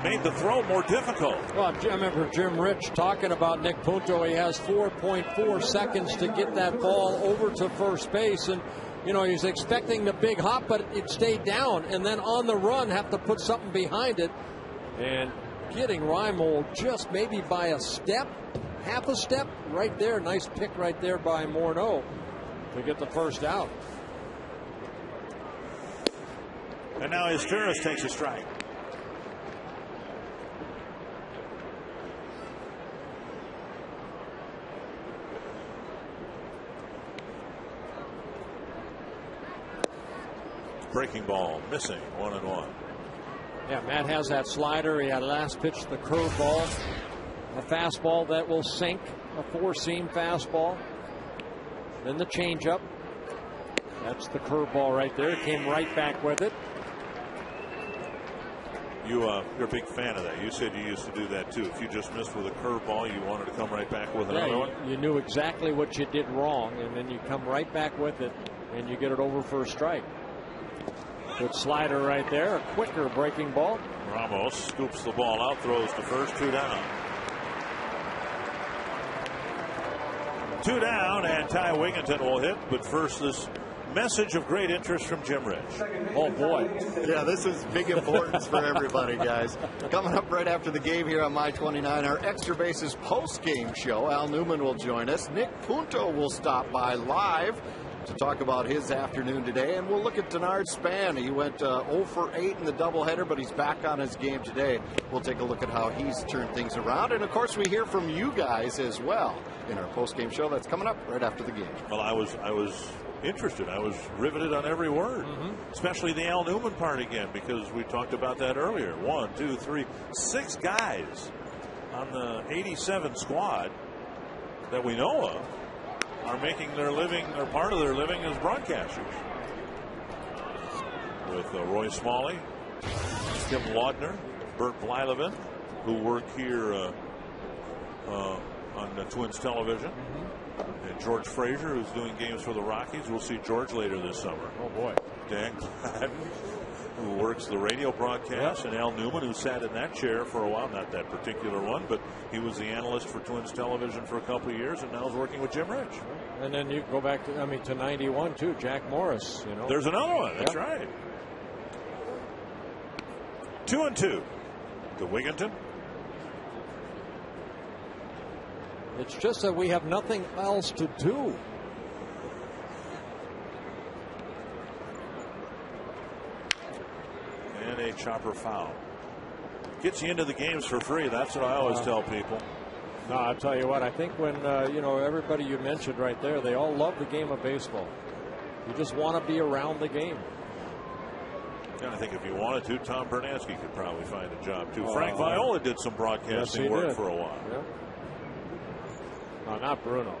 made the throw more difficult. Well, I remember Jim Rich talking about Nick Punto. He has 4.4 seconds to get that ball over to first base, and you know he's expecting the big hop, but it stayed down, and then on the run have to put something behind it, and getting Reimold just maybe by a step, half a step right there. Nice pick right there by Morneau to get the first out. And now Asturis takes a strike. Breaking ball missing. 1-1. Yeah, Matt has that slider. He had last pitch the curveball, a fastball that will sink, a 4-seam fastball, then the changeup. That's the curveball right there. Came right back with it. You're a big fan of that. You said you used to do that too. If you just missed with a curveball, you wanted to come right back with another one. You knew exactly what you did wrong, and then you come right back with it, and you get it over for a strike. Good slider right there. A quicker breaking ball. Ramos scoops the ball out, throws to first, 2 down. 2 down, and Ty Wigginton will hit. But first, this message of great interest from Jim Rich. Oh, boy. Yeah, this is big importance for everybody, guys. Coming up right after the game here on My 29, our Extra Bases post-game show. Al Newman will join us. Nick Punto will stop by live to talk about his afternoon today, and we'll look at Denard Span. He went 0 for 8 in the doubleheader, but he's back on his game today. We'll take a look at how he's turned things around, and of course we hear from you guys as well in our post-game show. That's coming up right after the game. Well, I was interested. I was riveted on every word, especially the Al Newman part again, because we talked about that earlier. 1, 2, 3, 6 guys on the 87 squad that we know of are making their living, or part of their living, as broadcasters. With Roy Smalley, Tim Laudner, Bert Blyleven, who work here on the Twins television, and George Frazier, who's doing games for the Rockies. We'll see George later this summer. Oh, boy. Dan Gladden, who works the radio broadcast, and Al Newman, who sat in that chair for a while. Not that particular one, but he was the analyst for Twins television for a couple of years, and now is working with Jim Rich. And then you go back to 91 too. Jack Morris. You know, there's another one. That's right. 2-2 to Wigginton. It's just that we have nothing else to do. And a chopper foul. Gets you into the games for free. That's what I always tell people. No, I'll tell you what, I think when, you know, everybody you mentioned right there, they all love the game of baseball. You just want to be around the game. And I think if you wanted to, Tom Bernansky could probably find a job too. Frank Viola did some broadcasting work for a while. Yeah. No, not Bruno.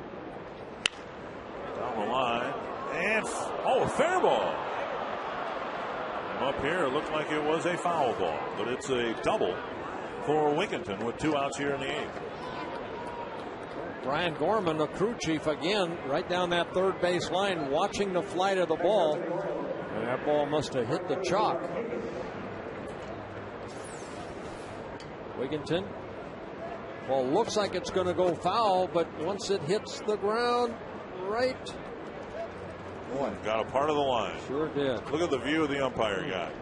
Down the line. And, a fair ball. Up here, it looked like it was a foul ball, but it's a double for Wigginton with 2 outs here in the 8th. Brian Gorman, the crew chief, again, right down that third base line, watching the flight of the ball. And that ball must have hit the chalk. Wigginton. Ball looks like it's going to go foul, but once it hits the ground, right. Boy, got a part of the line. Sure did. Look at the view the umpire got.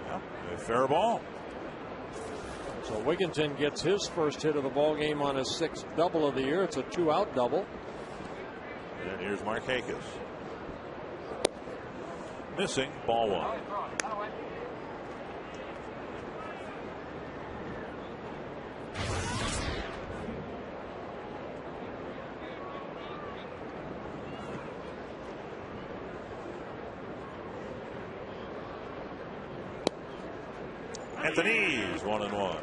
Yep, a fair ball. So Wigginton gets his first hit of the ball game on his 6th double of the year. It's a 2-out double. And here's Markakis. Missing, ball 1. Anthony's 1-1.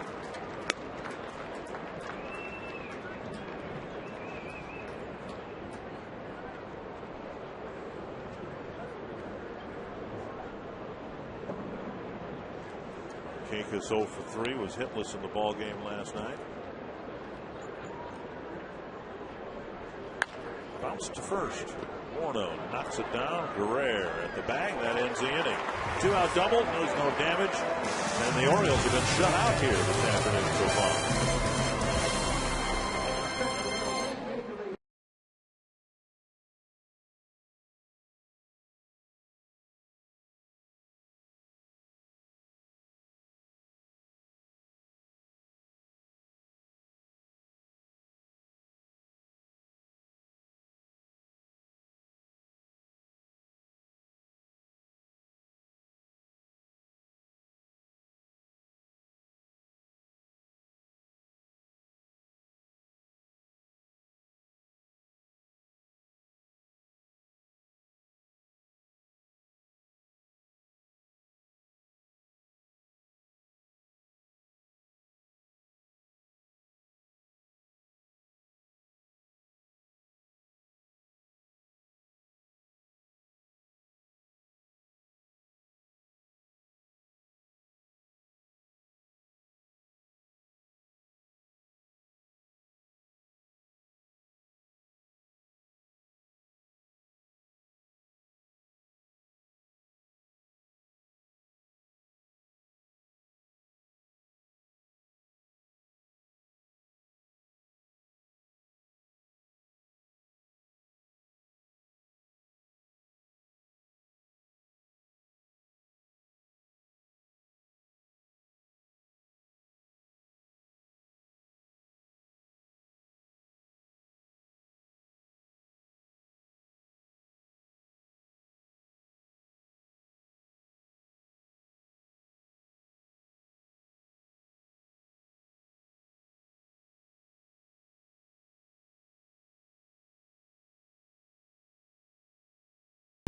Markakis 0 for 3, was hitless in the ball game last night. Bounced to first. Warno knocks it down. Guerrero at the bag. That ends the inning. 2-out double. There's no damage. And the Orioles have been shut out here this afternoon so far.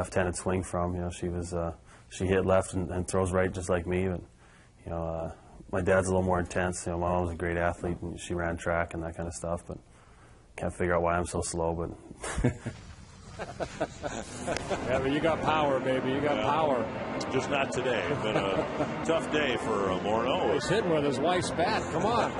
Left-handed swing from, she was, she hit left and throws right just like me. But, my dad's a little more intense. My mom was a great athlete and she ran track and that kind of stuff. But can't figure out why I'm so slow. But yeah, but you got power, baby. You got power. Just not today. It's been a tough day for Morneau. He's hitting with his wife's bat. Come on.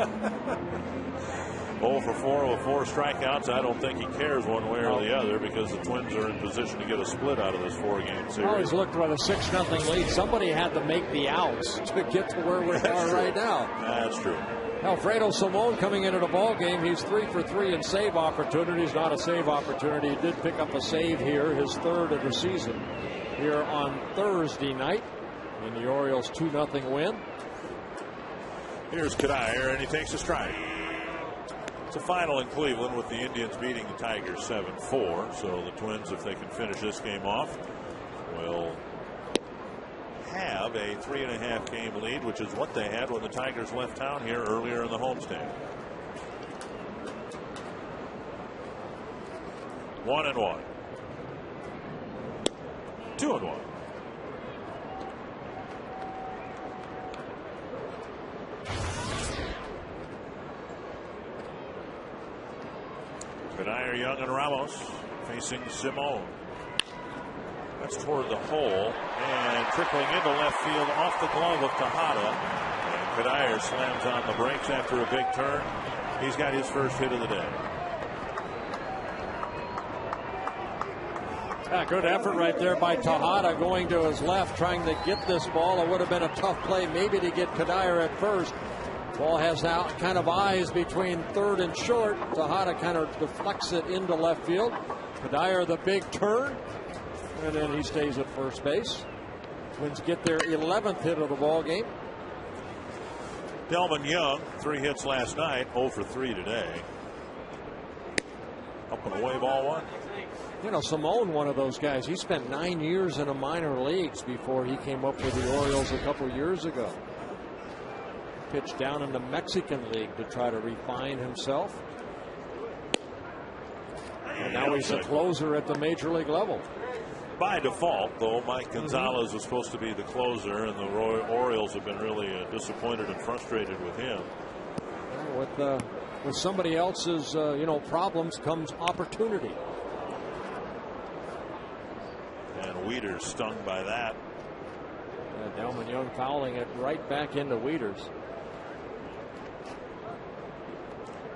0 for 4 with 4 strikeouts. I don't think he cares one way or the other because the Twins are in position to get a split out of this 4-game series. Always looked with a 6-0 lead. Somebody had to make the outs to get to where we are right now. That's true. Alfredo Simon coming into the ball game. He's 3 for 3 in save opportunities. Not a save opportunity. He did pick up a save here, his 3rd of the season here on Thursday night in the Orioles 2-0 win. Here's Kadire, and he takes a strike. It's a final in Cleveland with the Indians beating the Tigers 7-4. So the Twins, if they can finish this game off, will have a 3.5 game lead, which is what they had when the Tigers left town here earlier in the homestand. 1-1. 2-1. Cuddyer, Young, and Ramos facing Simone. That's toward the hole and trickling into left field off the glove of Tejada. And Cuddyer slams on the brakes after a big turn. He's got his first hit of the day. Yeah, good effort right there by Tejada going to his left, trying to get this ball. It would have been a tough play maybe to get Cuddyer at first. Ball has now kind of eyes between third and short. Tejada kind of deflects it into left field. Cuddyer the big turn, and then he stays at first base. Twins get their 11th hit of the ball game. Delman Young, 3 hits last night, 0 for 3 today. Up and away, ball 1. You know, Simone, one of those guys. He spent 9 years in the minor leagues before he came up with the Orioles a couple years ago. Pitched down in the Mexican League to try to refine himself. And now he's a closer at the major league level. By default, though, Mike Gonzalez was supposed to be the closer, and the Orioles have been really disappointed and frustrated with him. With somebody else's problems comes opportunity. And Wieters stung by that. Delman Young fouling it right back into Wieters.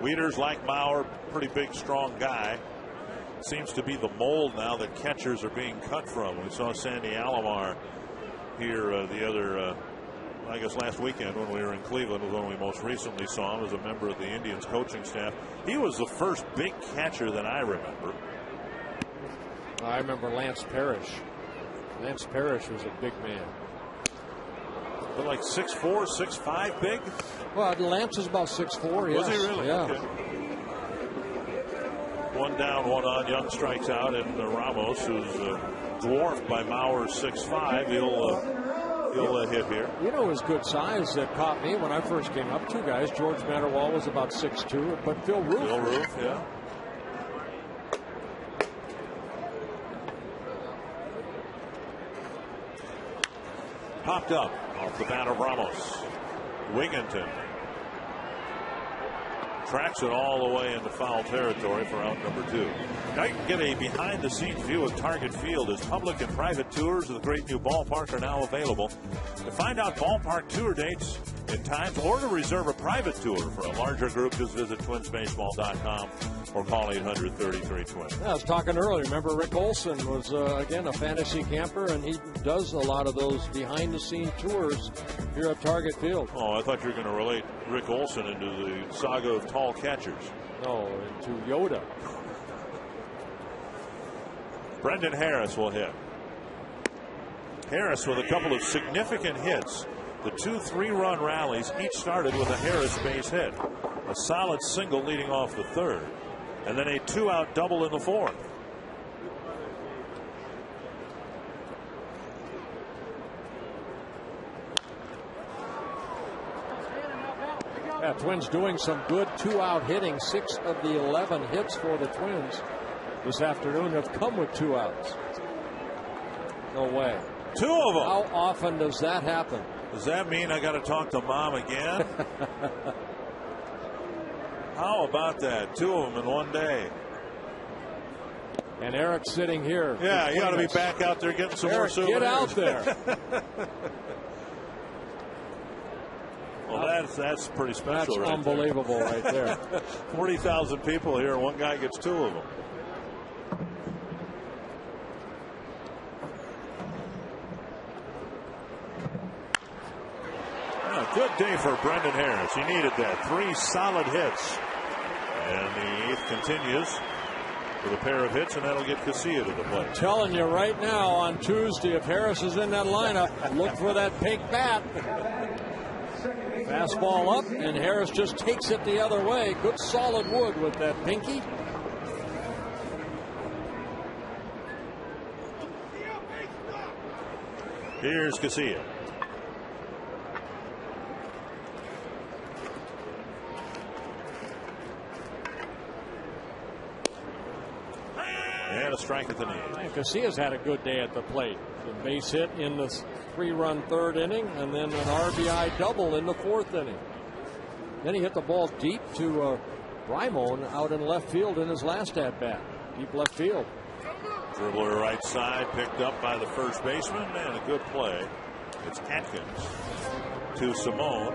Wieters, like Mauer, pretty big, strong guy. Seems to be the mold now that catchers are being cut from. We saw Sandy Alomar here I guess last weekend when we were in Cleveland was when we most recently saw him as a member of the Indians coaching staff. He was the first big catcher that I remember. I remember Lance Parrish. Lance Parrish was a big man. But like 6'4", 6'5", big? Well, Lance is about 6'4". Was he really? Yeah. Okay. 1 down, 1 on. Young strikes out, and Ramos, who's dwarfed by Mauer's 6'5", he'll hit here. You know his good size that caught me when I first came up. 2 guys. George Matterwall was about 6'2", but Phil Roof. Phil Roof, yeah. Popped up off the bat of Ramos. Wigginton tracks it all the way into foul territory for out number 2. Now you can get a behind-the-scenes view of Target Field as public and private tours of the great new ballpark are now available. To find out ballpark tour dates and times or to reserve a private tour for a larger group, just visit twinsbaseball.com or call 800-33-TWINS. I was talking earlier. Remember Rick Olson was, again, a fantasy camper, and he does a lot of those behind-the-scene tours here at Target Field. Oh, I thought you were going to relate Rick Olson into the saga of tall catchers. No, into Yoda. Brendan Harris will hit. Harris with a couple of significant hits. The 2 3-run rallies each started with a Harris base hit. A solid single leading off the 3rd. And then a 2-out double in the 4th. Yeah, Twins doing some good 2-out hitting. 6 of the 11 hits for the Twins this afternoon have come with 2 outs. No way. 2 of them. How often does that happen? Does that mean I got to talk to Mom again? How about that? 2 of them in one day. And Eric's sitting here. Yeah, you ought to be back out there getting some more souvenirs. Get out there. Well, that's pretty special. That's right unbelievable there. Right there. 40,000 people here, and one guy gets 2 of them. Good day for Brendan Harris. He needed that. 3 solid hits. And the 8th continues with a pair of hits, and that'll get Casilla to the plate. I'm telling you right now, on Tuesday, if Harris is in that lineup, look for that pink bat. Fastball up, and Harris just takes it the other way. Good solid wood with that pinky. Here's Casilla. And a strike at the knee. Casilla's had a good day at the plate. A base hit in the 3-run third inning, and then an RBI double in the fourth inning. Then he hit the ball deep to Raimon out in left field in his last at-bat. Deep left field. Dribbler right side, picked up by the first baseman, and a good play. It's Atkins to Simone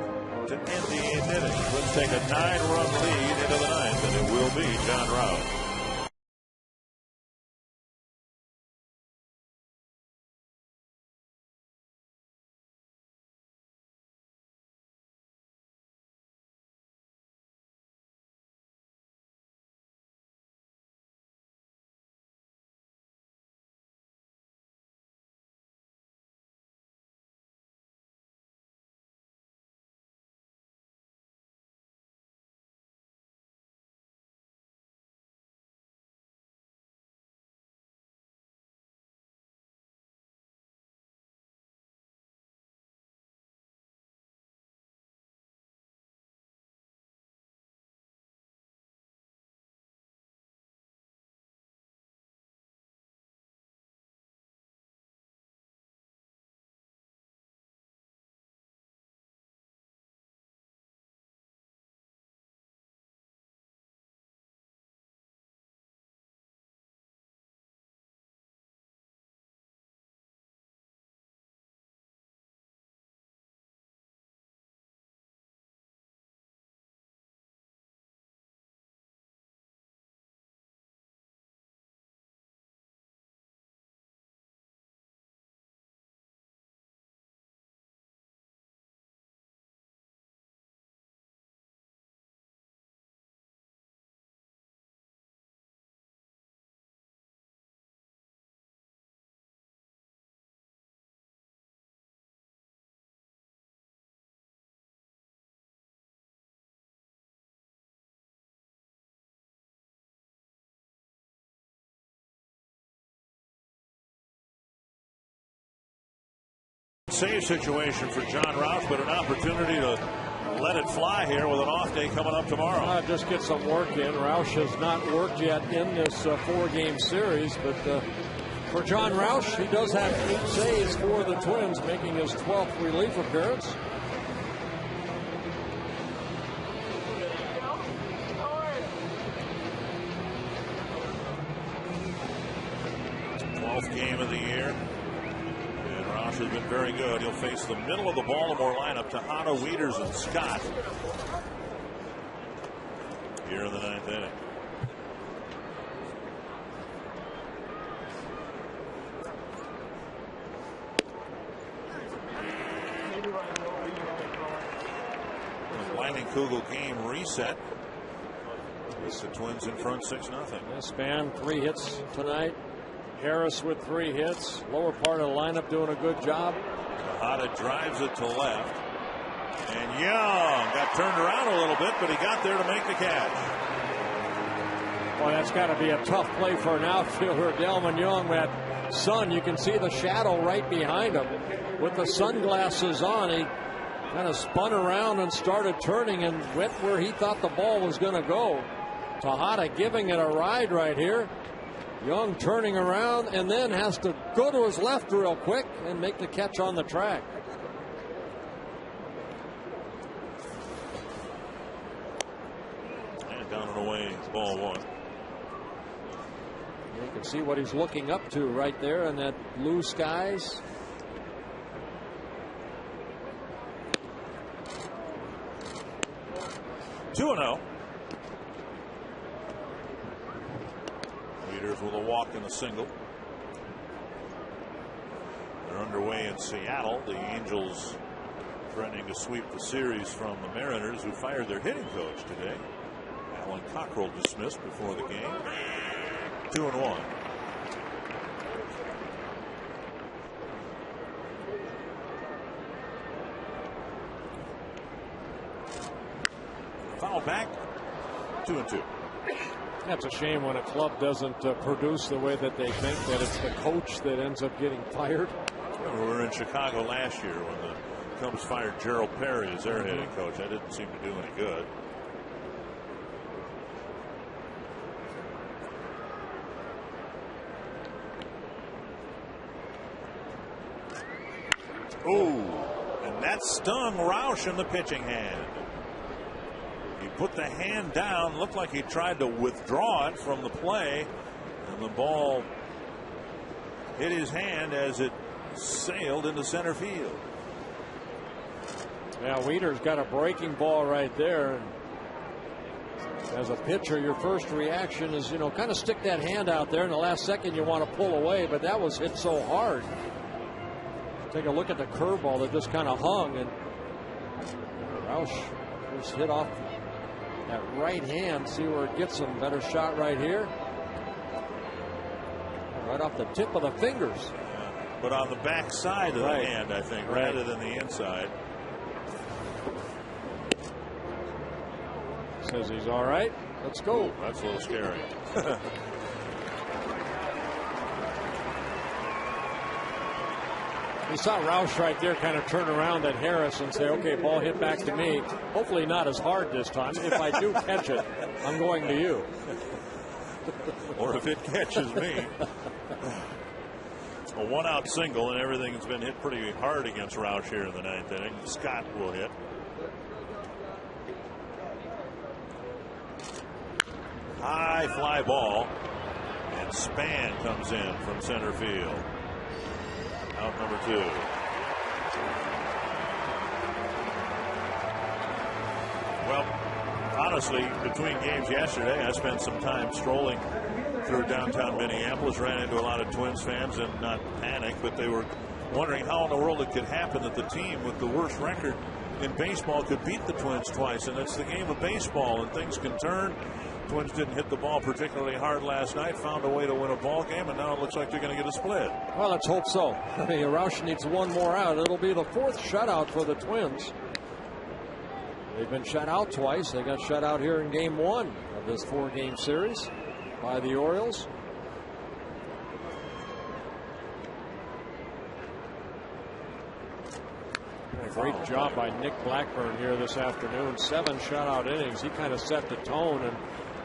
to end the 8th inning. Let's take a 9-run lead into the 9th, and it will be John Roush. Save situation for John Roush, but an opportunity to let it fly here with an off day coming up tomorrow. Just get some work in. Roush has not worked yet in this 4-game series, but for John Roush, he does have 8 saves for the Twins, making his 12th relief appearance. Game of the year, and Roush has been very good. He'll face the middle of the Baltimore lineup, Tejada, Wieters, and Scott here in the 9th inning. The Leinenkugel game reset. It's the Twins in front 6-0. Span 3 hits tonight. Harris with 3 hits. Lower part of the lineup doing a good job. Tejada drives it to left. And Young got turned around a little bit, but he got there to make the catch. Boy, that's got to be a tough play for an outfielder. Delman Young, that sun, you can see the shadow right behind him. With the sunglasses on, he kind of spun around and started turning and went where he thought the ball was going to go. Tejada giving it a ride right here. Young turning around and then has to go to his left real quick and make the catch on the track. And down and away, it's ball 1. You can see what he's looking up to right there in that blue skies. Two and 0. With a walk and a single. They're underway in Seattle. The Angels threatening to sweep the series from the Mariners, who fired their hitting coach today. Alan Cockrell dismissed before the game. 2-1. call back. 2-2. That's a shame when a club doesn't produce the way that they think, that it's the coach that ends up getting fired. We were in Chicago last year when the Cubs fired Gerald Perry as their hitting coach. That didn't seem to do any good. Ooh, and that stung Roush in the pitching hand. He put the hand down, looked like he tried to withdraw it from the play, and the ball hit his hand as it sailed into center field. Yeah, Wieder's got a breaking ball right there. As a pitcher, your first reaction is, kind of stick that hand out there. In the last second, you want to pull away, but that was hit so hard. Take a look at the curveball that just kind of hung, and Roush was hit off that right hand. See where it gets him. Better shot right here. Right off the tip of the fingers. But on the back side of the hand, I think, rather than the inside. Says he's all right. Let's go. Ooh, that's a little scary. We saw Roush right there kind of turn around at Harris and say, okay, ball hit back to me. Hopefully not as hard this time. If I do catch it, I'm going to you. Or if it catches me. A one-out single, and everything's been hit pretty hard against Roush here in the ninth inning. Scott will hit. High fly ball, and Span comes in from center field. Out number 2. Well, honestly, between games yesterday, I spent some time strolling through downtown Minneapolis, ran into a lot of Twins fans, and not panic, but they were wondering how in the world it could happen that the team with the worst record in baseball could beat the Twins twice. And it's the game of baseball, and things can turn. Twins didn't hit the ball particularly hard last night, found a way to win a ball game, and now it looks like they're going to get a split. Well, let's hope so. I mean, Roush needs one more out. It'll be the 4th shutout for the Twins. They've been shut out twice. They got shut out here in game 1 of this 4-game series by the Orioles. Great job by Nick Blackburn here this afternoon. 7 shutout innings. He kind of set the tone, and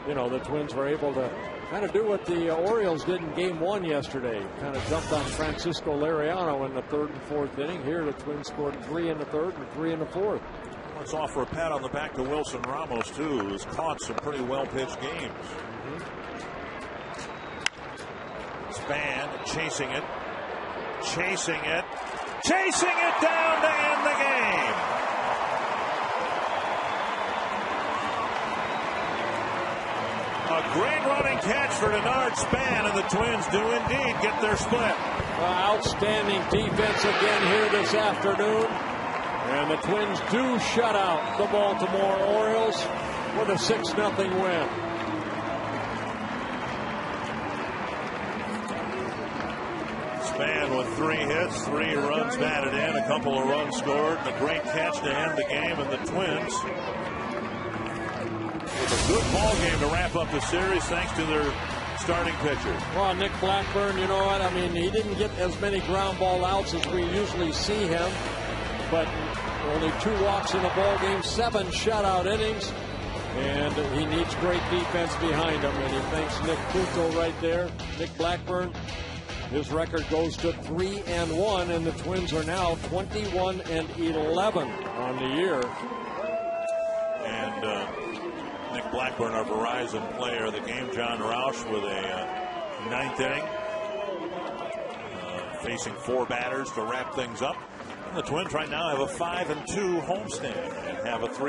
the Twins were able to kind of do what the Orioles did in game 1 yesterday. Kind of jumped on Francisco Liriano in the 3rd and 4th inning. Here the Twins scored 3 in the 3rd and 3 in the 4th. Let's offer a pat on the back to Wilson Ramos, too, who's caught some pretty well-pitched games. Span chasing it down to end the game. A great running catch for Denard Span, and the Twins do indeed get their split. Outstanding defense again here this afternoon. And the Twins do shut out the Baltimore Orioles with a 6-0 win. Span with 3 hits, 3 runs batted in, a couple of runs scored, and a great catch to end the game. And the Twins with a good ball game to wrap up the series thanks to their starting pitcher. Well, Nick Blackburn, you know what? I mean, he didn't get as many ground ball outs as we usually see him, but only 2 walks in the ball game, 7 shutout innings, and he needs great defense behind him. And he thanks Nick Puto right there. Nick Blackburn, his record goes to 3-1, and the Twins are now 21-11 on the year. And Nick Blackburn, our Verizon player of the game, John Roush with a 9th inning, facing 4 batters to wrap things up. And the Twins right now have a 5-2 homestand and have a 3